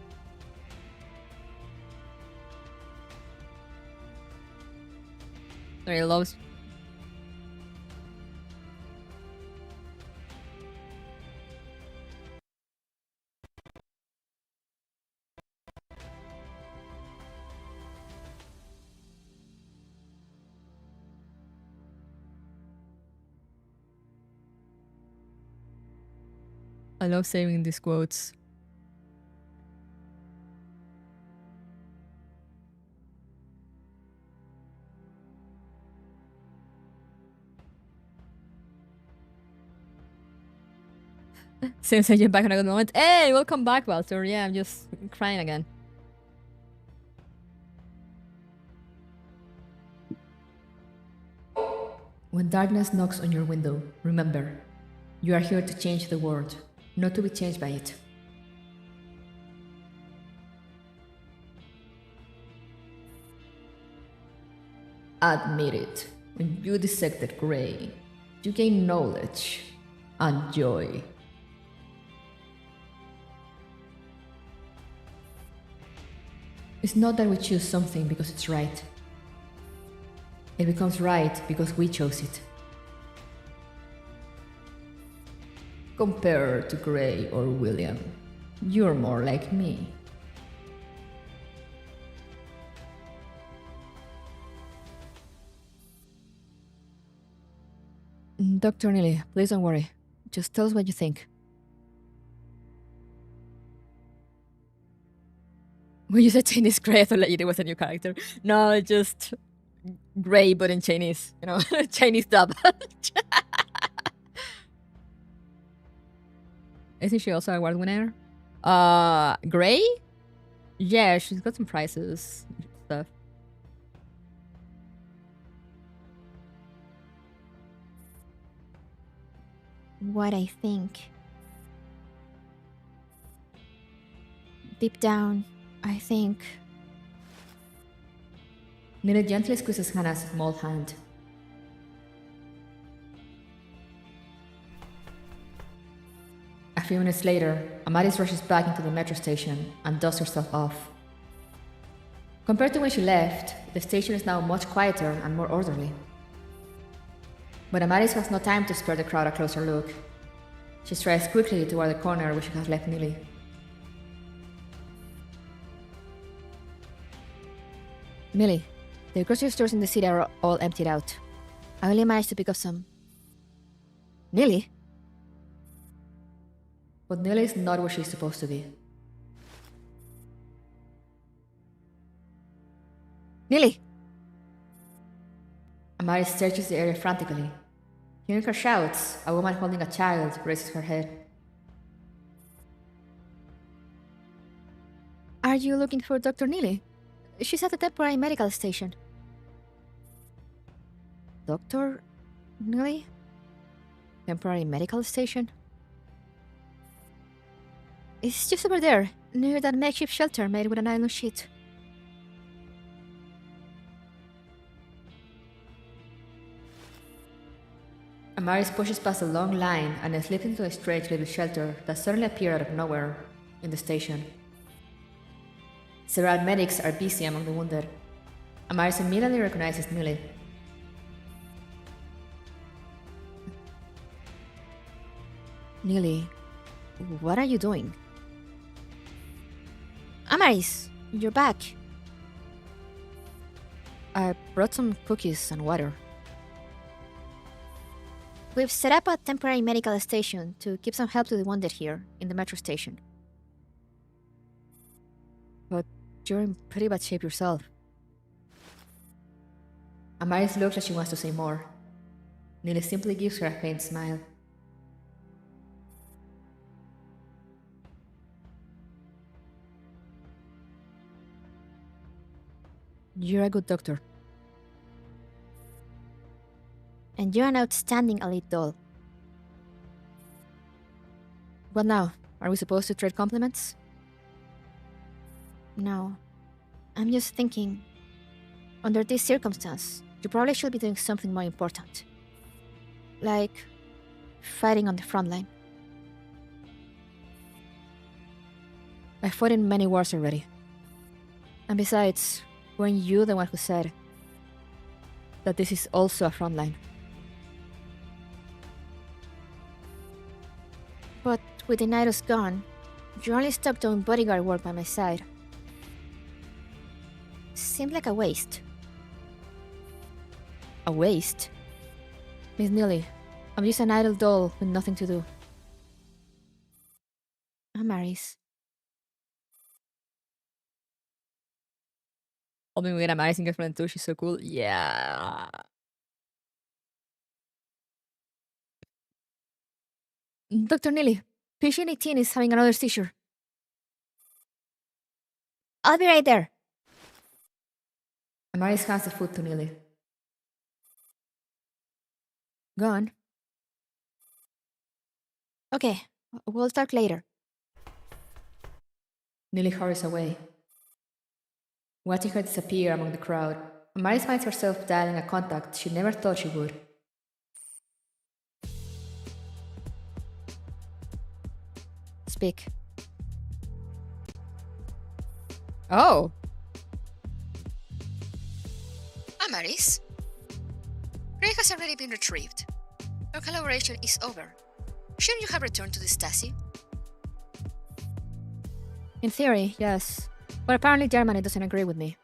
Sorry, loves. I love saving these quotes. Seems like you're back on a good moment. Hey, welcome back, Walter. Yeah, I'm just crying again. When darkness knocks on your window, remember, you are here to change the world, not to be changed by it. Admit it. When you dissected Grey, you gain knowledge and joy. It's not that we choose something because it's right. It becomes right because we chose it. Compared to Grey or William, you're more like me. Dr. Neely, please don't worry. Just tell us what you think. When you said Chinese gray, I thought like it was a new character. No, just gray, but in Chinese. You know, Chinese dub. Isn't she also a award winner? Gray? Yeah, she's got some prizes and stuff. What I think. Deep down, I think. Nina gently squeezes Hannah's small hand. A few minutes later, Amaris rushes back into the metro station and dusts herself off. Compared to when she left, the station is now much quieter and more orderly. But Amaris has no time to spare the crowd a closer look. She strides quickly toward the corner where she has left Nili. Millie, the grocery stores in the city are all emptied out. I only managed to pick up some. Millie? But Nili is not where she's supposed to be. Millie! Amaris searches the area frantically. Hearing her shouts, a woman holding a child raises her head. Are you looking for Dr. Neely? She's at the temporary medical station. Dr. Neely? Temporary medical station? It's just over there, near that makeshift shelter made with a nylon sheet. Amaris pushes past a long line and slips into a strange little shelter that suddenly appeared out of nowhere in the station. Several medics are busy among the wounded. Amaris immediately recognizes Millie. Neely, what are you doing? Amaris, you're back. I brought some cookies and water. We've set up a temporary medical station to give some help to the wounded here in the metro station. But you're in pretty bad shape yourself. Amaris looks like she wants to say more. Nili simply gives her a faint smile. You're a good doctor. And you're an outstanding elite doll. What now? Are we supposed to trade compliments? No. I'm just thinking, under this circumstance, you probably should be doing something more important. Like fighting on the front line. I fought in many wars already. And besides, weren't you the one who said that this is also a front line? But with the Nairos gone, you're only stuck doing bodyguard work by my side. Seemed like a waste. A waste? Miss Neely, I'm just an idle doll with nothing to do. Amaris. Oh, we get Amazing girlfriend too. She's so cool. Yeah. Dr. Neely, patient 18 is having another seizure. I'll be right there. Amaris hands the food to Nili. Go on. Okay, we'll talk later. Nili hurries away. Watching her disappear among the crowd, Amaris finds herself dialing a contact she never thought she would. Speak. Oh. Amaris? Greg has already been retrieved. Our collaboration is over. Shouldn't you have returned to the Stasi? In theory, yes. But apparently Germany doesn't agree with me.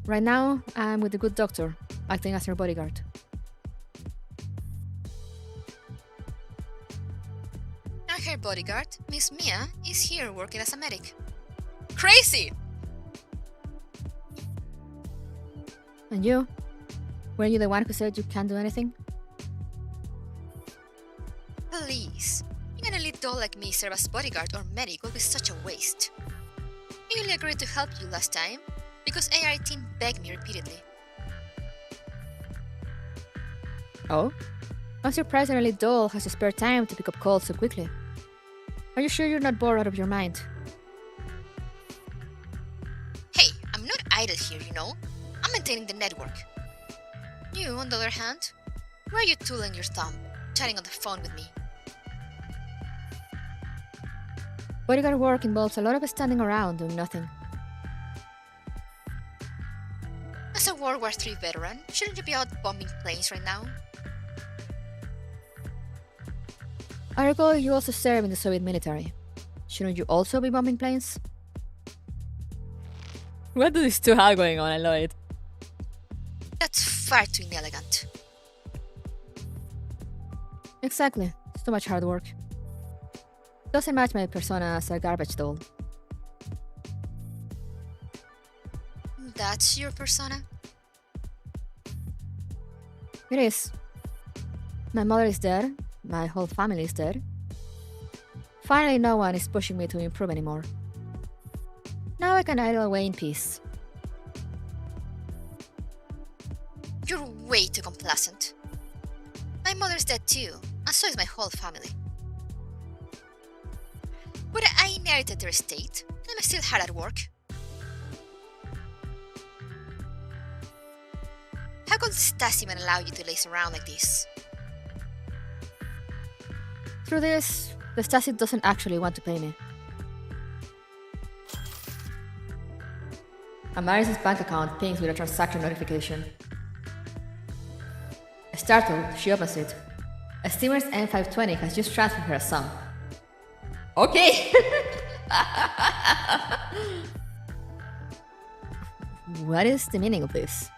Right now, I'm with the good doctor, acting as her bodyguard. And her bodyguard, Miss Mia, is here working as a medic. crazy! And you? Were you the one who said you can't do anything? Please. An elite doll like me serve as bodyguard or medic will be such a waste. I only agreed to help you last time because AR-18 begged me repeatedly. Oh? I'm surprised an elite doll has the spare time to pick up calls so quickly. Are you sure you're not bored out of your mind? Hey, I'm not idle here, you know. I'm maintaining the network. You, on the other hand, why are you twiddling your thumb, chatting on the phone with me? Bodyguard work involves a lot of standing around doing nothing. As a World War III veteran, shouldn't you be out bombing planes right now? I recall you also served in the Soviet military. Shouldn't you also be bombing planes? What do these two have going on? I love it. That's far too inelegant. Exactly. It's too much hard work. Doesn't match my persona as a garbage doll. That's your persona? It is. My mother is dead. My whole family is dead. Finally, no one is pushing me to improve anymore. Now I can idle away in peace. You're way too complacent. My mother's dead too, and so is my whole family. But I inherited their estate, and I'm still hard at work. How could Stasi even allow you to laze around like this? Through this, the Stasi doesn't actually want to pay me. Amaris's bank account pings with a transaction notification. Startled, she opens it. A steamer's M520 has just transferred her a sum. Okay. What is the meaning of this?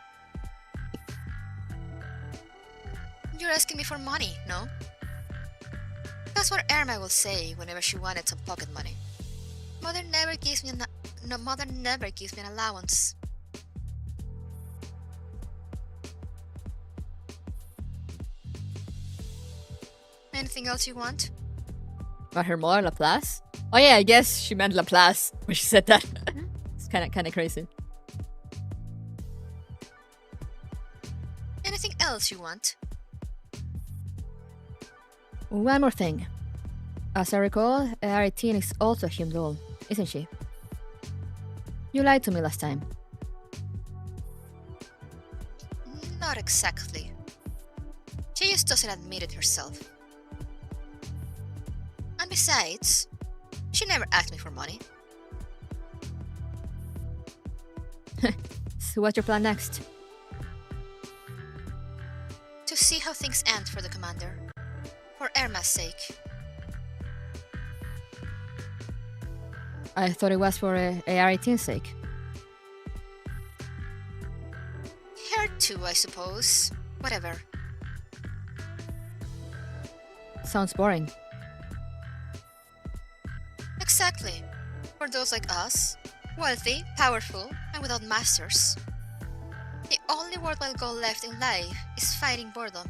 You're asking me for money, no? That's what Irma will say whenever she wanted some pocket money. Mother never gives me an allowance. Anything else you want? But her mother Laplace? Oh yeah, I guess she meant Laplace when she said that. It's kind of crazy. Anything else you want? One more thing. As I recall, AR-18 is also a human doll, isn't she? You lied to me last time. Not exactly. She just doesn't admit it herself. And besides, she never asked me for money. So what's your plan next? To see how things end for the commander. For Irma's sake. I thought it was for AR-18's sake. Her too, I suppose. Whatever. Sounds boring. Exactly. For those like us, wealthy, powerful, and without masters. The only worthwhile goal left in life is fighting boredom.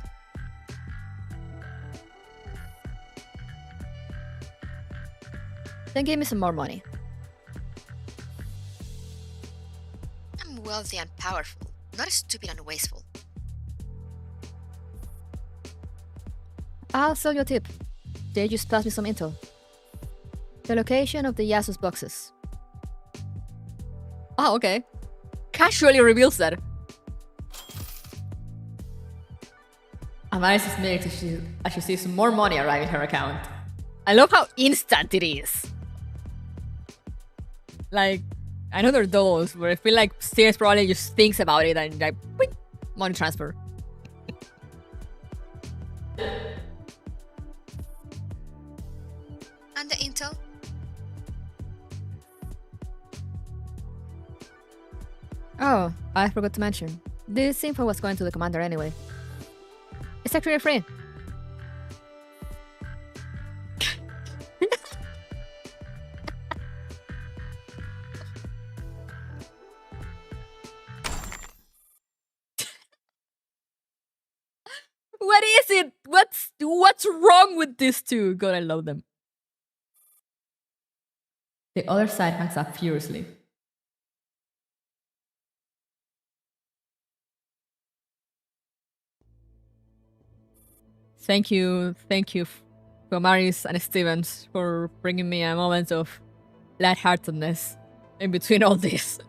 Then give me some more money. I'm wealthy and powerful, not stupid and wasteful. I'll sell you a tip. They just passed me some intel. The location of the Yasus boxes. Oh, okay. Casually reveals that. Amaris is made as she sees more money arrive in her account. I love how instant it is. Like, I know there are those where I feel like Steers probably just thinks about it and like, wink, money transfer. And the intel? Oh, I forgot to mention. This info was going to the commander anyway. It's actually free. what's wrong with these two? God, I love them. The other side hangs up furiously. Thank you, Gomaris and Stevens, for bringing me a moment of lightheartedness in between all this.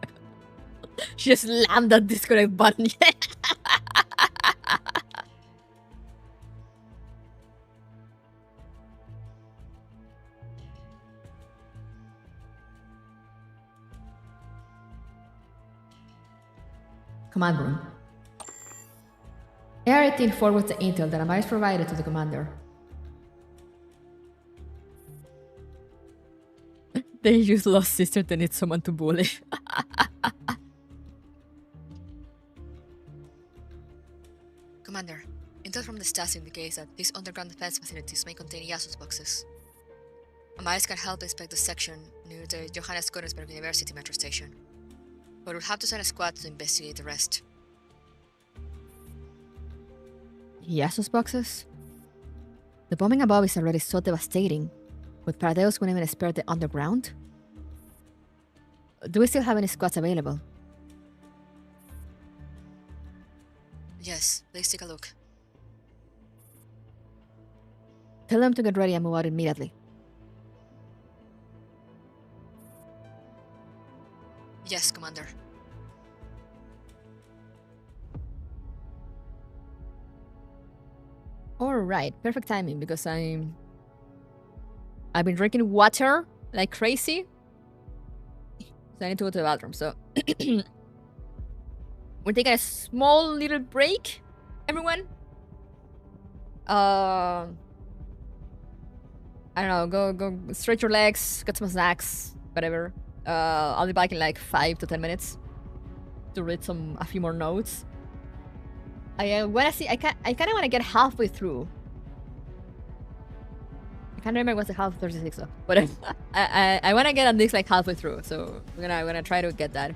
She just slammed that disconnect button. Command room. AR-18 forwards the intel that Amaris provided to the commander. They just lost sister to need someone to bully. Commander, intel from the Stasi indicates that these underground defense facilities may contain gachas boxes. Amaris can help inspect the section near the Johannes Keunisberg University metro station, but we'll have to send a squad to investigate the rest. Gachas boxes? The bombing above is already so devastating, but Paradeus won't even spare the underground? Do we still have any squads available? Yes, please take a look. Tell them to get ready and move out immediately. Yes, Commander. Alright, perfect timing because I've been drinking water like crazy. So I need to go to the bathroom. So we're taking a small little break, everyone. I don't know, go stretch your legs, get some snacks, whatever. I'll be back in like 5 to 10 minutes to read a few more notes. I wanna see. I kind of wanna get halfway through. I can't remember what's the half 36 though, but I wanna get at least like halfway through. So we're gonna try to get that.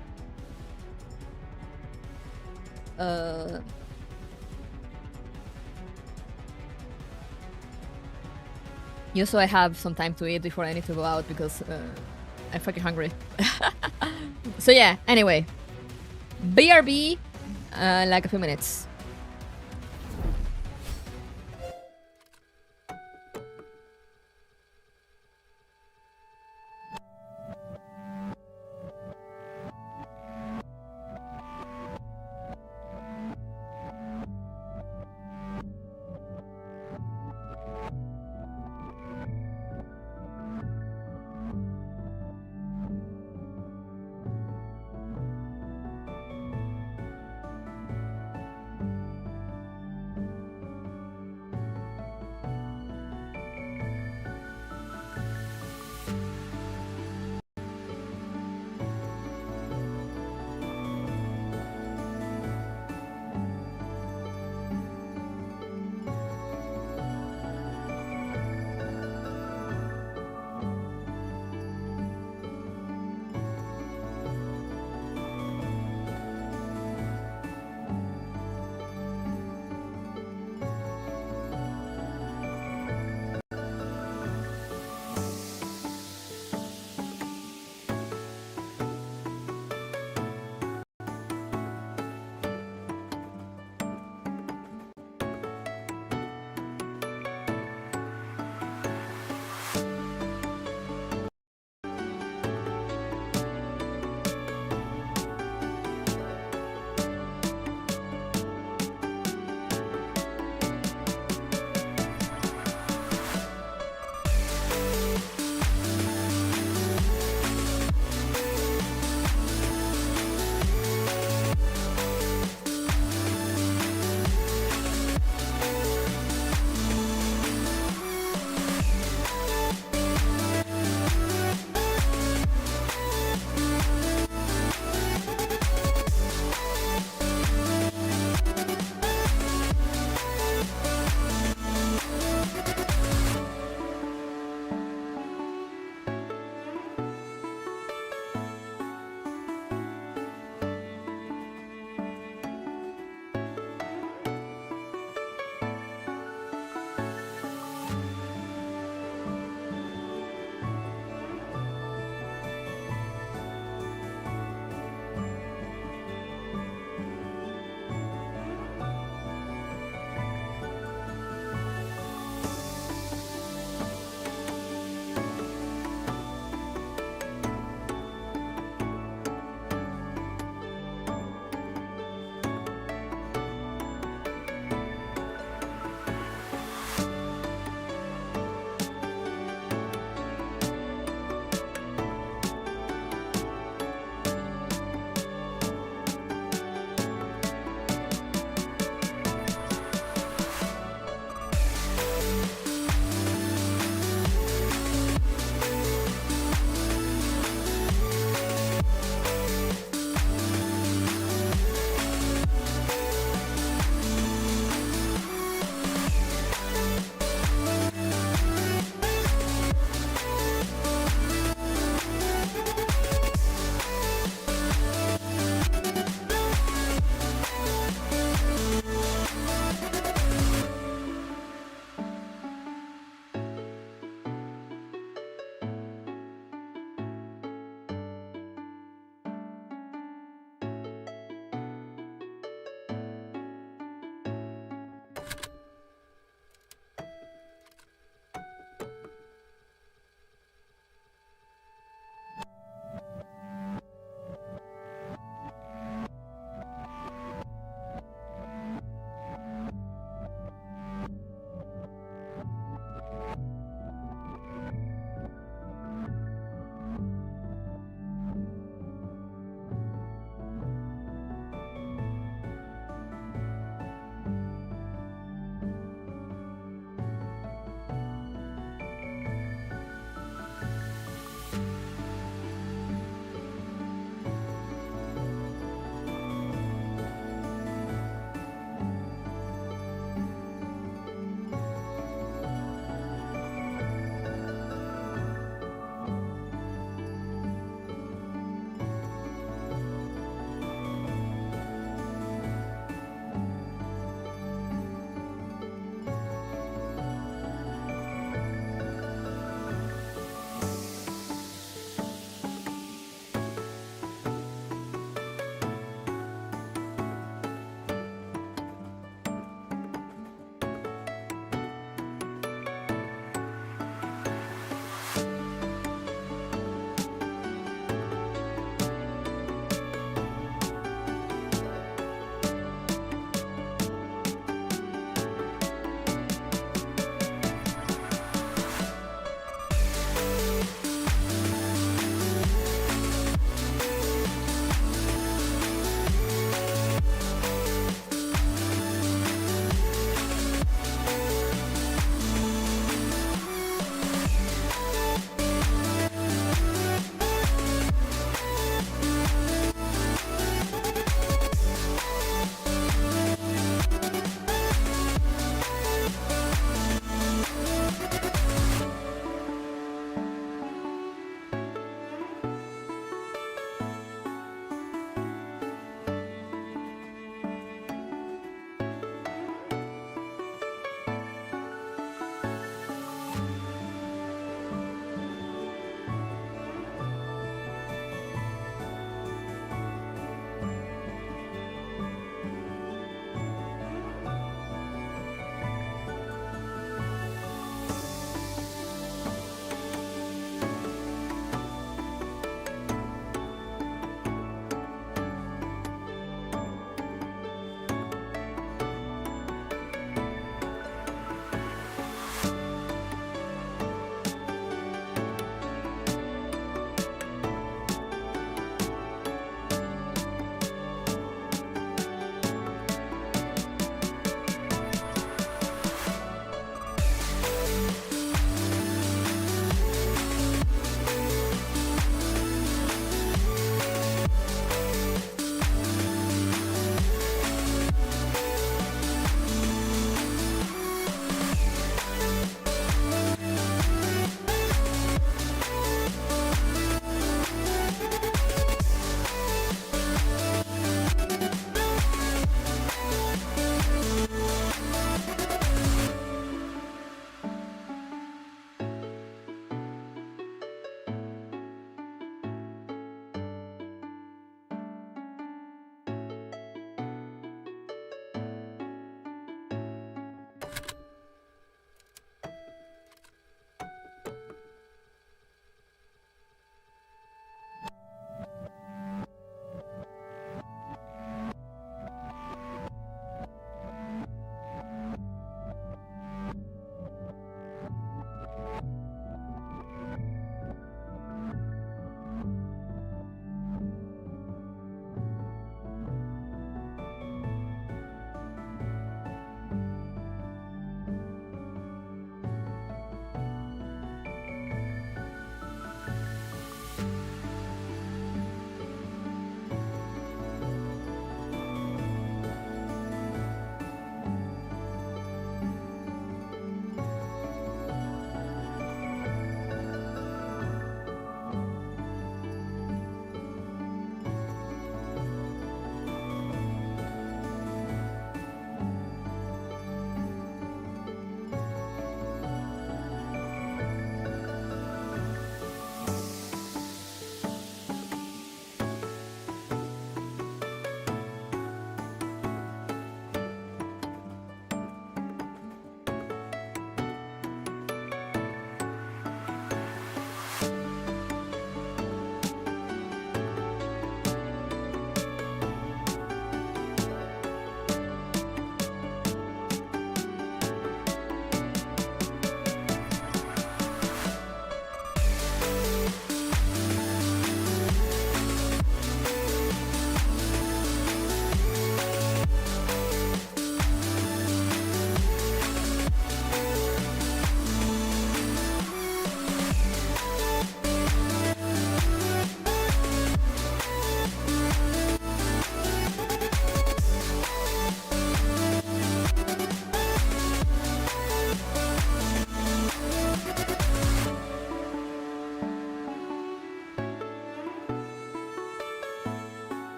Just so I have some time to eat before I need to go out because I'm fucking hungry. So yeah. Anyway, BRB, like a few minutes.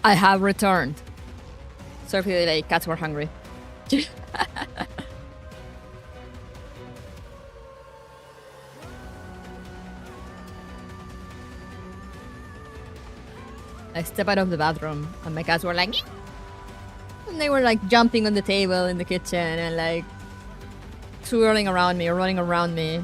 I have returned. Sorry if the delay, cats were hungry. I step out of the bathroom and my cats were like, and they were like jumping on the table in the kitchen and like swirling around me or running around me.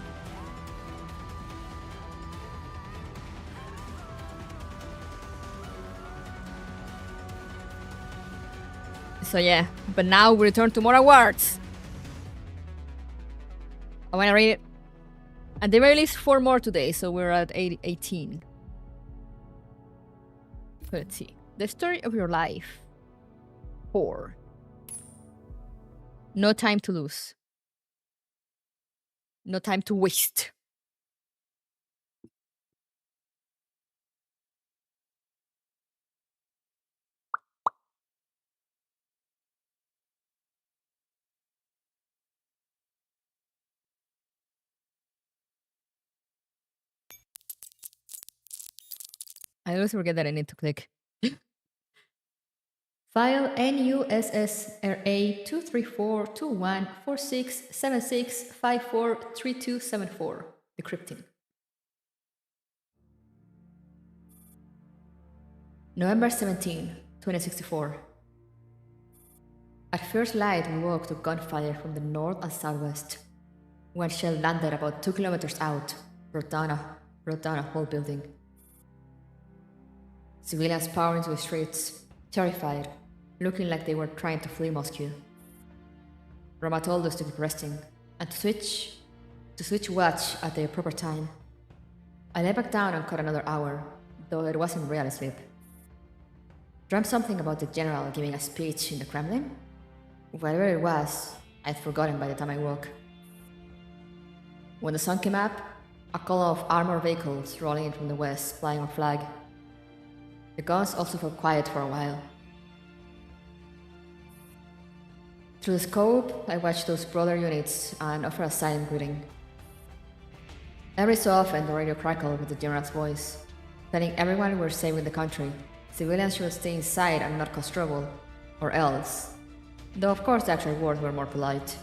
So yeah, but now we return to more awards. I wanna read it. And they released 4 more today, so we're at 18. Let's see. The story of your life. 4. No time to lose. No time to waste. I always forget that I need to click. File NUSSRA234214676543274. Decrypting. November 17, 2064. At first light, we woke to gunfire from the north and southwest. One shell landed about 2 kilometers out, brought down a whole building. Civilians poured into the streets, terrified, looking like they were trying to flee Moscow. Roma told us to keep resting and to switch watch at the proper time. I lay back down and caught another hour, though it wasn't real sleep. Dreamt something about the general giving a speech in the Kremlin? Whatever it was, I'd forgotten by the time I woke. When the sun came up, a column of armored vehicles rolling in from the west, flying our flag. The guns also fell quiet for a while. Through the scope, I watched those broader units and offered a silent greeting. Every so often, the radio crackled with the general's voice, telling everyone we're saving the country. Civilians should stay inside and not cause trouble, or else. Though of course the actual words were more polite.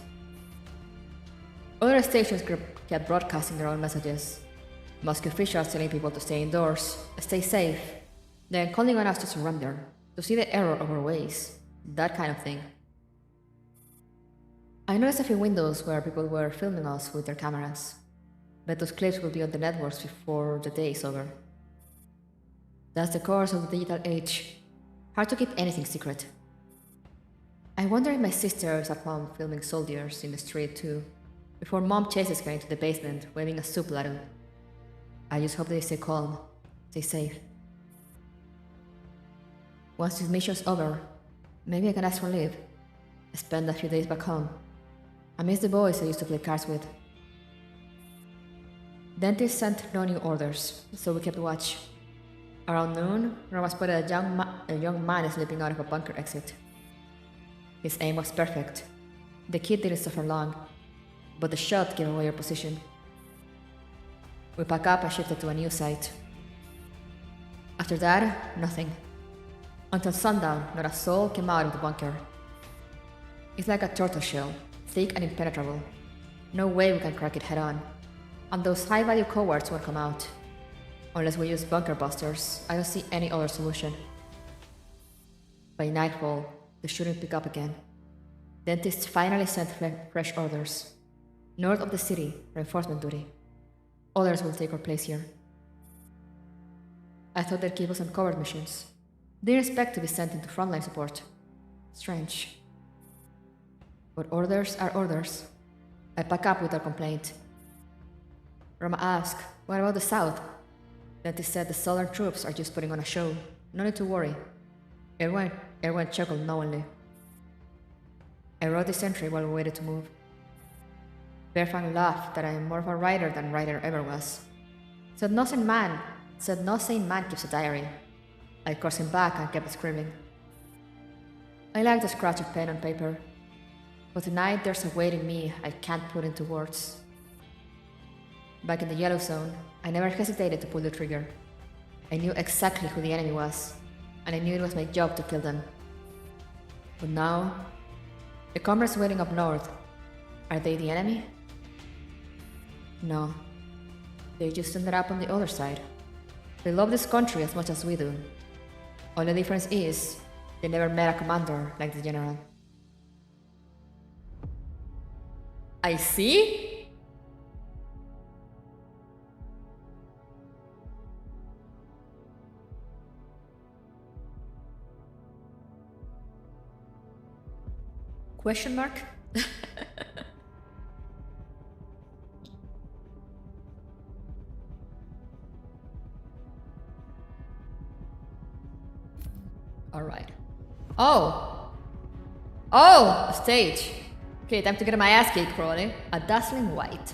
Other stations kept broadcasting their own messages. Moscow officials telling people to stay indoors, stay safe, then calling on us to surrender, to see the error of our ways, that kind of thing. I noticed a few windows where people were filming us with their cameras, but those clips will be on the networks before the day is over. That's the course of the digital age. Hard to keep anything secret. I wonder if my sister is at home filming soldiers in the street too, before mom chases her into the basement waving a soup ladle. I just hope they stay calm, stay safe. Once this mission's over, maybe I can ask for leave. Spend a few days back home. I miss the boys I used to play cards with. Dentist sent no new orders, so we kept watch. Around noon, Roma spotted a young man sleeping out of a bunker exit. His aim was perfect. The kid didn't suffer long, but the shot gave away our position. We packed up and shifted to a new site. After that, nothing. Until sundown, not a soul came out of the bunker. It's like a turtle shell, thick and impenetrable. No way we can crack it head on. And those high-value cowards won't come out. Unless we use bunker busters, I don't see any other solution. By nightfall, the shooting picked up again. Dentists finally sent fresh orders. North of the city, reinforcement duty. Others will take our place here. I thought they'd keep us on covert missions. Didn't expect to be sent into frontline support. Strange. But orders are orders. I pack up without complaint. Roma asked, what about the south? Dentist said the southern troops are just putting on a show. No need to worry. Everyone chuckled knowingly. I wrote this entry while we waited to move. Bearfang laughed that I am more of a writer than writer ever was. Said no sane man keeps a diary. I cursed him back and kept screaming. I like the scratch of pen and paper, but tonight there's a weight in me I can't put into words. Back in the yellow zone, I never hesitated to pull the trigger. I knew exactly who the enemy was. and I knew it was my job to kill them. But now, the comrades waiting up north, are they the enemy? No. They just ended up on the other side. They love this country as much as we do. Only difference is, they never met a commander like the general. I see? Question mark? Alright. Oh! Oh! A stage! Okay, time to get my ass kicked, probably. A dazzling white.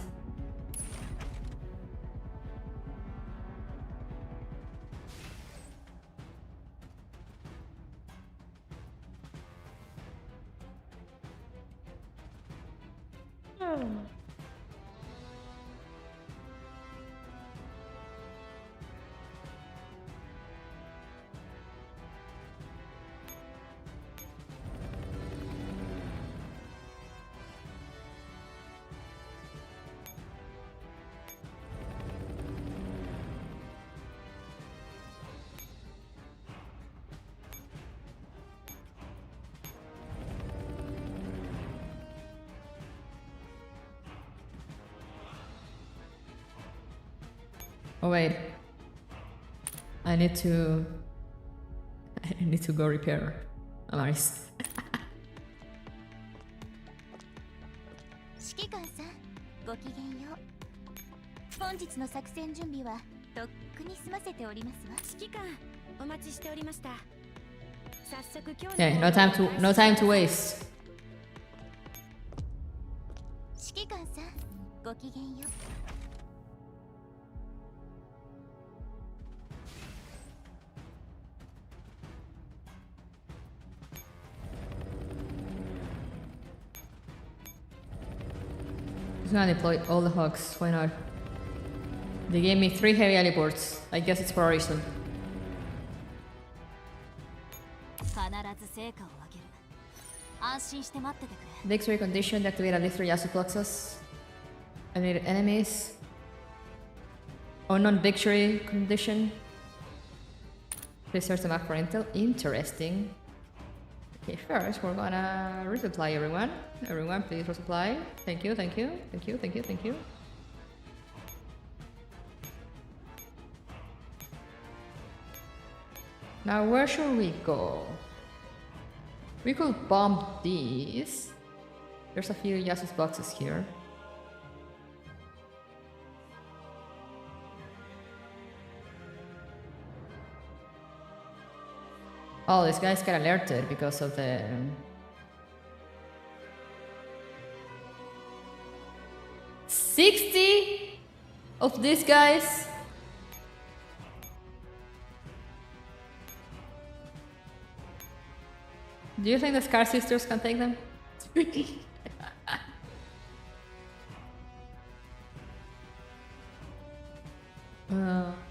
Oh wait. I need to go repair Amaris. 指揮官さん、ごきげんよう。本日の作戦準備はとっくに済ませておりますわ。指揮官、お待ちしておりました。早速今日 Okay, no time to waste. 指揮官さん、ごきげんよう。I'm gonna deploy all the hogs, why not? They gave me 3 heavy heliports. I guess it's for a reason. 必ず成果を上げる。安心して待っててくれ。 Victory condition to activate at least 3 Yasuo Fluxus. Eliminate enemies. Unknown victory condition. Please search the map for intel. Interesting. Okay, first we're gonna resupply everyone. Everyone, please resupply. Thank you, thank you, thank you, thank you, thank you. Now, where should we go? We could bomb these. There's a few Yasu's boxes here. Oh, this guy's got alerted because of the... 60 of these guys? Do you think the Scar Sisters can take them?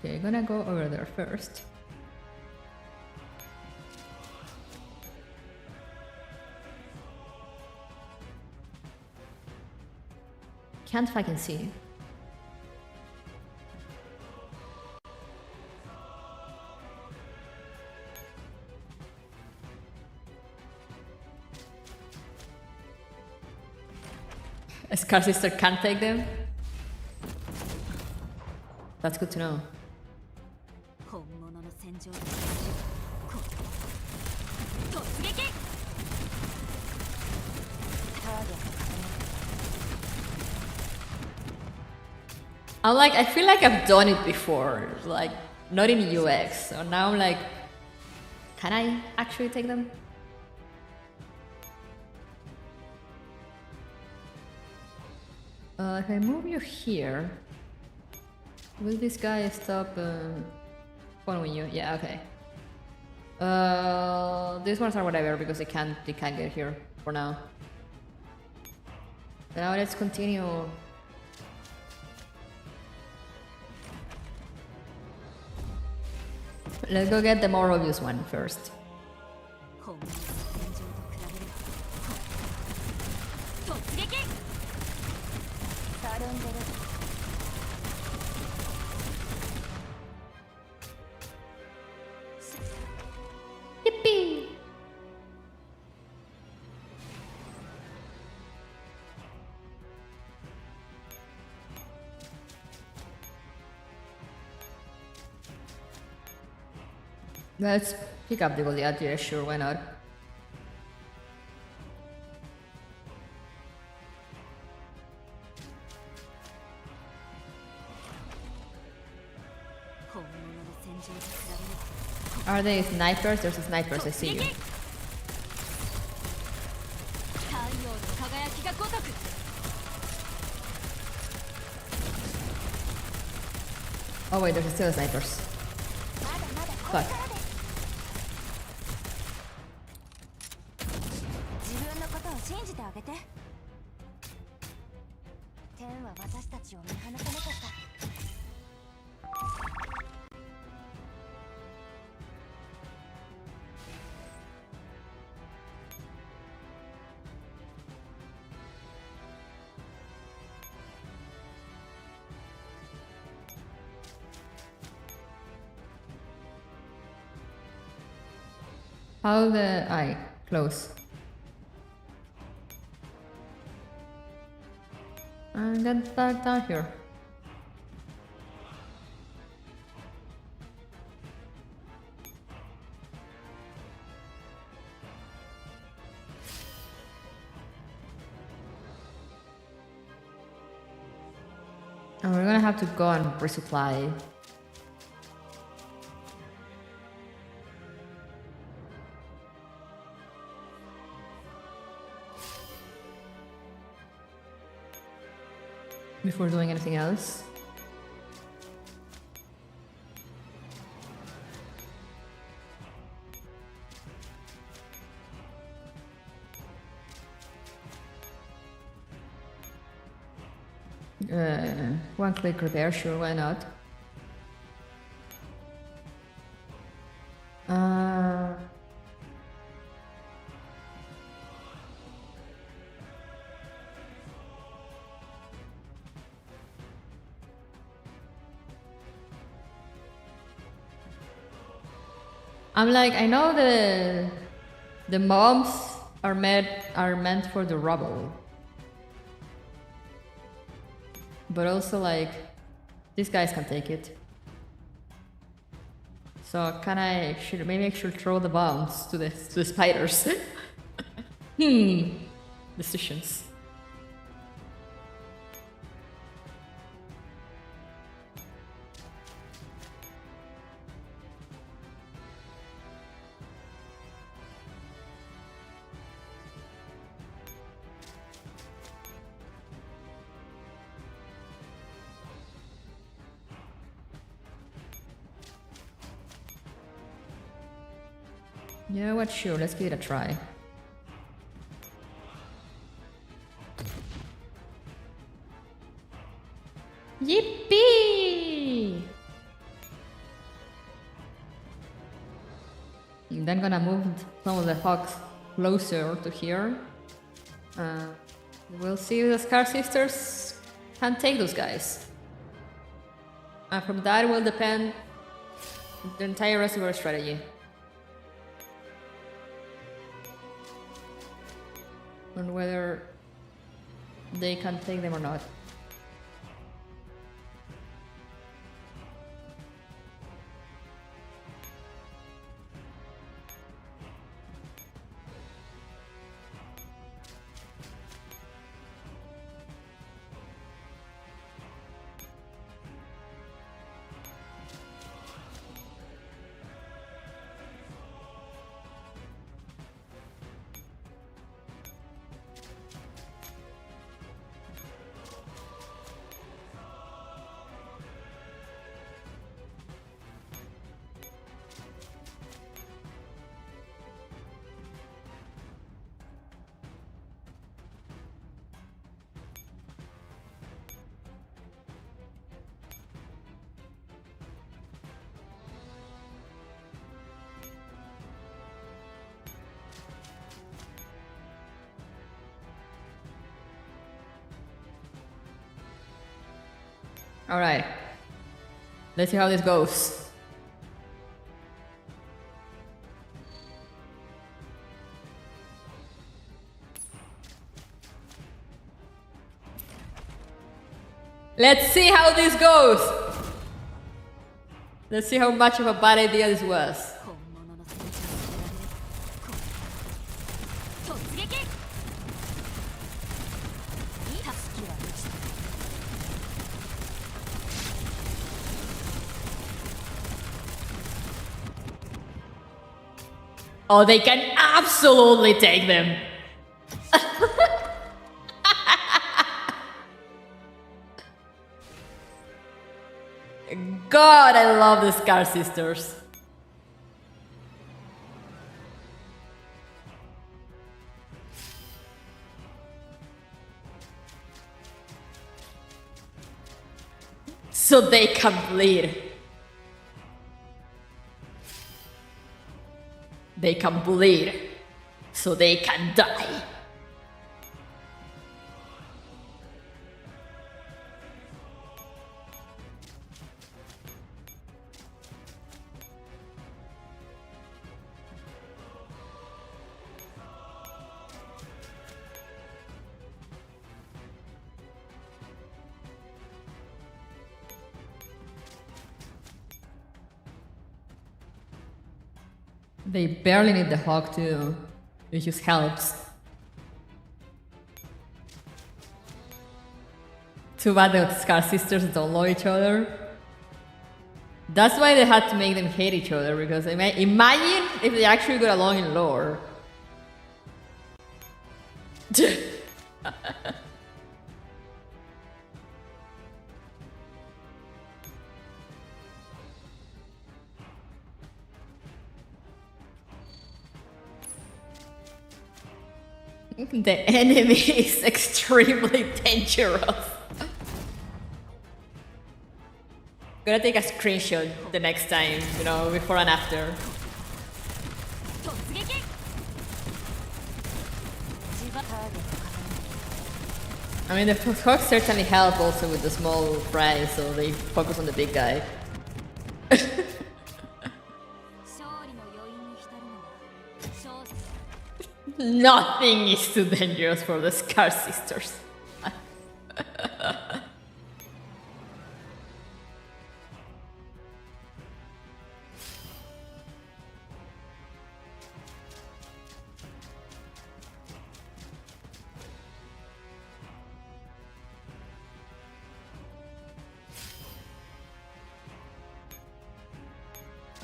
Okay, gonna go over there first. Can't fucking see. A Scar Sister can't take them? That's good to know. 本物の戦場でこう突撃。I feel like I've done it before, like, not in UX, so now I'm like, can I actually take them? If I move you here, will this guy stop following you? Yeah, okay. These ones are whatever because they can't get here for now. So now let's continue. Let's go get the more obvious one first. 本物の戦場と比べれば突撃たるんでる Yippee! Let's pick up the Goliath, yeah, sure, why not? Are they snipers? There's snipers, I see you. Oh wait, there's still snipers. Fuck. 自分のことを信じてあげて天は私たちを見放さなかった How the eye close? And get back down here. And we're gonna have to go and resupply. Before doing anything else. One click repair, sure, why not? I'm like, I know the mobs are meant for the rubble, but also like these guys can take it. So maybe I should throw the bombs to the spiders. Decisions. You know what? Sure, let's give it a try. Yippee! I'm then gonna move some of the hogs closer to here. We'll see if the Scar Sisters can take those guys. And from that will depend the entire rest of our strategy. On whether they can take them or not. Alright. Let's see how this goes. Let's see how this goes! Let's see how much of a bad idea this was. Oh, they can absolutely take them. God, I love the Scar Sisters. So they can bleed. They can bleed. So they can die. They barely need the hog too. It just helps. Too bad the Scar Sisters don't know each other. That's why they had to make them hate each other, because imagine if they actually got along in lore. The enemy is extremely dangerous. Gonna take a screenshot the next time, you know, before and after. I mean, the hawks certainly help also with the small fry, so they focus on the big guy. Nothing is too dangerous for the Scar Sisters.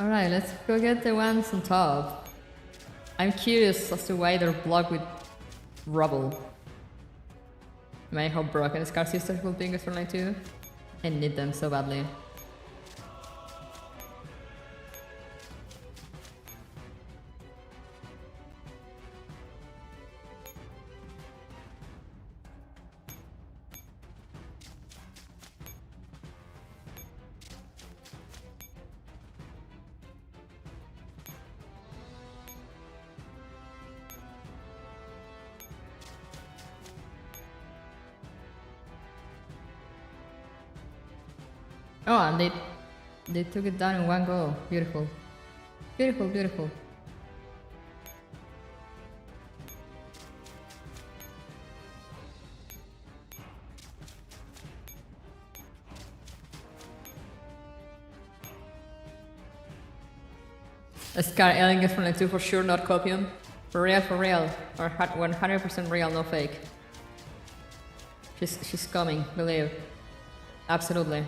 Alright, let's go get the ones on top. I'm curious as to why they're blocked with rubble. Am I how broken Scar Sisters will be in Frontline 2? I need them so badly. Oh, and they took it down in one go. Beautiful. Beautiful, beautiful. A Scar Alien gets from like 2 for sure, not copium. For real, or 100% real, no fake. She's coming, believe. Absolutely.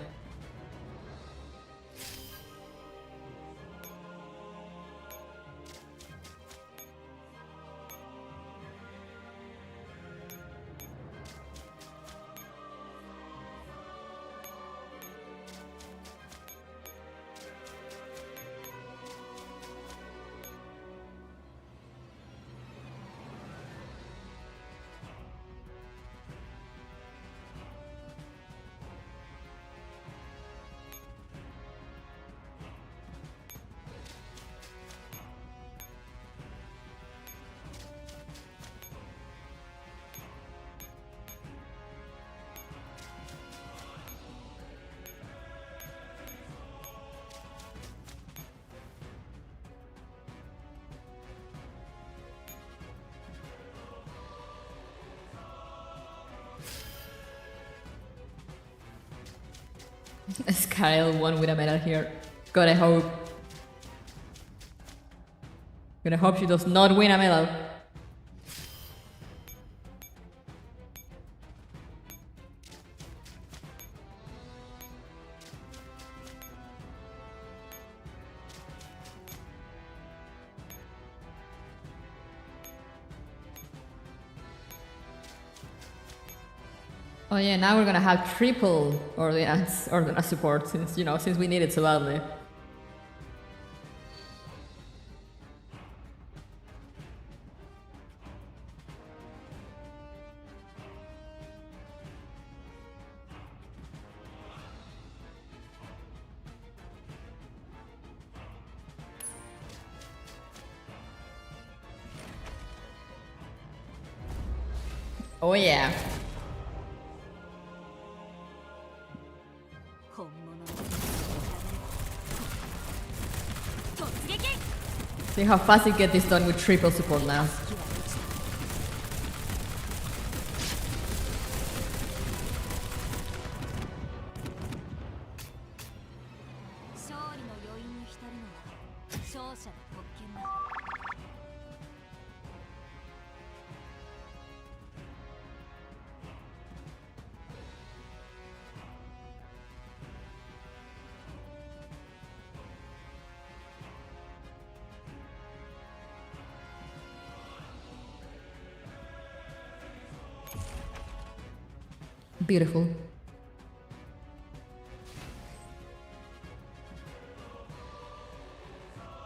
Skyle won with a medal here. God, I hope. God, I hope she does not win a medal. Oh yeah, now we're gonna have triple ordinance support since we need it so badly. Oh yeah. See how fast you get this done with triple support now. Beautiful.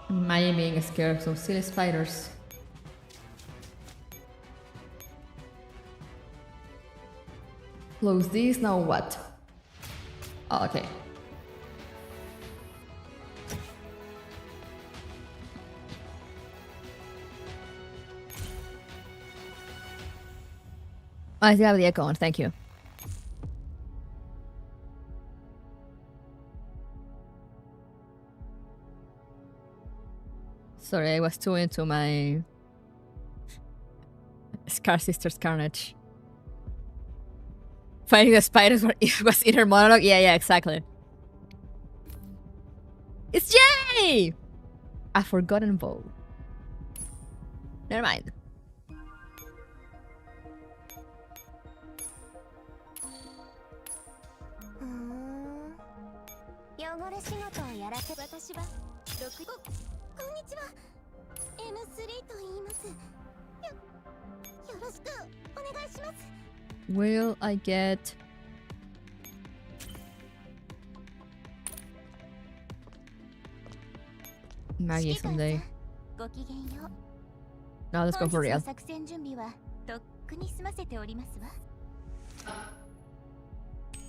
Maya being scared of some silly spiders. Close these, now what? Oh, okay. I still have the echo on, thank you. Sorry, I was too into my Scar Sister's Carnage. Fighting the spiders was inner monologue? Yeah, exactly. It's Jay! A forgotten bow. Never mind. Will I get Maggie someday? Now let's go for real.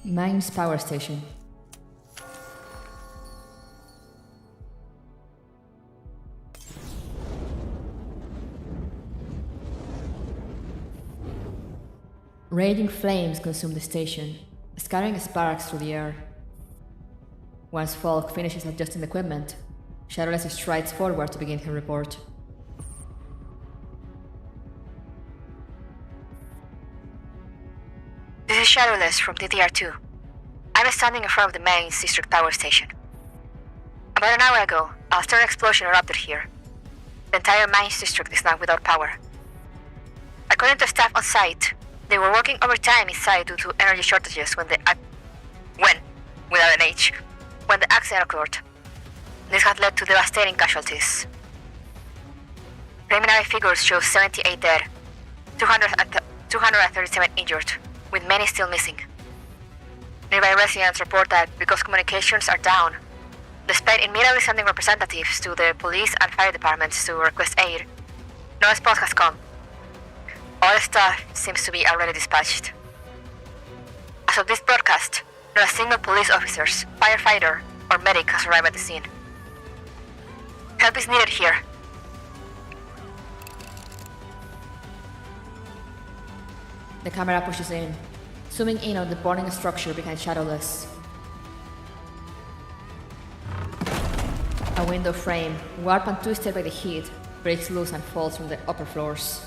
Mine's power station. Raging flames consume the station, scattering sparks through the air. Once Falk finishes adjusting the equipment, Shadowless strides forward to begin her report. This is Shadowless from DTR2. I'm standing in front of the main district power station. About an hour ago, a stern explosion erupted here. The entire mines district is now without power. According to staff on site, they were working overtime inside due to energy shortages when the accident occurred. This had led to devastating casualties. Preliminary figures show 78 dead, 237 injured, with many still missing. Nearby residents report that because communications are down, despite immediately sending representatives to the police and fire departments to request aid, no response has come. All staff seems to be already dispatched. As of this broadcast, not a single police officer, firefighter, or medic has arrived at the scene. Help is needed here. The camera pushes in, zooming in on the burning structure behind Shadowless. A window frame, warped and twisted by the heat, breaks loose and falls from the upper floors.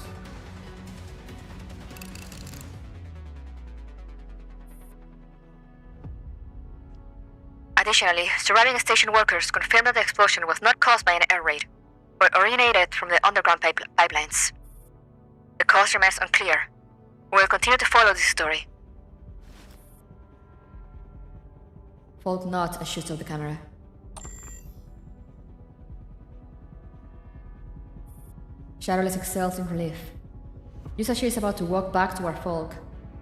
Additionally, surviving station workers confirmed that the explosion was not caused by an air raid, but originated from the underground pipelines. The cause remains unclear. We will continue to follow this story. Falk nods and shoots off the camera. Shadowless exhales in relief. Just as she is about to walk back toward Falk,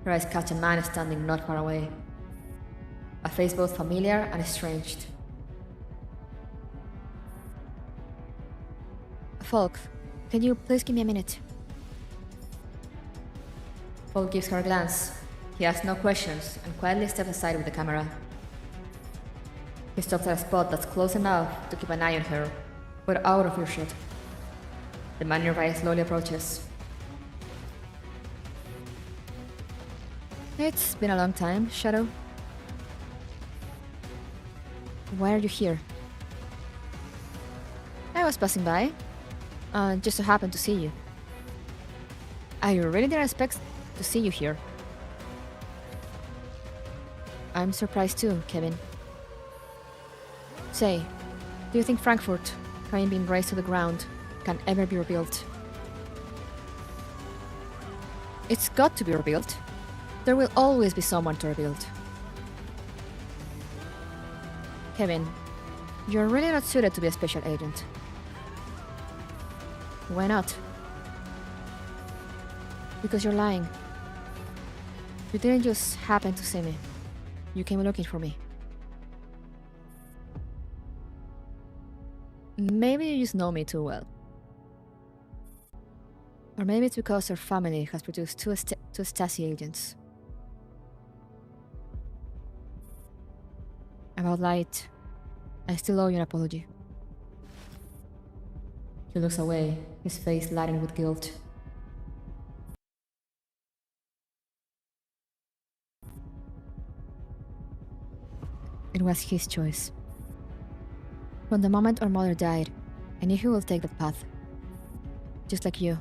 her eyes catch a man standing not far away. A face both familiar and estranged. Falk, can you please give me a minute? Falk gives her a glance. He asks no questions and quietly steps aside with the camera. He stops at a spot that's close enough to keep an eye on her, but out of earshot. The man nearby slowly approaches. It's been a long time, Shadow. Why are you here? I was passing by, just so happened to see you. I really didn't expect to see you here. I'm surprised too, Kevin. Say, do you think Frankfurt, having been razed to the ground, can ever be rebuilt? It's got to be rebuilt. There will always be someone to rebuild. Kevin, you're really not suited to be a special agent. Why not? Because you're lying. You didn't just happen to see me. You came looking for me. Maybe you just know me too well. Or maybe it's because our family has produced two Stasi agents. About Light, I still owe you an apology. He looks away, his face lightened with guilt. It was his choice. From the moment our mother died, I knew he would take that path. Just like you.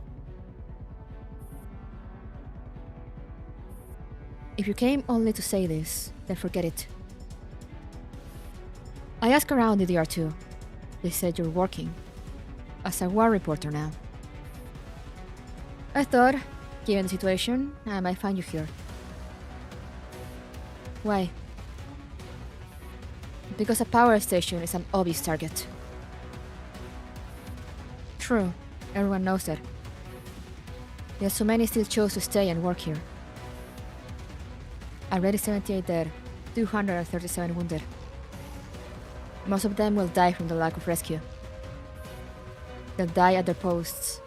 If you came only to say this, then forget it. I asked around the DR2. They said you're working as a war reporter now. I thought, given the situation, I might find you here. Why? Because a power station is an obvious target. True, everyone knows that. Yet so many still chose to stay and work here. Already 78 dead, 237 wounded. Most of them will die from the lack of rescue. They'll die at their posts.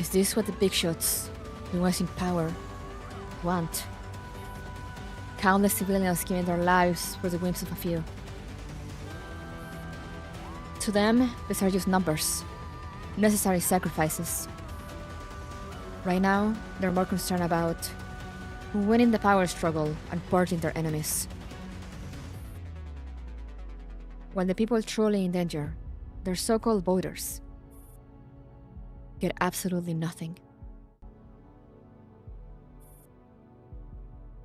Is this what the big shots, the ones in power, want? Countless civilians giving their lives for the whims of a few. To them, these are just numbers, necessary sacrifices. Right now, they're more concerned about winning the power struggle and purging their enemies. While the people truly in danger, their so-called voters, get absolutely nothing.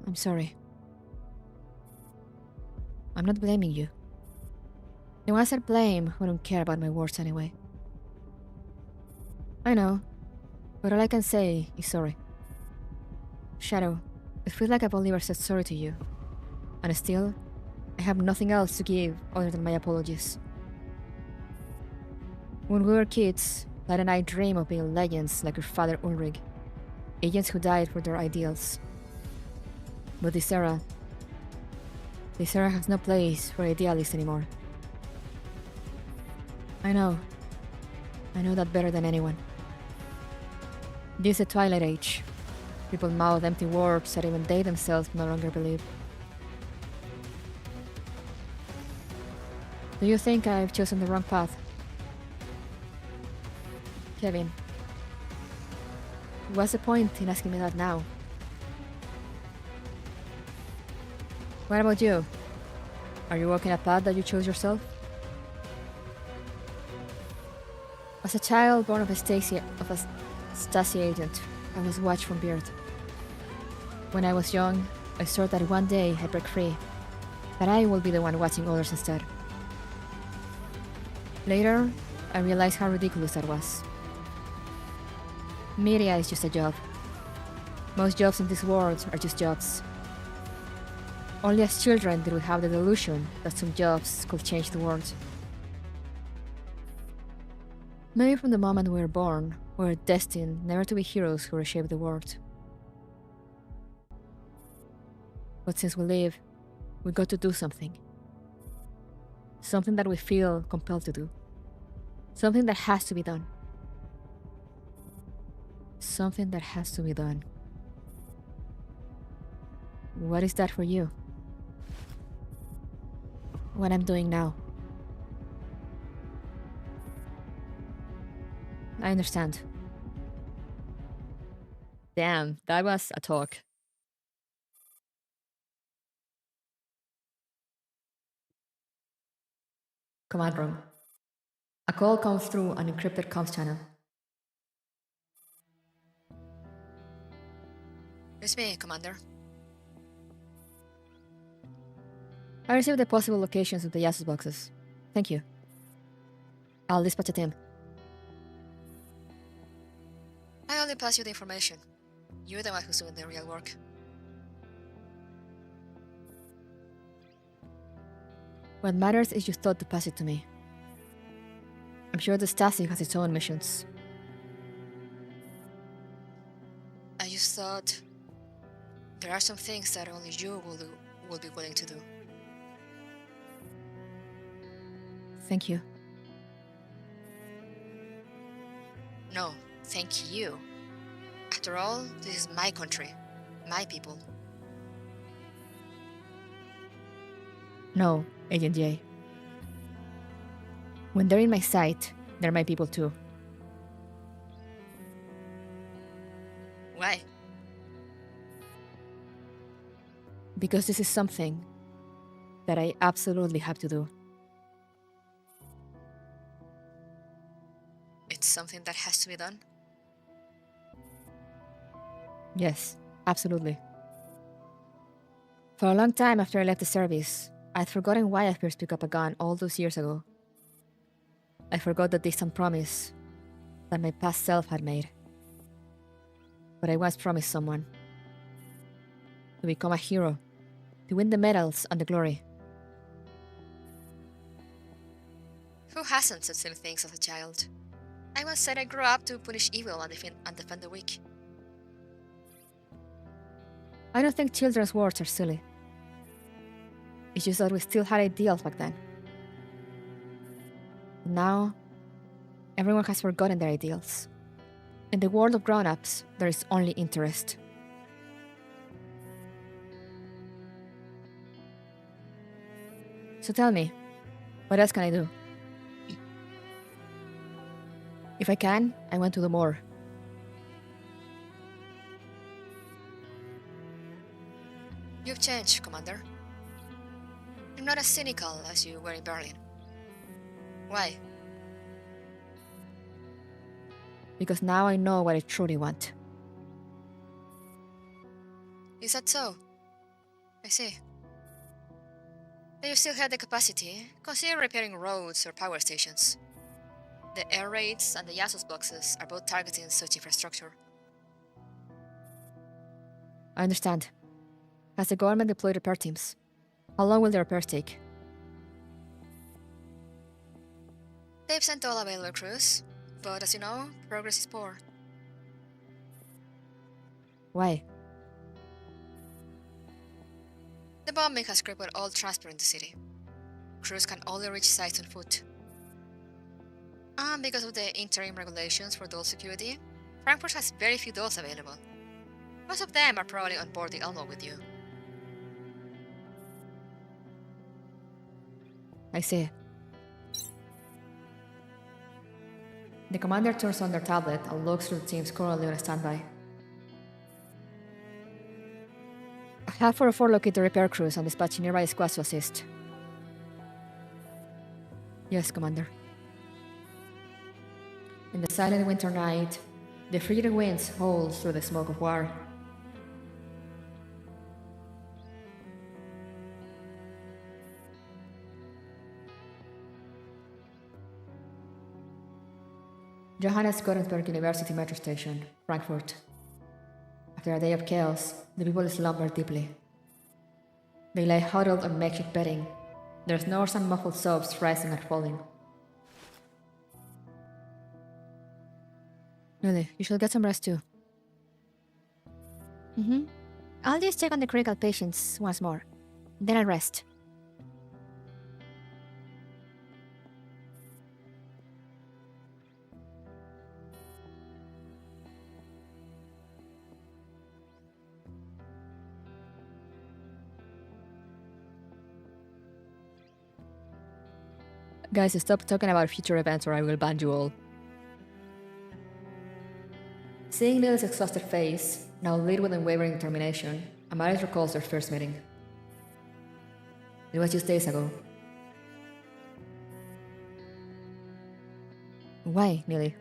I'm sorry. I'm not blaming you. The ones that blame wouldn't care about my words anyway. I know, but all I can say is sorry. Shadow, it feels like I've only ever said sorry to you. And still, I have nothing else to give other than my apologies. When we were kids, Light and I dreamed of being legends like your father Ulrich. Agents who died for their ideals. But this era has no place for idealists anymore. I know that better than anyone. This is the Twilight Age. People mouth empty words that even they themselves no longer believe. Do you think I've chosen the wrong path? Kevin, what's the point in asking me that now? What about you? Are you walking a path that you chose yourself? As a child born of a Stasi agent, I was watched from birth. When I was young, I thought that one day I'd break free, that I will be the one watching others instead. Later, I realized how ridiculous that was. Media is just a job. Most jobs in this world are just jobs. Only as children did we have the delusion that some jobs could change the world. Maybe from the moment we were born, we were destined never to be heroes who reshape the world. But since we live, we got to do something. Something that we feel compelled to do. Something that has to be done. Something that has to be done. What is that for you? What I'm doing now. I understand. Damn, that was a talk. Command room. A call comes through an encrypted comms channel. It's me, Commander. I received the possible locations of the gachas boxes. Thank you. I'll dispatch a team. I only pass you the information. You're the one who's doing the real work. What matters is you thought to pass it to me. I'm sure the Stasi has its own missions. I just thought there are some things that only you will be willing to do. Thank you. No, thank you. After all, this is my country, my people. No, Agent J. When they're in my sight, they're my people too. Why? Because this is something that I absolutely have to do. It's something that has to be done? Yes, absolutely. For a long time after I left the service, I'd forgotten why I first picked up a gun all those years ago. I forgot the distant promise that my past self had made. But I once promised someone to become a hero, to win the medals and the glory. Who hasn't said silly things as a child? I once said I grew up to punish evil and defend the weak. I don't think children's words are silly. It's just that we still had ideals back then. Now, everyone has forgotten their ideals. In the world of grown-ups, there is only interest. So tell me, what else can I do? If I can, I want to do more. You've changed, Commander. You're not as cynical as you were in Berlin. Why? Because now I know what I truly want. Is that so? I see. If you still have the capacity, consider repairing roads or power stations. The air raids and the gachas boxes are both targeting such infrastructure. I understand. Has the government deployed repair teams? How long will the repairs take? They've sent all available crews, but as you know, progress is poor. Why? The bombing has crippled all transport in the city. Crews can only reach sites on foot. And because of the interim regulations for dual security, Frankfurt has very few dolls available. Most of them are probably on board the Elmo with you. I see. The commander turns on their tablet and looks through the teams currently on standby. I have 404 locate the repair crews and dispatch nearby squads to assist. Yes, Commander. In the silent winter night, the frigid winds howl through the smoke of war. Johannes Gutenberg University metro station, Frankfurt. After a day of chaos, the people slumber deeply. They lie huddled on makeshift bedding, their snores and muffled sobs rising and falling. Lily, you should get some rest too. I'll just check on the critical patients once more. Then I'll rest. Guys, stop talking about future events or I will ban you all. Seeing Lily's exhausted face, now lit with unwavering determination, Amaris recalls their first meeting. It was just days ago. Why, Lily?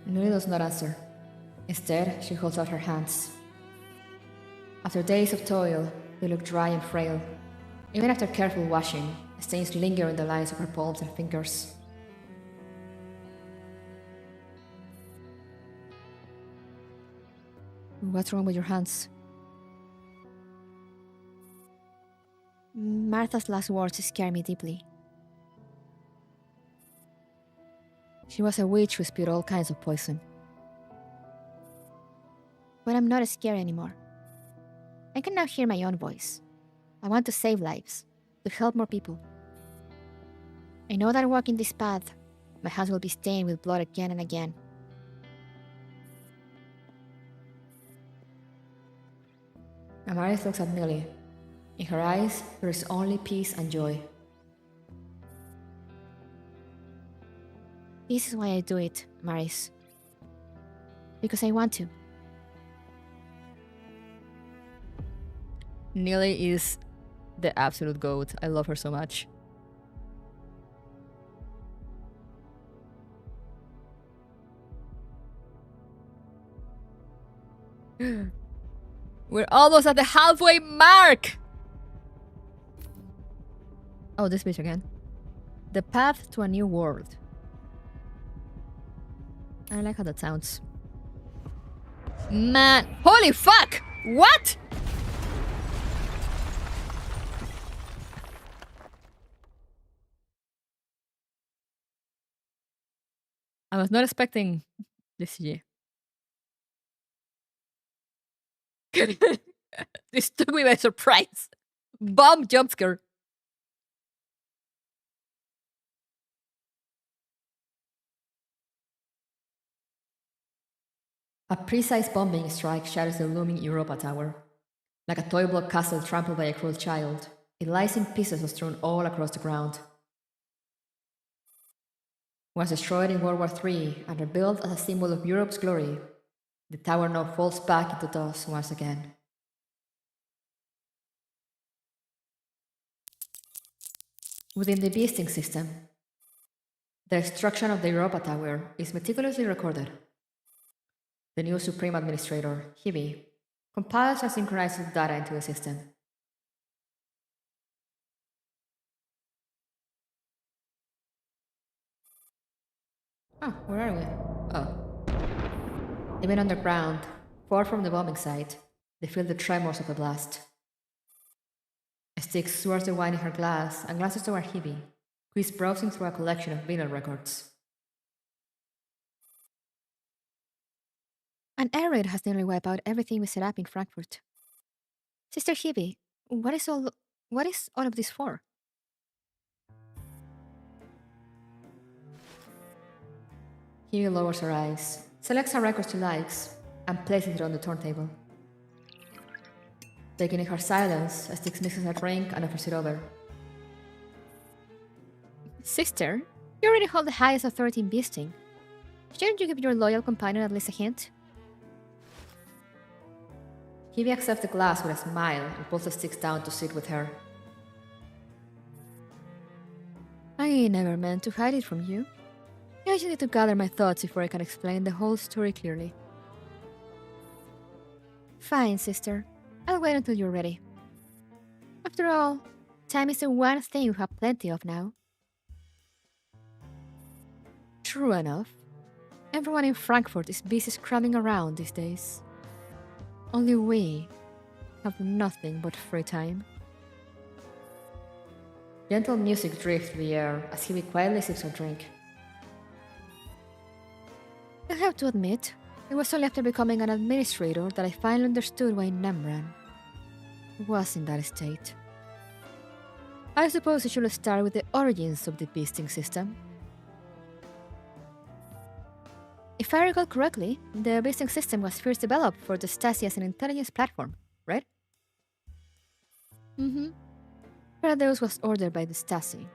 Lily does not answer. Instead, she holds out her hands. After days of toil, they look dry and frail. Even after careful washing, stains linger in the lines of her palms and fingers. What's wrong with your hands? Martha's last words scare me deeply. She was a witch who spewed all kinds of poison. But I'm not scared anymore. I can now hear my own voice. I want to save lives, to help more people. I know that walking this path, my hands will be stained with blood again and again. Amaris looks at Lily. In her eyes, there is only peace and joy. This is why I do it, Maris. Because I want to. Neely is the absolute goat. I love her so much. We're almost at the halfway mark! Oh, this bitch again. The path to a new world. I like how that sounds. Man, holy fuck! What? I was not expecting this year. This took me by surprise. Bomb jumpscare. A precise bombing strike shatters the looming Europa Tower. Like a toy block castle trampled by a cruel child, it lies in pieces or strewn all across the ground. Once destroyed in World War III and rebuilt as a symbol of Europe's glory, the tower now falls back into dust once again. Within the beasting system, the destruction of the Europa Tower is meticulously recorded. The new Supreme Administrator, Hibi, compiles and synchronizes data into the system. Where are we? Oh. Even underground, far from the bombing site, they feel the tremors of the blast. Styx swirls the wine in her glass and glances toward Hibi, who is browsing through a collection of vinyl records. An air raid has nearly wiped out everything we set up in Frankfurt. Sister Hibi, what is all of this for? Hibi lowers her eyes, selects a record she likes, and places it on the turntable. Taking in her silence, Styx mixes a drink and offers it over. Sister, you already hold the highest authority in beasting. Shouldn't you give your loyal companion at least a hint? Hibi accepts the glass with a smile and pulls the Styx down to sit with her. I never meant to hide it from you. I just need to gather my thoughts before I can explain the whole story clearly. Fine, sister. I'll wait until you're ready. After all, Time is the one thing we have plenty of now. True enough, everyone in Frankfurt is busy scrubbing around these days. Only we have nothing but free time. Gentle music drifts through the air as he quietly sips a drink. I have to admit, it was only after becoming an administrator that I finally understood why Nemran was in that state. I suppose I should start with the origins of the beasting system. If I recall correctly, the beasting system was first developed for the Stasi as an intelligence platform, right? Paradeus was ordered by the Stasi,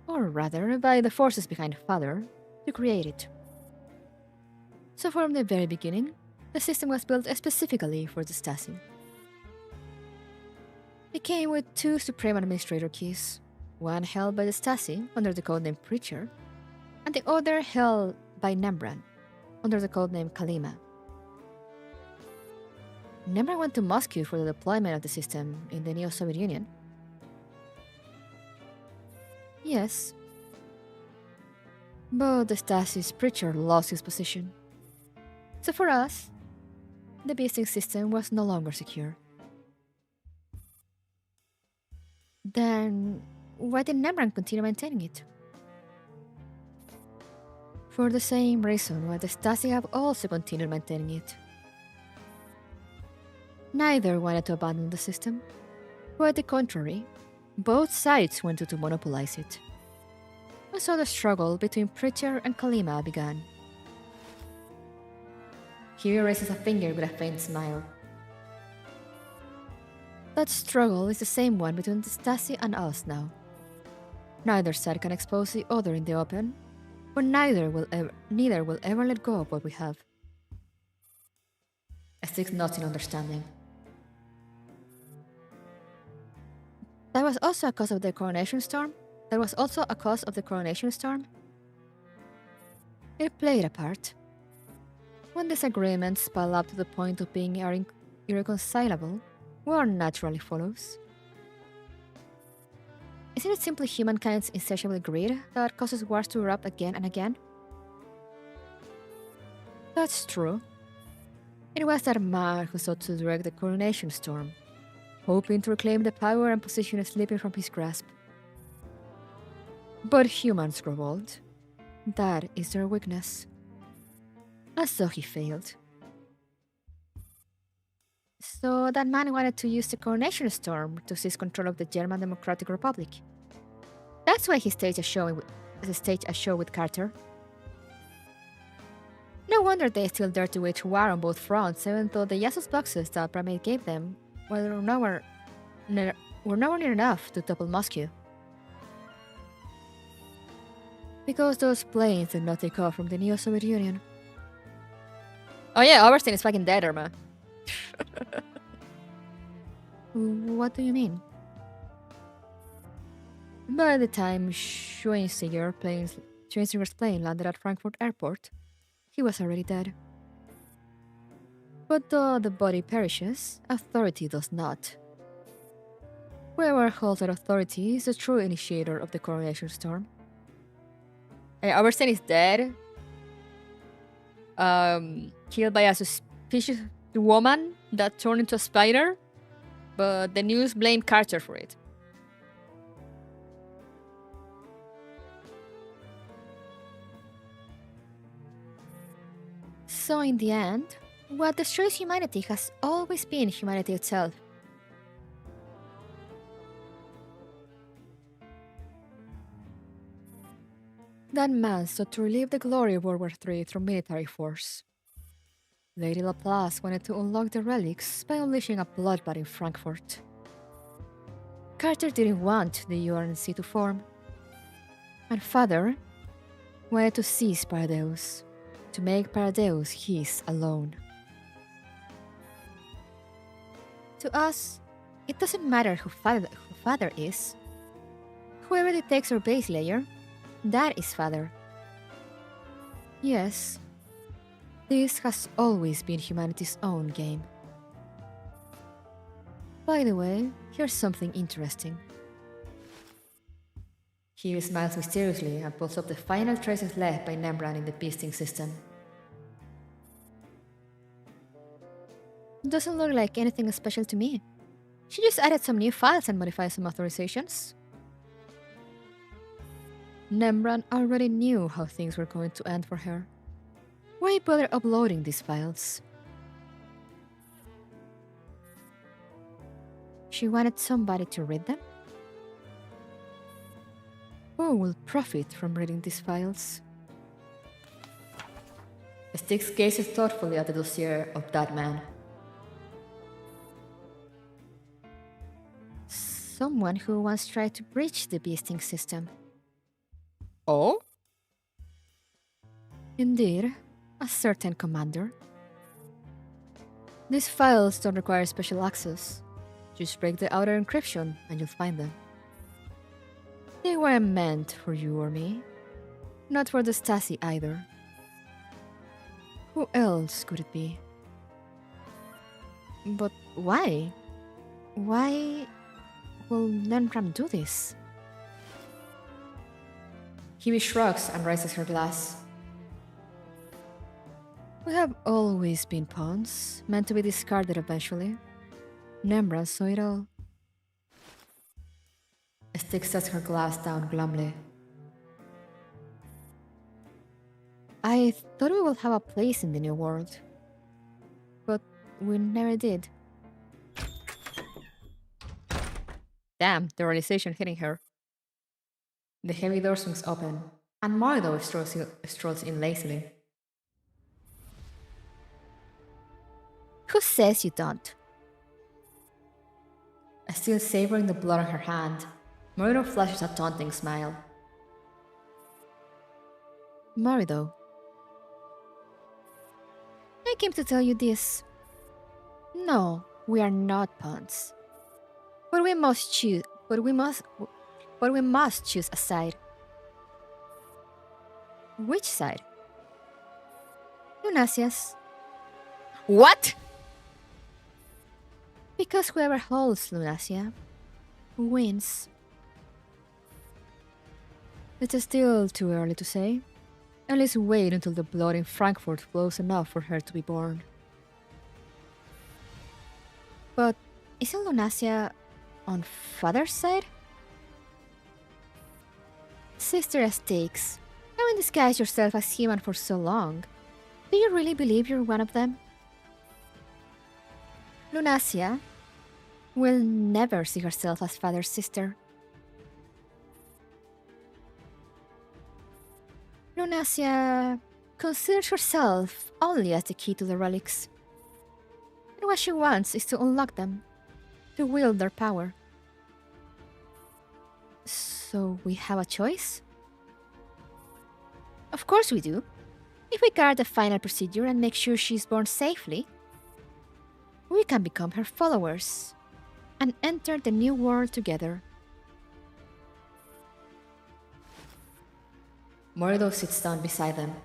or rather, by the forces behind Father, to create it. So from the very beginning, the system was built specifically for the Stasi. It came with two Supreme Administrator keys, one held by the Stasi under the codename Preacher, and the other held by Nemran under the codename Kalima. Nemran went to Moscow for the deployment of the system in the Neo-Soviet Union. Yes, but the Stasi's Preacher lost his position. So for us, the beasting system was no longer secure. Then, why did Nemran continue maintaining it? For the same reason why the Stasi have also continued maintaining it. Neither wanted to abandon the system. Quite the contrary, both sides wanted to monopolize it. And so the struggle between Preacher and Kalima began. He raises a finger with a faint smile. That struggle is the same one between the Stasi and us now. Neither side can expose the other in the open, but neither will ever let go of what we have. Styx nods in understanding. That was also a cause of the coronation storm? It played a part. When disagreements pile up to the point of being irreconcilable, war naturally follows. Isn't it simply humankind's insatiable greed that causes wars to erupt again and again? That's true. It was that man who sought to direct the coronation storm, hoping to reclaim the power and position slipping from his grasp. But humans grow old. That is their weakness. And so he failed. So that man wanted to use the coronation storm to seize control of the German Democratic Republic. That's why he staged a show with Carter. No wonder they still dare to wage war on both fronts, even though the Yasus boxes that Primate gave them were nowhere near enough to topple Moscow. Because those planes did not take off from the Neo-Soviet Union. Oh yeah, Oberstein is fucking dead, Irma. What do you mean? By the time Schweinsteiger's plane landed at Frankfurt Airport, he was already dead. But though the body perishes, authority does not. Whoever holds that authority is the true initiator of the coronation storm. Hey, Oberstein is dead. Killed by a suspicious woman that turned into a spider, but the news blamed Carter for it. So in the end, what destroys humanity has always been humanity itself. That man sought to relive the glory of World War III through military force. Lady Laplace wanted to unlock the relics by unleashing a bloodbath in Frankfurt. Carter didn't want the URNC to form. And Father wanted to seize Paradeus, to make Paradeus his alone. To us, it doesn't matter who Father is. Whoever detects our base layer, that is Father. Yes, this has always been humanity's own game. By the way, here's something interesting. He smiles mysteriously and pulls up the final traces left by Nembran in the beasting system. Doesn't look like anything special to me. She just added some new files and modified some authorizations. Nembran already knew how things were going to end for her. Why bother uploading these files? She wanted somebody to read them? Who will profit from reading these files? Styx gazes thoughtfully at the dossier of that man. Someone who once tried to breach the beasting system. Oh? Indeed, a certain commander. These files don't require special access. Just break the outer encryption and you'll find them. They weren't meant for you or me. Not for the Stasi either. Who else could it be? But why? Why will Nembran do this? Hebe shrugs and raises her glass. We have always been pawns, meant to be discarded eventually. Nembran saw it all. Styx sets her glass down glumly. I thought we would have a place in the new world. But we never did. Damn, the realization hitting her. The heavy door swings open, and Mardo strolls in lazily. Who says you don't? Still savoring the blood on her hand, Mardo flashes a taunting smile. Marido. I came to tell you this. No, we are not pawns. But we must choose. But we must choose a side. Which side? Lunasia's. What? Because whoever holds Lunasia wins. It's still too early to say. At least wait until the blood in Frankfurt flows enough for her to be born. But isn't Lunasia on father's side? Sister Stakes, having disguised yourself as human for so long, do you really believe you're one of them? Lunasia will never see herself as father's sister. Lunasia considers herself only as the key to the relics. And what she wants is to unlock them, to wield their power. So we have a choice? Of course we do. If we guard the final procedure and make sure she's born safely, we can become her followers and enter the new world together. Mardo sits down beside them.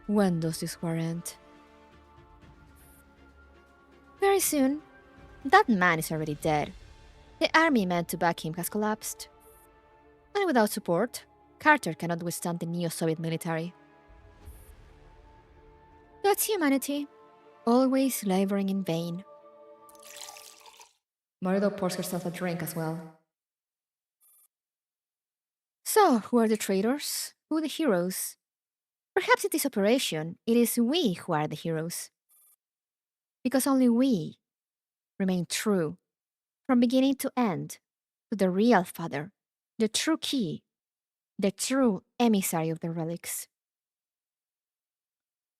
When does this war end? Very soon. That man is already dead. The army meant to back him has collapsed. And without support, Carter cannot withstand the neo-Soviet military. That's humanity, always laboring in vain. Mardo pours herself a drink as well. So, who are the traitors? Who the heroes? Perhaps in this operation, it is we who are the heroes. Because only we remain true, from beginning to end, to the real father, the true key, the true emissary of the relics.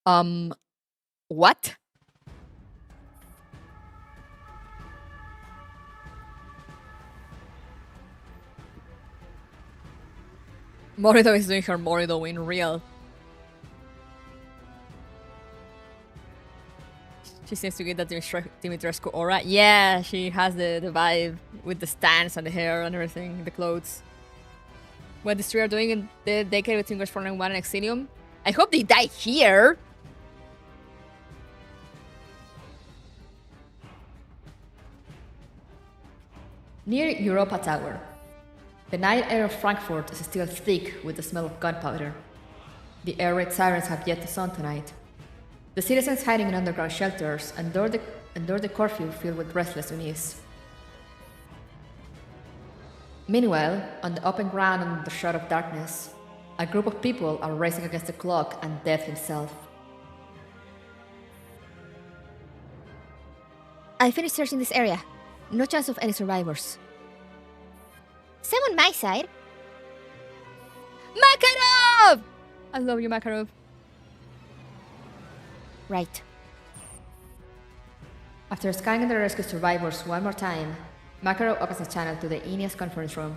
What? Morido is doing her Morido in real. She seems to get that Dimitrescu aura. Yeah, she has the vibe with the stance and the hair and everything, the clothes. What these three are doing in the decade between Frontline 1 and Exilium. I hope they die here! Near Europa Tower, The night air of Frankfurt is still thick with the smell of gunpowder. The air raid sirens have yet to sound tonight. The citizens hiding in underground shelters endure the curfew filled with restless unease. Meanwhile, on the open ground under the shadow of darkness, a group of people are racing against the clock and death himself. I finished searching this area. No chance of any survivors. Same on my side. Makarov! I love you, Makarov. Right. After scanning the rescue survivors one more time, Makarov opens a channel to the Ineos conference room.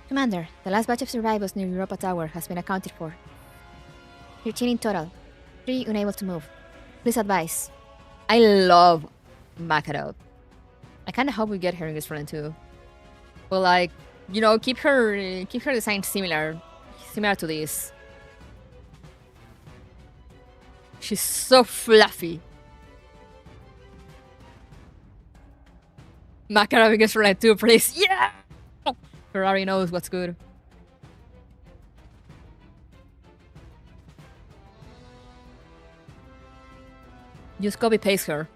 Commander, the last batch of survivors near Europa Tower has been accounted for. 13 in total. 3 unable to move. Please advise. I love Makarov. I kind of hope we get her in this run too. But like, you know, keep her design similar to this. She's so fluffy. Makarov gets run too, please. Yeah. Ferrari knows what's good. Just copy paste her.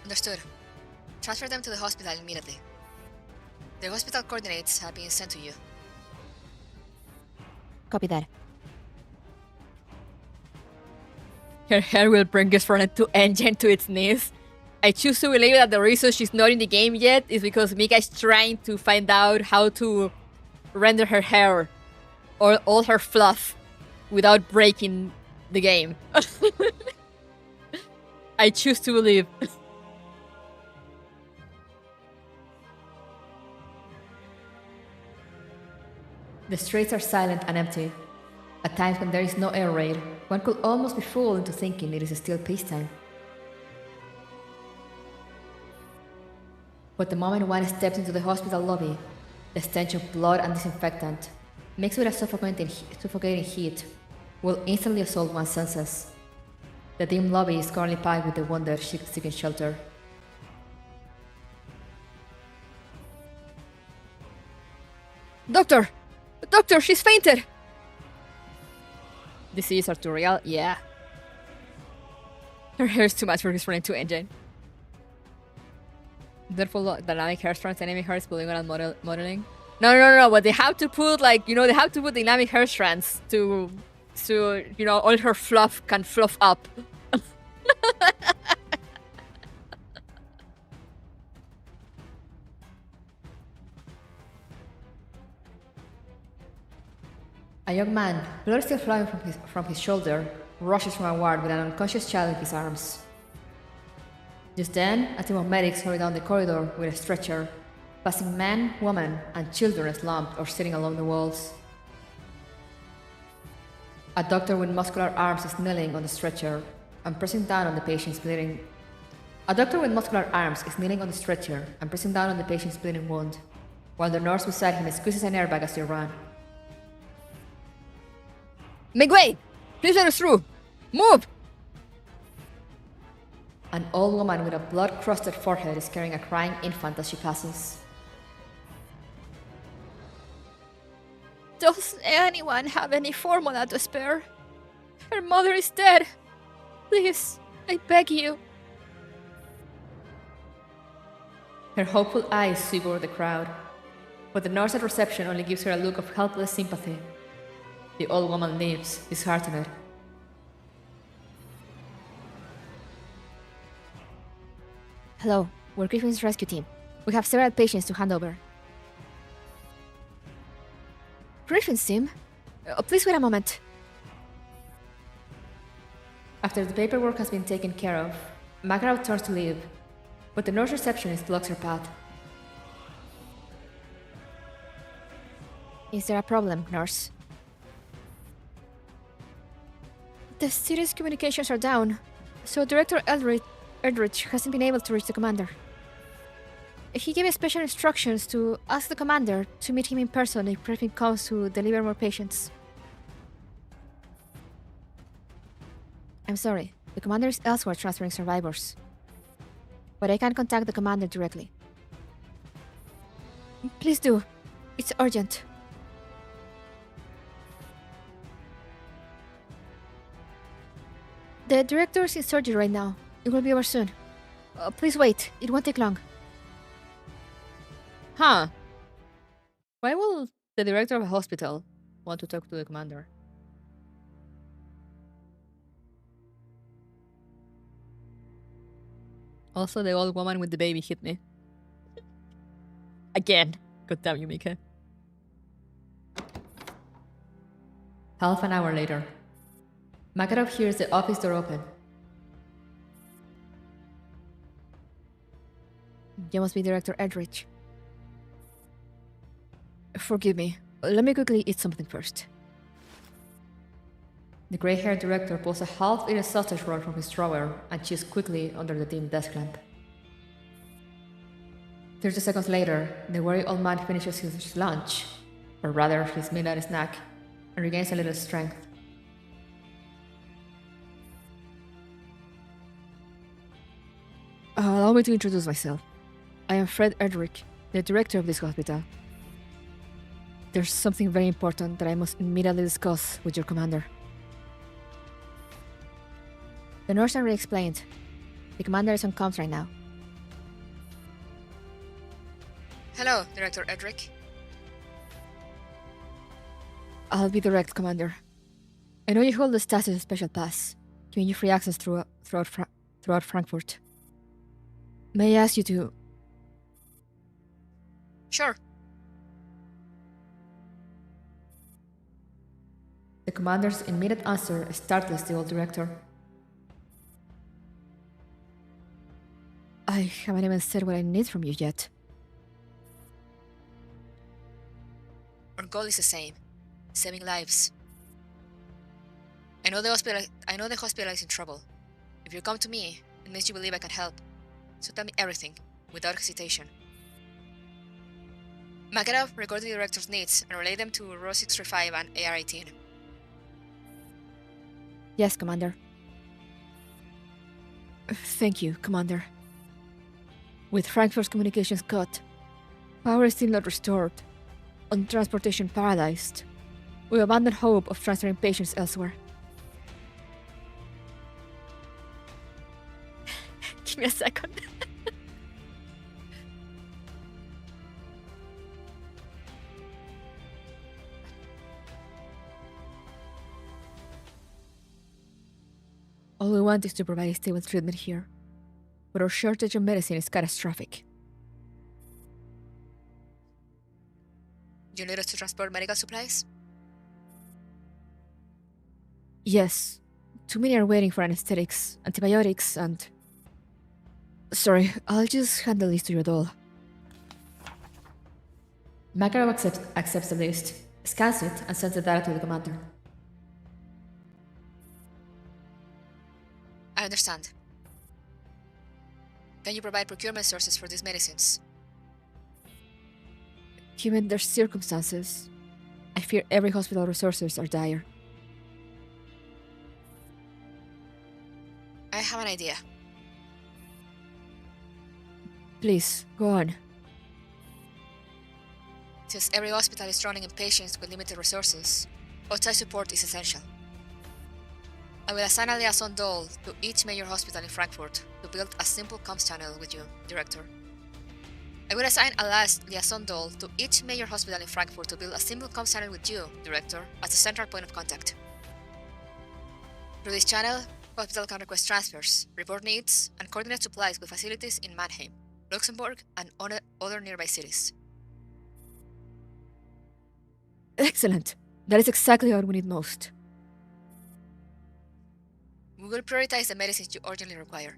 Understood. Transfer them to the hospital immediately. The hospital coordinates have been sent to you. Copy that. Her hair will bring this to engine to its knees. I choose to believe that the reason she's not in the game yet is because Mika is trying to find out how to render her hair or all her fluff without breaking the game. I choose to believe. The streets are silent and empty. At times when there is no air raid, one could almost be fooled into thinking it is still peacetime. But the moment one steps into the hospital lobby, the stench of blood and disinfectant, mixed with a suffocating heat, will instantly assault one's senses. The dim lobby is currently packed with the wounded seeking shelter. Doctor! Doctor, she's fainted! Disease arterial? Yeah. Her hair is too much for this running to engine. Therefore, dynamic hair strands, enemy hair is polygon and modeling. No, but they have to put, like, you know, they have to put dynamic hair strands to you know, all her fluff can fluff up. A young man, blood still flowing from his shoulder, rushes from a ward with an unconscious child in his arms. Just then, a team of medics hurry down the corridor with a stretcher, passing men, women, and children slumped or sitting along the walls. A doctor with muscular arms is kneeling on the stretcher and pressing down on the patient's bleeding. A doctor with muscular arms is kneeling on the stretcher and pressing down on the patient's bleeding wound, while the nurse beside him squeezes an airbag as they run. Make way! Please let us through! Move! An old woman with a blood-crusted forehead is carrying a crying infant as she passes. Does anyone have any formula to spare? Her mother is dead. Please, I beg you. Her hopeful eyes sweep over the crowd, but the nurse at reception only gives her a look of helpless sympathy. The old woman leaves, disheartened. Hello, we're Griffin's rescue team. We have several patients to hand over. Griffin's team? Please wait a moment. After the paperwork has been taken care of, Makarov turns to leave, but the nurse receptionist blocks her path. Is there a problem, nurse? The city's communications are down, so Director Eldridge hasn't been able to reach the commander. He gave special instructions to ask the commander to meet him in person if everything comes to deliver more patients. I'm sorry, the commander is elsewhere transferring survivors. But I can contact the commander directly. Please do. It's urgent. The director's in surgery right now. It will be over soon. Please wait. It won't take long. Huh. Why will the director of a hospital want to talk to the commander? Also, the old woman with the baby hit me. Again. God damn you, Mika. Half an hour later, Makarov hears the office door open. You must be Director Edrich. Forgive me. Let me quickly eat something first. The gray-haired director pulls a half-eaten sausage roll from his drawer and chews quickly under the dim desk lamp. 30 seconds later, the worried old man finishes his lunch, or rather his midnight snack, and regains a little strength. Allow me to introduce myself. I am Fred Edrich, the director of this hospital. There's something very important that I must immediately discuss with your commander. The nurse already explained. The commander is on comms right now. Hello, Director Edric. I'll be direct, Commander. I know you hold the Stasi special pass, giving you free access throughout Frankfurt. May I ask you to... Sure. The commander's immediate answer startles the old director. I haven't even said what I need from you yet. Our goal is the same: saving lives. I know the hospital is in trouble. If you come to me, it means you believe I can help. So tell me everything, without hesitation. Makarov, record the director's needs and relay them to Row 635 and AR-18. Yes, Commander. Thank you, Commander. With Frankfurt's communications cut, power is still not restored, and transportation paralyzed, we abandon hope of transferring patients elsewhere. Give me a second. All we want is to provide stable treatment here, but our shortage of medicine is catastrophic. You need us to transport medical supplies? Yes. Too many are waiting for anesthetics, antibiotics, and... Sorry, I'll just hand the list to your doll. Makarov accepts the list, scans it, and sends the data to the commander. I understand. Can you provide procurement sources for these medicines? Given their circumstances, I fear every hospital resources are dire. I have an idea. Please, go on. Since every hospital is running in patients with limited resources, outside support is essential. I will assign a liaison doll to each major hospital in Frankfurt to build a simple comms channel with you, Director. I will assign a last liaison doll to each major hospital in Frankfurt to build a simple comms channel with you, Director, as the central point of contact. Through this channel, hospital can request transfers, report needs, and coordinate supplies with facilities in Mannheim, Luxembourg, and other nearby cities. Excellent. That is exactly what we need most. We will prioritize the medicines you urgently require.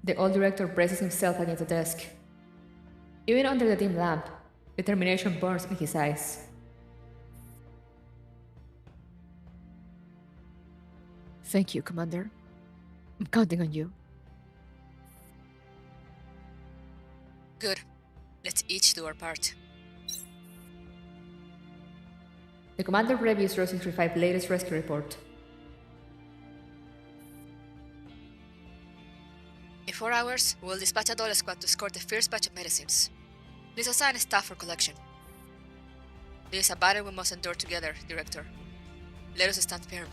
The old director braces himself against the desk. Even under the dim lamp, determination burns in his eyes. Thank you, Commander. I'm counting on you. Good. Let's each do our part. The commander reviews Row 65's latest rescue report. In 4 hours, we'll dispatch a Dole squad to escort the first batch of medicines. Please assign staff for collection. This is a battle we must endure together, Director. Let us stand firm.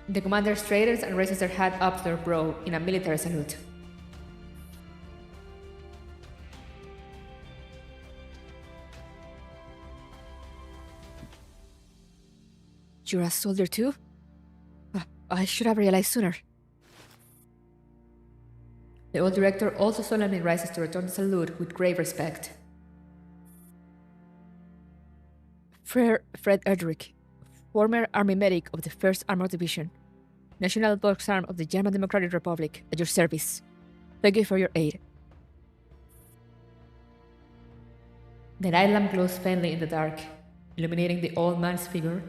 The commander straightens and raises their hat up to their brow in a military salute. You're a soldier too? I should have realized sooner. The old director also solemnly rises to return the salute with grave respect. Fred Erdrich, former army medic of the 1st Armored Division, National Box Arm of the German Democratic Republic, at your service. Thank you for your aid. The night lamp glows faintly in the dark, illuminating the old man's figure.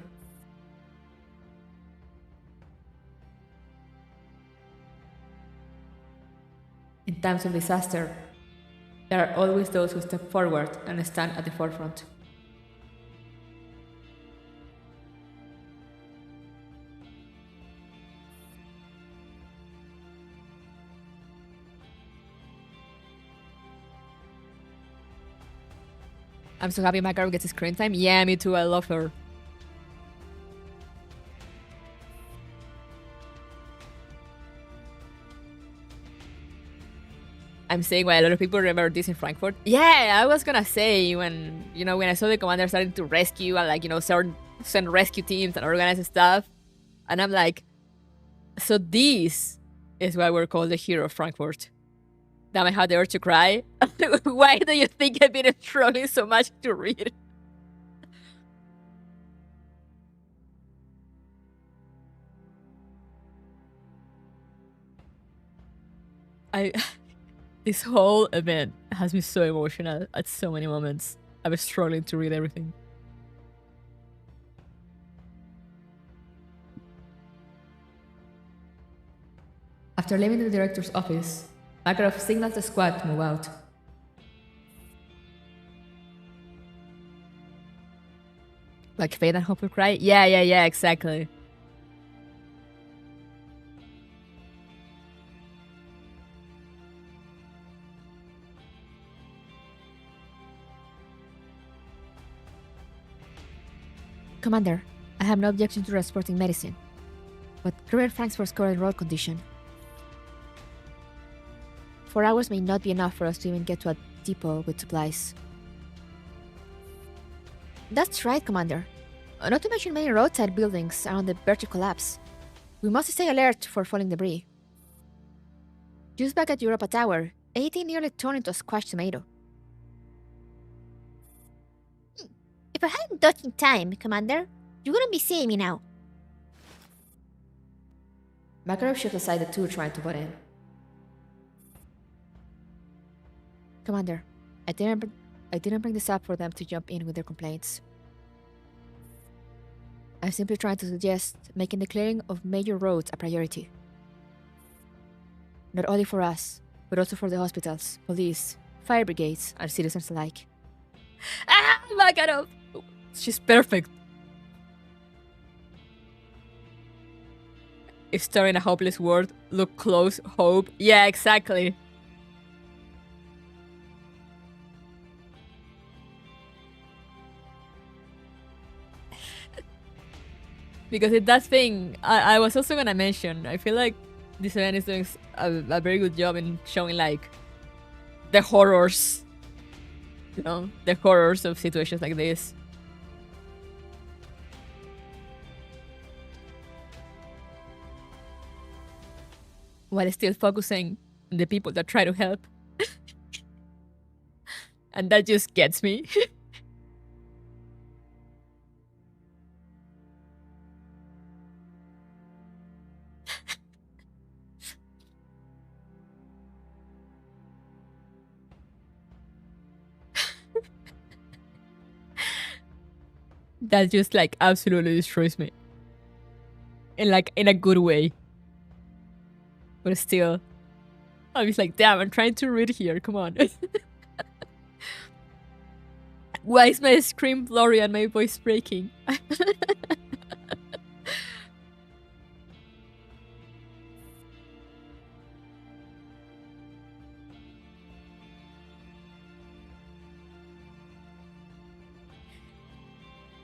In times of disaster, there are always those who step forward and stand at the forefront. I'm so happy Makarov gets screen time. Yeah, me too. I love her. I'm saying why a lot of people remember this in Frankfurt. Yeah, I was gonna say when I saw the commander starting to rescue and send rescue teams and organize stuff, and I'm like, so this is why we're called the hero of Frankfurt. Damn, I had the urge to cry. Why do you think I've been struggling so much to read? This whole event has been so emotional at so many moments. I was struggling to read everything. After leaving the director's office, Makarov signals the squad to move out. Like Fade and Hope will cry? Yeah, exactly. Commander, I have no objection to transporting medicine, but current Frankfurt's current road condition. 4 hours may not be enough for us to even get to a depot with supplies. That's right, Commander. Not to mention many roadside buildings are on the verge of collapse. We must stay alert for falling debris. Just back at Europa Tower, 18 nearly turned into a squashed tomato. If I hadn't dodged in time, Commander, you wouldn't be seeing me now. Makarov shoves aside the two trying to butt in. Commander, I didn't bring this up for them to jump in with their complaints. I'm simply trying to suggest making the clearing of major roads a priority. Not only for us, but also for the hospitals, police, fire brigades, and citizens alike. Ah, Makarov! She's perfect. If star in a hopeless world, look close, hope. Yeah, exactly. Because in that thing, I was also gonna mention, I feel like this event is doing a very good job in showing like the horrors, the horrors of situations like this. While still focusing on the people that try to help. And that just gets me. That just like absolutely destroys me. In a good way. But still, I was like, damn, I'm trying to read here. Come on. Why is my screen blurry and my voice breaking?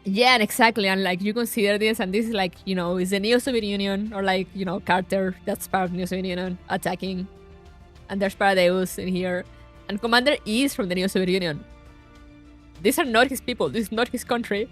Yeah, and exactly. And like you consider this, and this is like, you know, is the Neo Soviet Union, or like, you know, Carter, that's part of the Neo Soviet Union, attacking. And there's Paradeus in here. And Commander E is from the Neo Soviet Union. These are not his people, this is not his country.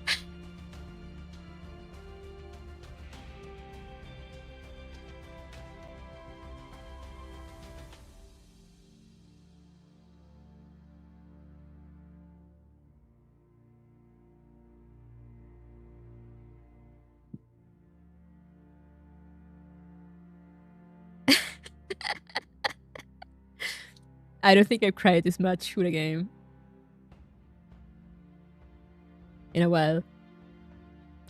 I don't think I've cried this much with a game in a while.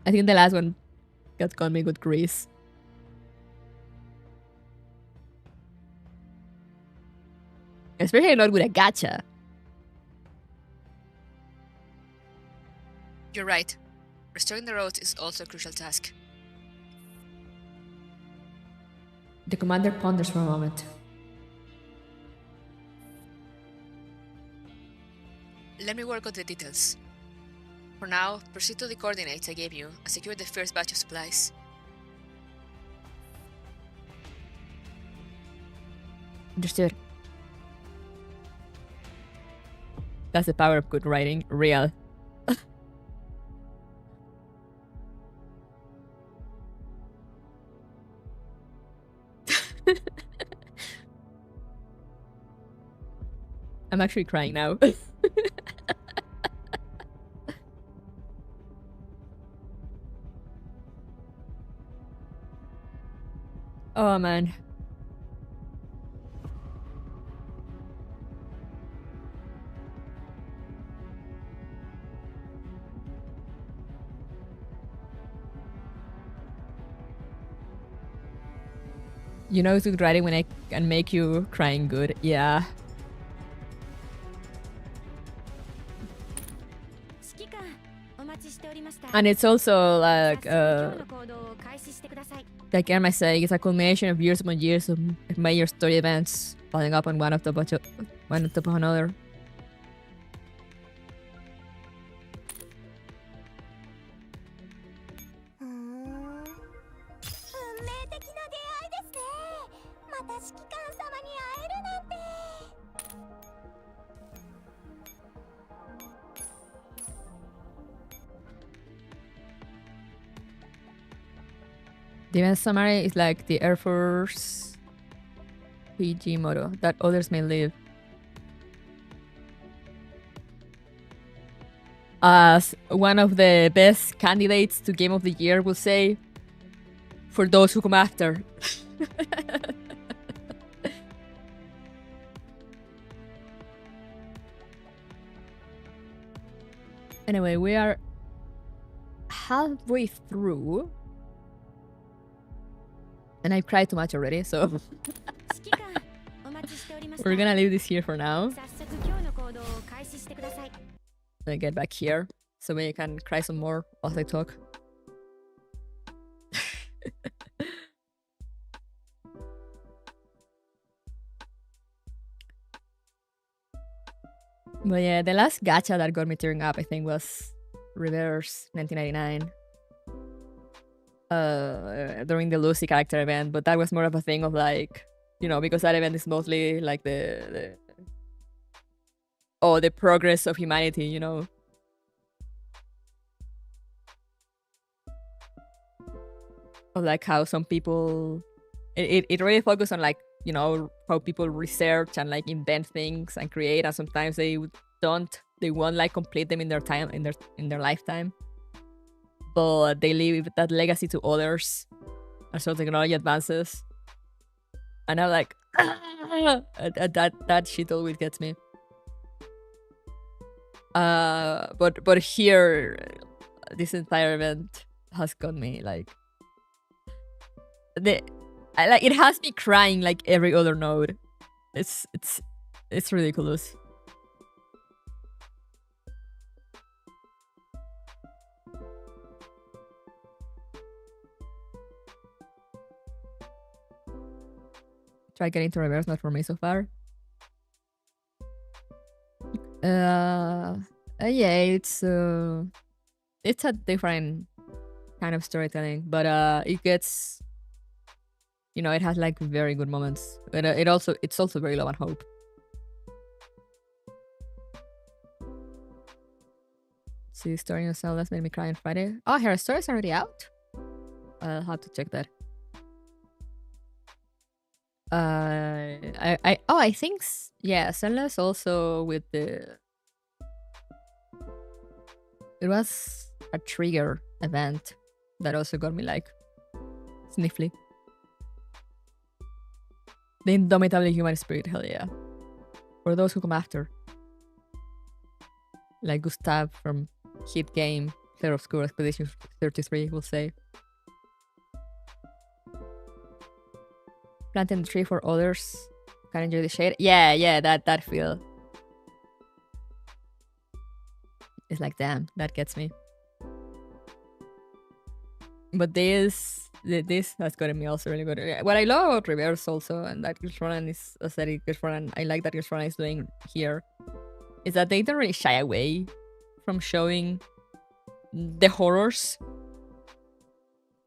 I think the last one got me with Grease. Especially not with a gacha. You're right. Restoring the roads is also a crucial task. The commander ponders for a moment. Let me work on the details. For now, proceed to the coordinates I gave you and secure the first batch of supplies. Understood. That's the power of good writing. Real. I'm actually crying now. Oh man. You know it's good writing when I can make you crying good. Yeah. And it's also like Emma saying, it's a culmination of years upon years of major story events piling up on one on top of another. The event summary is like the Air Force PG motto, that others may live. As one of the best candidates to Game of the Year will say, for those who come after. Anyway, we are halfway through. And I've cried too much already, so we're gonna leave this here for now. Then get back here so we can cry some more as I talk. But yeah, the last gacha that got me tearing up, I think, was Reverse 1999. During the Lucy character event, but that was more of a thing of like, you know, because that event is mostly like the progress of humanity, you know. Of like how some people, it really focused on like, you know, how people research and like invent things and create, and sometimes they won't like complete them in their time, in their lifetime. But they leave that legacy to others as so technology advances. And I'm like, that shit always gets me. But here, this entire event has got me like like it has me crying like every other node. It's ridiculous. Try getting to reverse, not for me so far. Yeah, it's a different kind of storytelling, but it gets, you know, it has like very good moments, but it's also very low on hope. See, starting yourself, that's made me cry on Friday. Oh, her story's already out? I'll have to check that. I think yeah, Sunless also with the, it was a trigger event that also got me like sniffly. The indomitable human spirit, hell yeah. For those who come after, like Gustav from Hit Game, Clair Obscure Expedition 33 will say. Planting the tree for others can enjoy the shade. Yeah, that feel. It's like, damn, that gets me. But this has gotten me also really good. What I love about Reverse also, and that Gilsronan is aesthetic, Gilsronan, I like that Gilsronan is doing here, is that they don't really shy away from showing the horrors,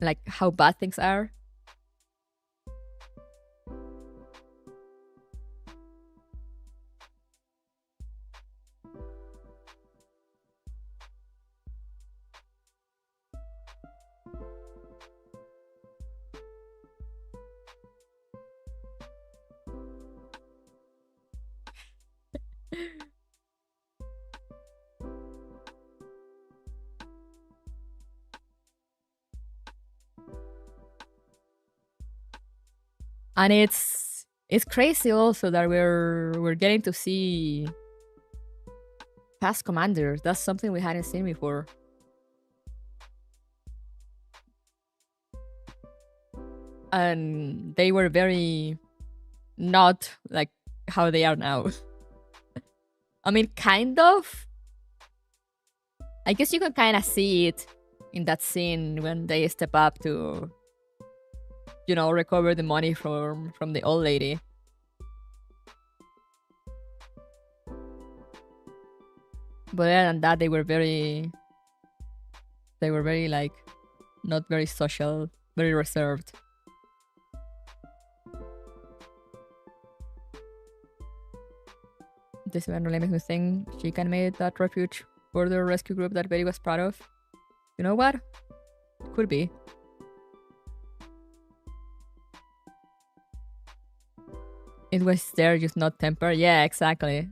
like how bad things are. And it's crazy also that we're getting to see past commanders. That's something we hadn't seen before. And they were very not like how they are now. I mean, kind of. I guess you can kind of see it in that scene when they step up to, you know, recover the money from the old lady. But other than that, they were very like not very social, very reserved. This event really makes me think she can make that refuge for the rescue group that Betty was proud of. You know what? Could be. It was there, just not tempered. Yeah, exactly.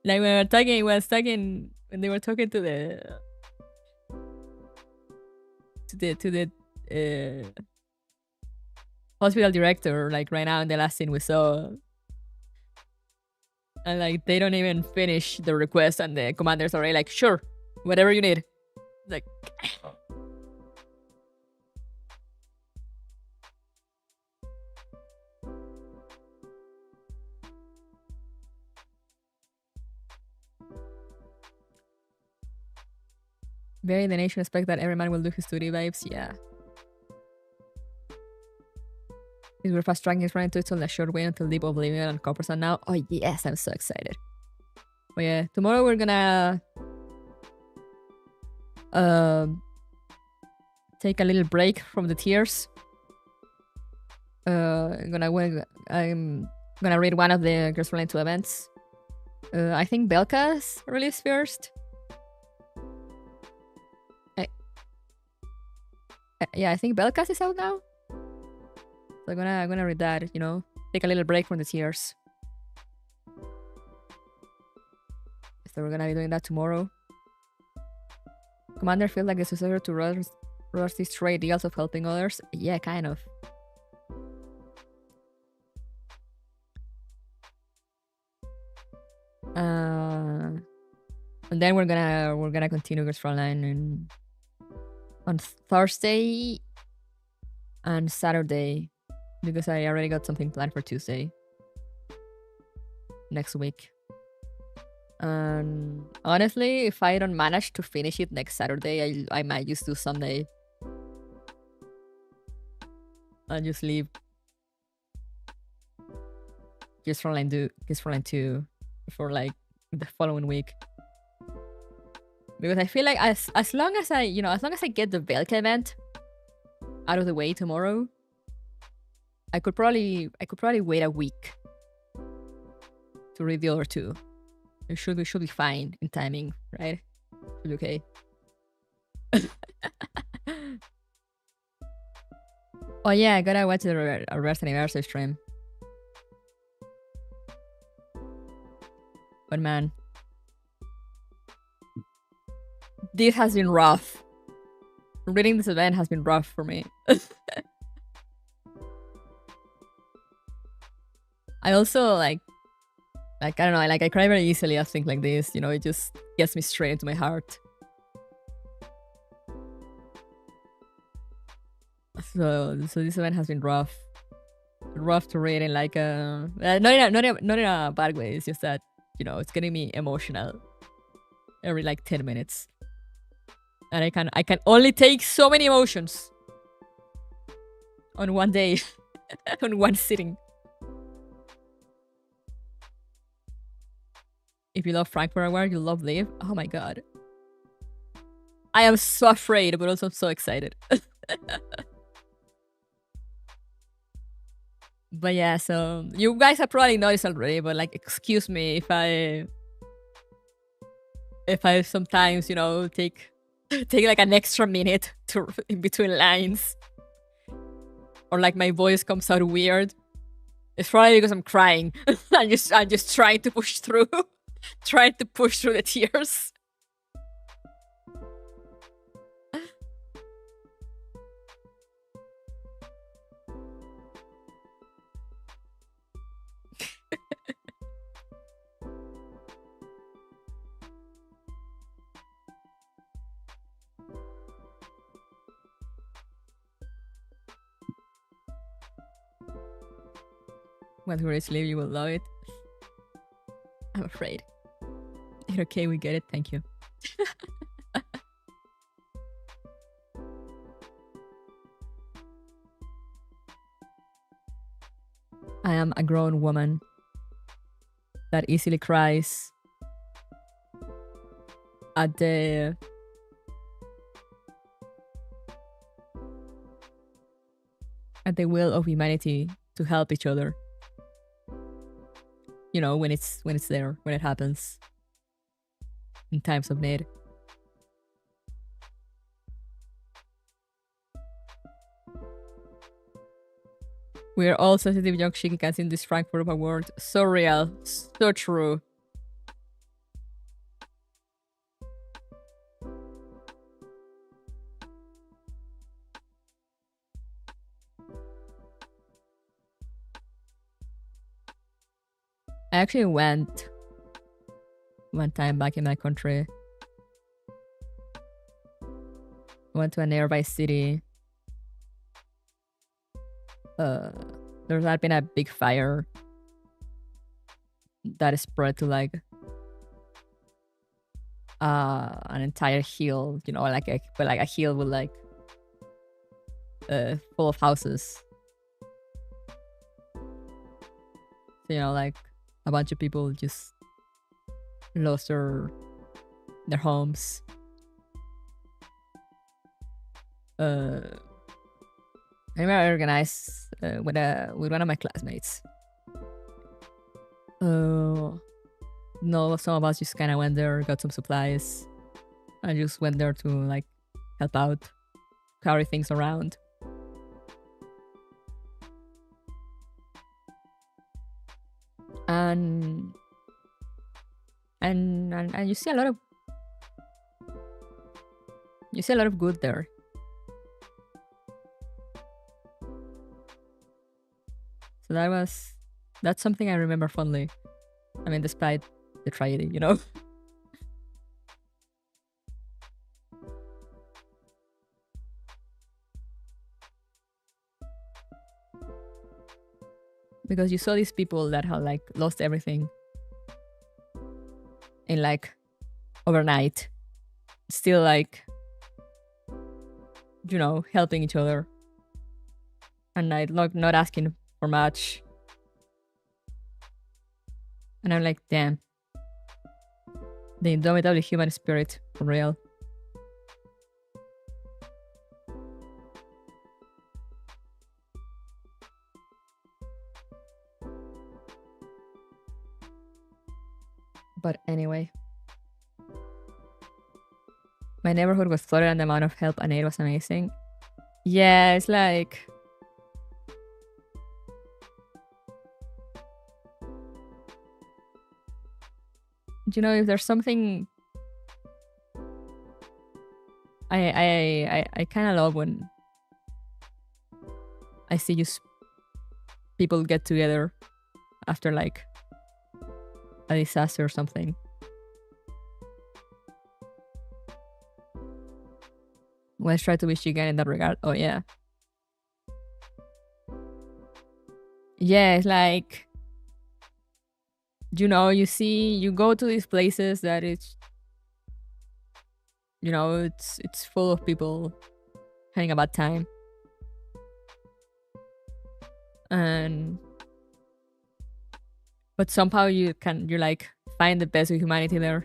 Like when they were talking to the hospital director, like right now in the last scene we saw, and like they don't even finish the request, and the commander's already like, sure, whatever you need. Like, very the nation expect that every man will do his duty vibes. Yeah. Is we're fast tracking his running to it on a short way until Deep Oblivion and Copper Sun now. Oh yes, I'm so excited. Oh yeah, tomorrow we're gonna take a little break from the tiers. I'm gonna read one of the Girls Frontline 2 events. I think Belka's released first. Yeah, I think Belka's is out now. So I'm gonna read that, you know, take a little break from the tiers. So we're gonna be doing that tomorrow. Commander feels like the successor to Rusty's trade ideals of helping others. Yeah, kind of. And then we're gonna continue with Frontline on Thursday and Saturday, because I already got something planned for Tuesday next week. And honestly, if I don't manage to finish it next Saturday, I might just do Sunday. I'll just leave just Frontline 2 for like the following week. Because I feel like as long as I get the Velka event out of the way tomorrow, I could probably wait a week to read the other two. It should be fine in timing, right? Should be okay. Oh yeah, I gotta watch the Arrest Anniversary stream. But man, this has been rough. Reading this event has been rough for me. I also like I don't know, I cry very easily at things like this, you know, it just gets me straight into my heart. So this event has been rough to read in like a not in a bad way. It's just that, you know, it's getting me emotional every like 10 minutes, and I can only take so many emotions on one day, on one sitting. If you love Frankfurt Award, you love Live. Oh my god, I am so afraid, but also so excited. But yeah, so you guys have probably noticed already, but like, excuse me if I sometimes, you know, take like an extra minute to in between lines, or like my voice comes out weird. It's probably because I'm crying. I'm just trying to push through, trying to push through the tears. When we sleep, you will love it. I'm afraid. It's okay, we get it. Thank you. I am a grown woman that easily cries at the will of humanity to help each other. You know, when it's there, when it happens in times of need. We are all sensitive young shikikans in this Frankfurt award. So real, so true. I actually went one time back in my country. I went to a nearby city. There's not been a big fire that is spread to like an entire hill, you know, like a hill with like full of houses. So, you know, like a bunch of people just lost their homes. I remember I organized with one of my classmates. No, some of us just kind of went there, got some supplies. I just went there to like help out, carry things around. And you see a lot of good there. So that's something I remember fondly. I mean, despite the tragedy, you know. Because you saw these people that had like lost everything in like overnight, still like, you know, helping each other and like not asking for much. And I'm like, damn, the indomitable human spirit, for real. But anyway, my neighborhood was flooded and the amount of help and aid was amazing. Yeah, it's like, you know, if there's something I kind of love when I see just people get together after like a disaster or something. Let's try to be chicken in that regard. Oh yeah. Yeah, it's like, you know, you go to these places that it's, you know, it's full of people having a bad time. But somehow you like find the best of humanity there.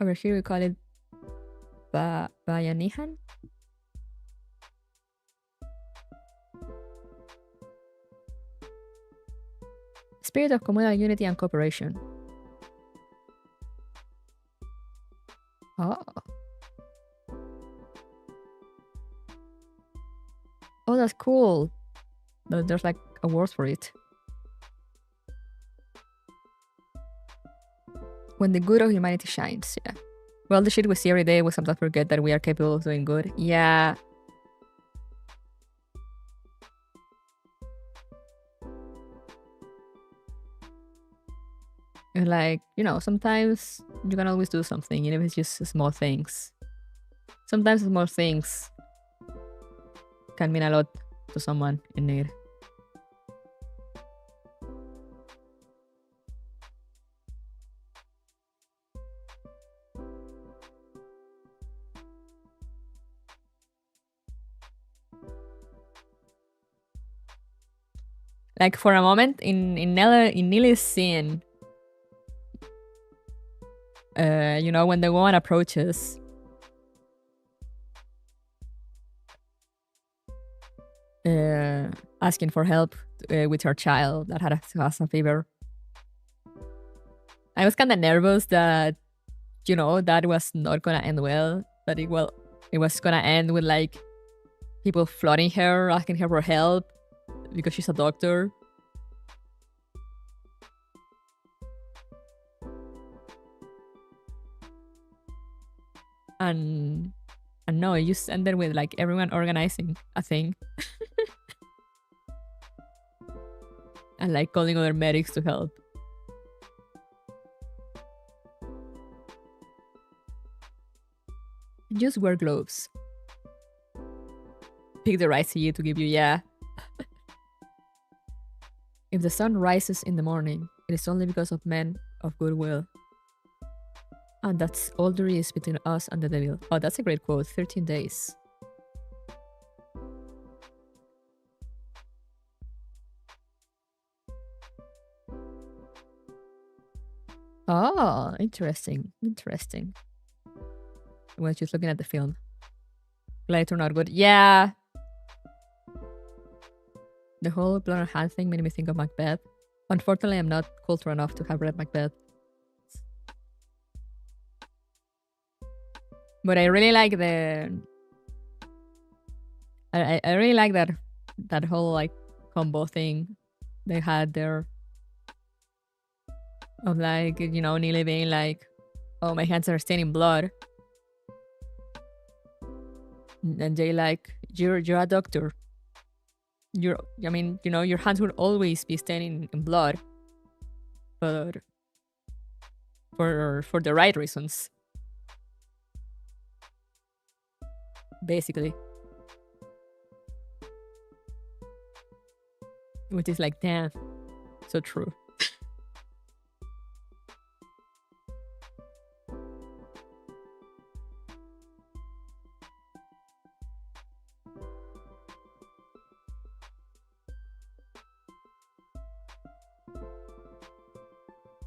Over here we call it Bayanihan. Spirit of communal unity and cooperation. Oh. Oh, that's cool. There's like a word for it. When the good of humanity shines, yeah. Well, the shit we see every day, we sometimes forget that we are capable of doing good. Yeah. And like, you know, sometimes you can always do something, even if it's just small things. Sometimes small things can mean a lot to someone in need. Like for a moment in Nili's scene, you know, when the woman approaches, asking for help with her child that has a fever, I was kind of nervous that, you know, that was not gonna end well. That it was gonna end with like people flooding her, asking her for help because she's a doctor. And no, it just ended with like everyone organizing a thing. And like calling other medics to help. Just wear gloves. Pick the right CE to give you, yeah. If the sun rises in the morning, it is only because of men of goodwill. And that's all there is between us and the devil. Oh, that's a great quote. 13 days. Oh, interesting. Interesting. When she's looking at the film. Glad it turned out good. Yeah. The whole blood on hand thing made me think of Macbeth. Unfortunately, I'm not cultural enough to have read Macbeth. But I really like I really like that whole like combo thing they had there. Of like, you know, Neely being like, oh, my hands are stained in blood. And Jay like, you're a doctor. I mean, you know, your hands will always be stained in blood. But for the right reasons. Basically. Which is like, damn, so true.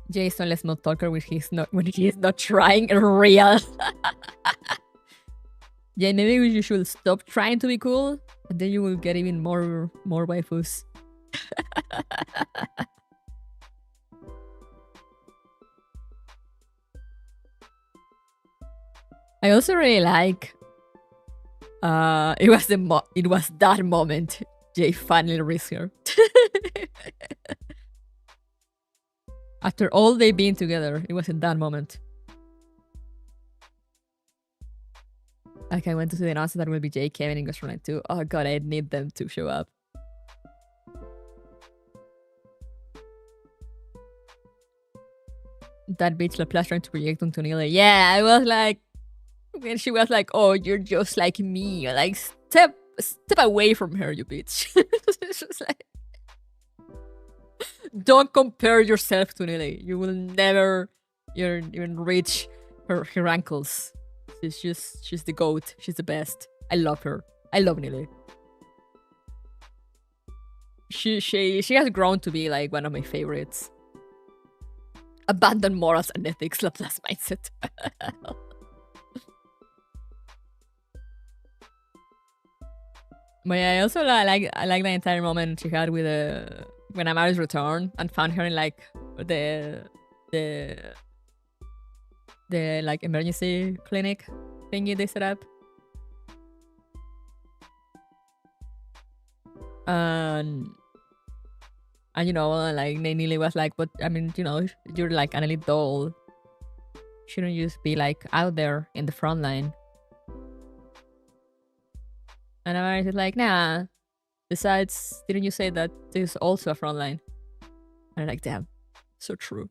Jason, let's not talk when he's not trying real. Yeah, maybe you should stop trying to be cool, and then you will get even more waifus. I also really like. It was that moment Jay finally risked her. After all they've been together, it was in that moment. Like, I went to see the announcement that will be Jay, Kevin, and Frontline too. Oh god, I need them to show up. That bitch Laplace trying to project onto Neela. Yeah, I was like, when she was like, "Oh, you're just like me," like, step away from her, you bitch. It's just like, don't compare yourself to Neela. You will never even reach her ankles. She's the GOAT. She's the best. I love her. I love Neela. She has grown to be like one of my favorites. Abandon morals and ethics, Laplace mindset. But yeah, I also like the entire moment she had with when Amari's returned and found her in like the like emergency clinic thingy they set up. And you know, like Neely was like, but I mean, you know, you're like an elite doll. Shouldn't you just be like out there in the front line? And Amaris is like, nah. Besides, didn't you say that there's also a front line? And I'm like, damn, so true.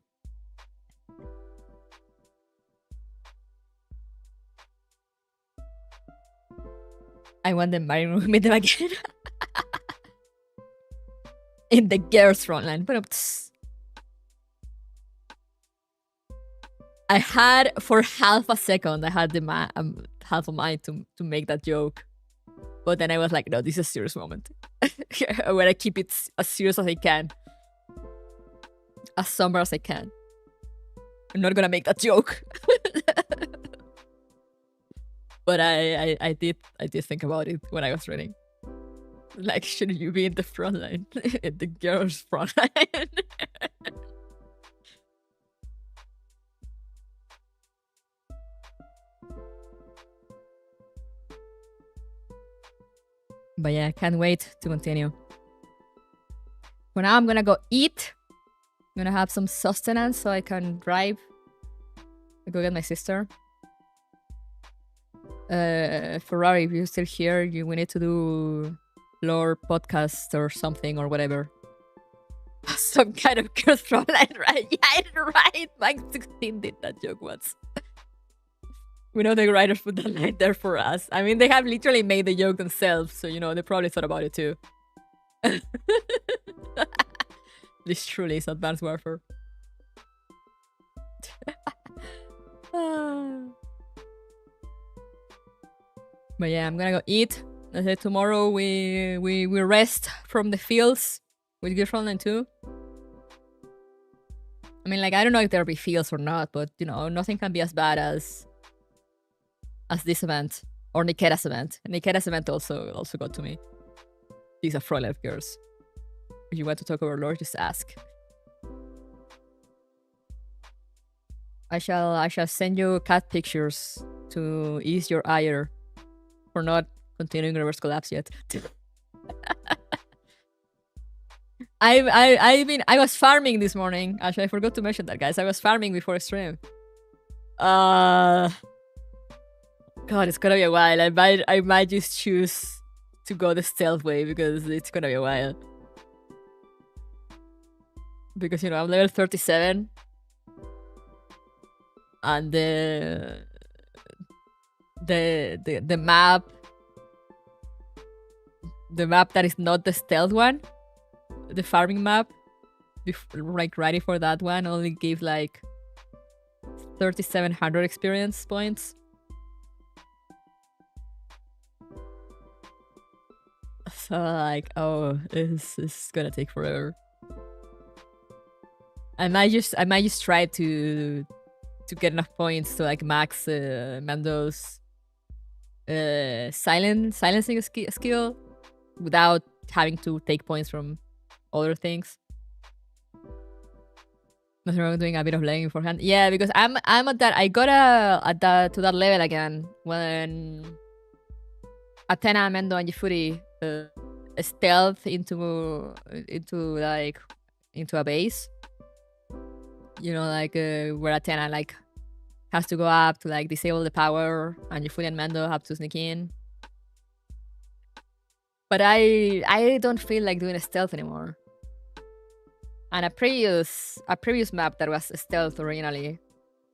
I want them marrying to meet them again. In the girls' front line. But I had, for half a second, I had the half of mind to make that joke. But then I was like, no, this is a serious moment. I want to keep it as serious as I can. As somber as I can. I'm not gonna make that joke. But I did think about it when I was reading. Like, shouldn't you be in the front line? In the girls' front line? But yeah, can't wait to continue. For now, I'm gonna go eat. I'm gonna have some sustenance so I can drive. I'll go get my sister. Ferrari, if you're still here, we need to do lore podcast or something or whatever. Some kind of girls frontline, right? Yeah, right. Mike 16 did that joke once. We know the writers put that line there for us. I mean, they have literally made the joke themselves, so you know they probably thought about it too. This truly is Advanced Warfare. But yeah, I'm gonna go eat. I said tomorrow we rest from the fields with Gear Frontline 2. I mean, like, I don't know if there'll be fields or not, but you know, nothing can be as bad as this event or Nikita's event. Nikita's event also got to me. These are Frontline girls. If you want to talk over lore, just ask. I shall send you cat pictures to ease your ire for not continuing reverse collapse yet. I was farming this morning. Actually, I forgot to mention that, guys. I was farming before stream. God, it's gonna be a while. I might just choose to go the stealth way because it's gonna be a while. Because you know I'm level 37, and the map, that is not the stealth one, the farming map, like ready for that one, only gave like 3,700 experience points. So like, oh, this is gonna take forever. I might just try to get enough points to like max Mando's silencing skill without having to take points from other things. Nothing wrong with doing a bit of lagging beforehand. Yeah, because I'm at that. I got to that level again when Athena, Mendo, and Yifuri stealth into a base. You know, like where Athena like has to go up to like disable the power, and Yifuri and Mendo have to sneak in. But I don't feel like doing a stealth anymore. And a previous map that was stealth originally,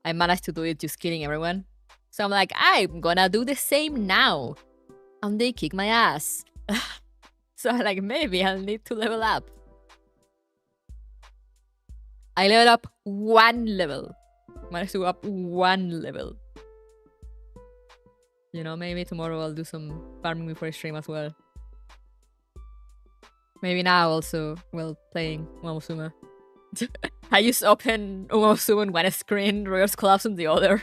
I managed to do it just killing everyone. So I'm like, I'm gonna do the same now, and they kick my ass. So like maybe I'll need to level up. I leveled up 1 level. Managed to go up 1 level. You know, maybe tomorrow I'll do some farming before stream as well. Maybe now also while playing Umamusume. I just open Umamusume on one screen, reverse collapse on the other.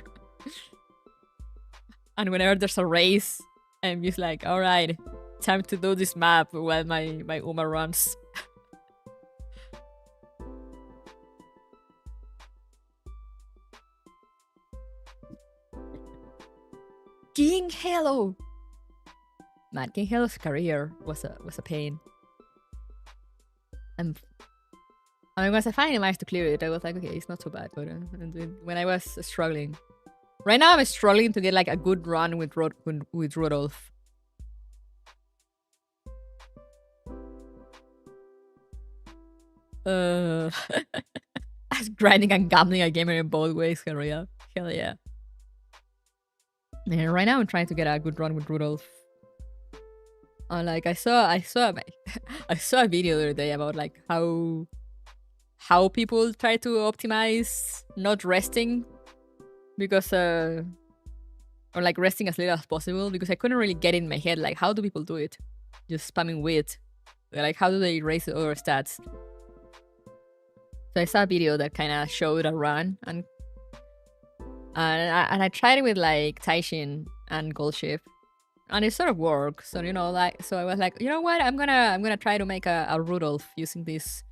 And whenever there's a race, I'm just like, alright, time to do this map while my Uma runs. King Halo! Man, King Halo's career was a pain. And I mean, once I finally managed to clear it, I was like, okay, it's not so bad. But when I was struggling, right now I'm struggling to get like a good run with Rudolph. I was grinding and gambling a gamer in both ways, hell yeah. Hell yeah. And right now I'm trying to get a good run with Rudolph. Like I saw a video the other day about like how people try to optimize not resting because or like resting as little as possible, because I couldn't really get in my head like how do people do it? Just spamming wit. Like how do they raise the other stats? So I saw a video that kind of showed a run and I tried it with like Taishin and Goldshift. And it sort of works, so you know, like, so I was like, you know what, I'm gonna try to make a Rudolph using these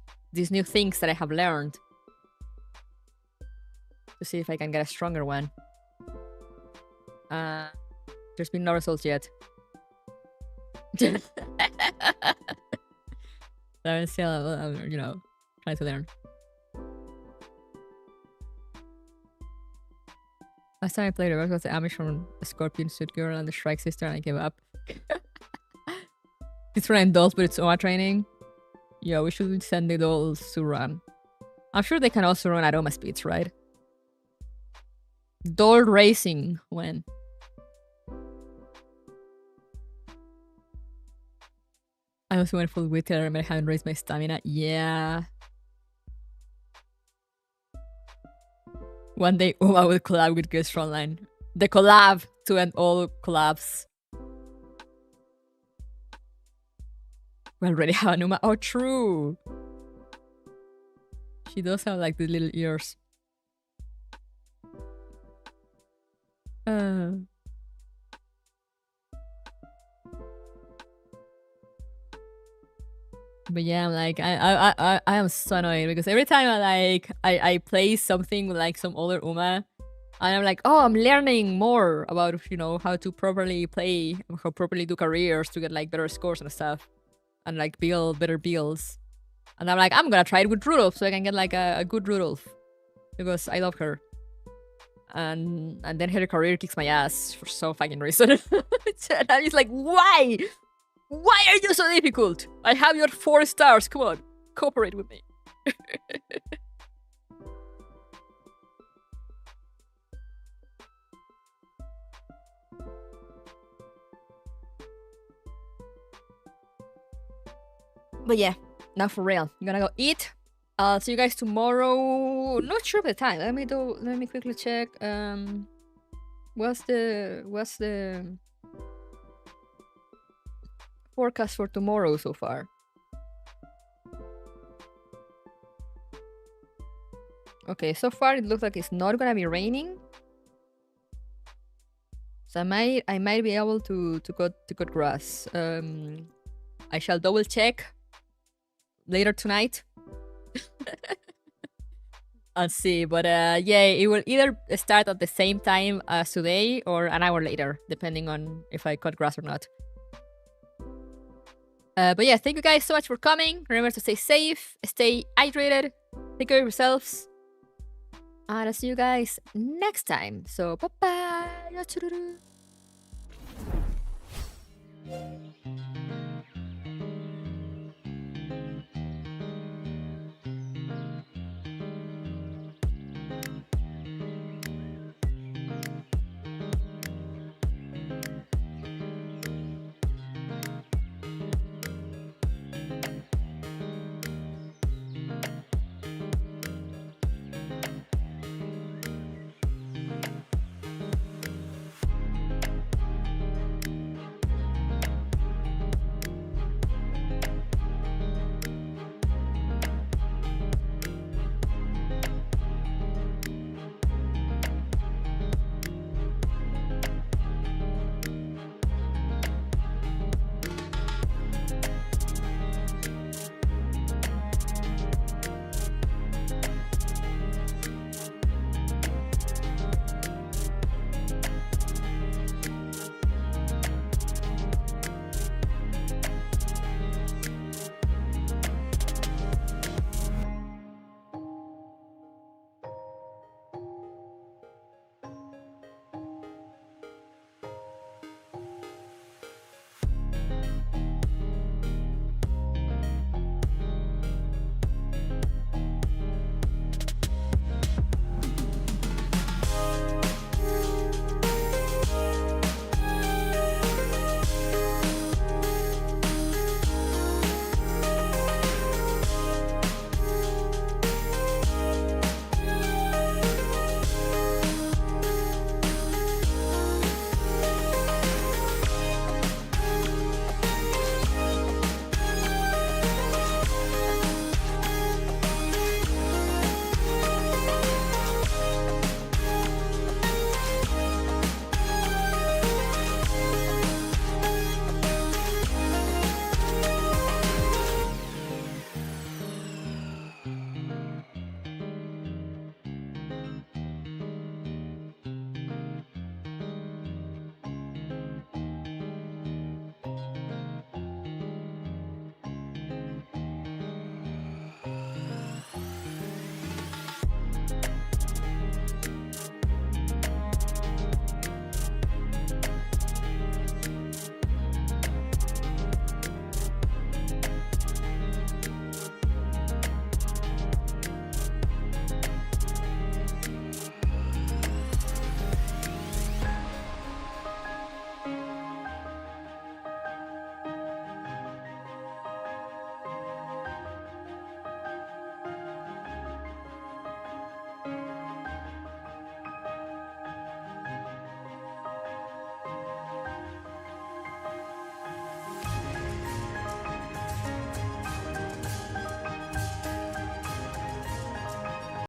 new things that I have learned to see if I can get a stronger one. There's been no results yet. I'm still, you know, trying to learn. Last time I played, it was the Amish from the Scorpion Suit Girl and the Shrike Sister, and I gave up. It's running dolls, but it's OMA training. Yeah, we should send the dolls to run. I'm sure they can also run at OMA speeds, right? Doll racing, when? I also went full wit, I remember I haven't raised my stamina. Yeah. One day, Uma will collab with Guest Frontline. The collab to end all collabs. We already have an Uma. Oh, true. She does have like the little ears. But yeah, I'm like, I am so annoyed because every time I play something with like some older Uma, and I'm like, oh, I'm learning more about, you know, how to properly play, how properly do careers to get like better scores and stuff, and like build better builds. And I'm like, I'm gonna try it with Rudolph so I can get like a good Rudolph because I love her. and then her career kicks my ass for some fucking reason. And I'm just like, why? Why are you so difficult? I have your 4 stars. Come on, cooperate with me. But yeah, now for real. I'm gonna go eat. I'll see you guys tomorrow. Not sure of the time. Let me quickly check. What's the forecast for tomorrow so far? Okay, so far it looks like it's not gonna be raining. So I might be able to cut grass. I shall double check later tonight. I'll see, but yeah, it will either start at the same time as today or an hour later, depending on if I cut grass or not. But yeah, thank you guys so much for coming. Remember to stay safe, stay hydrated, take care of yourselves, and I'll see you guys next time. So bye bye.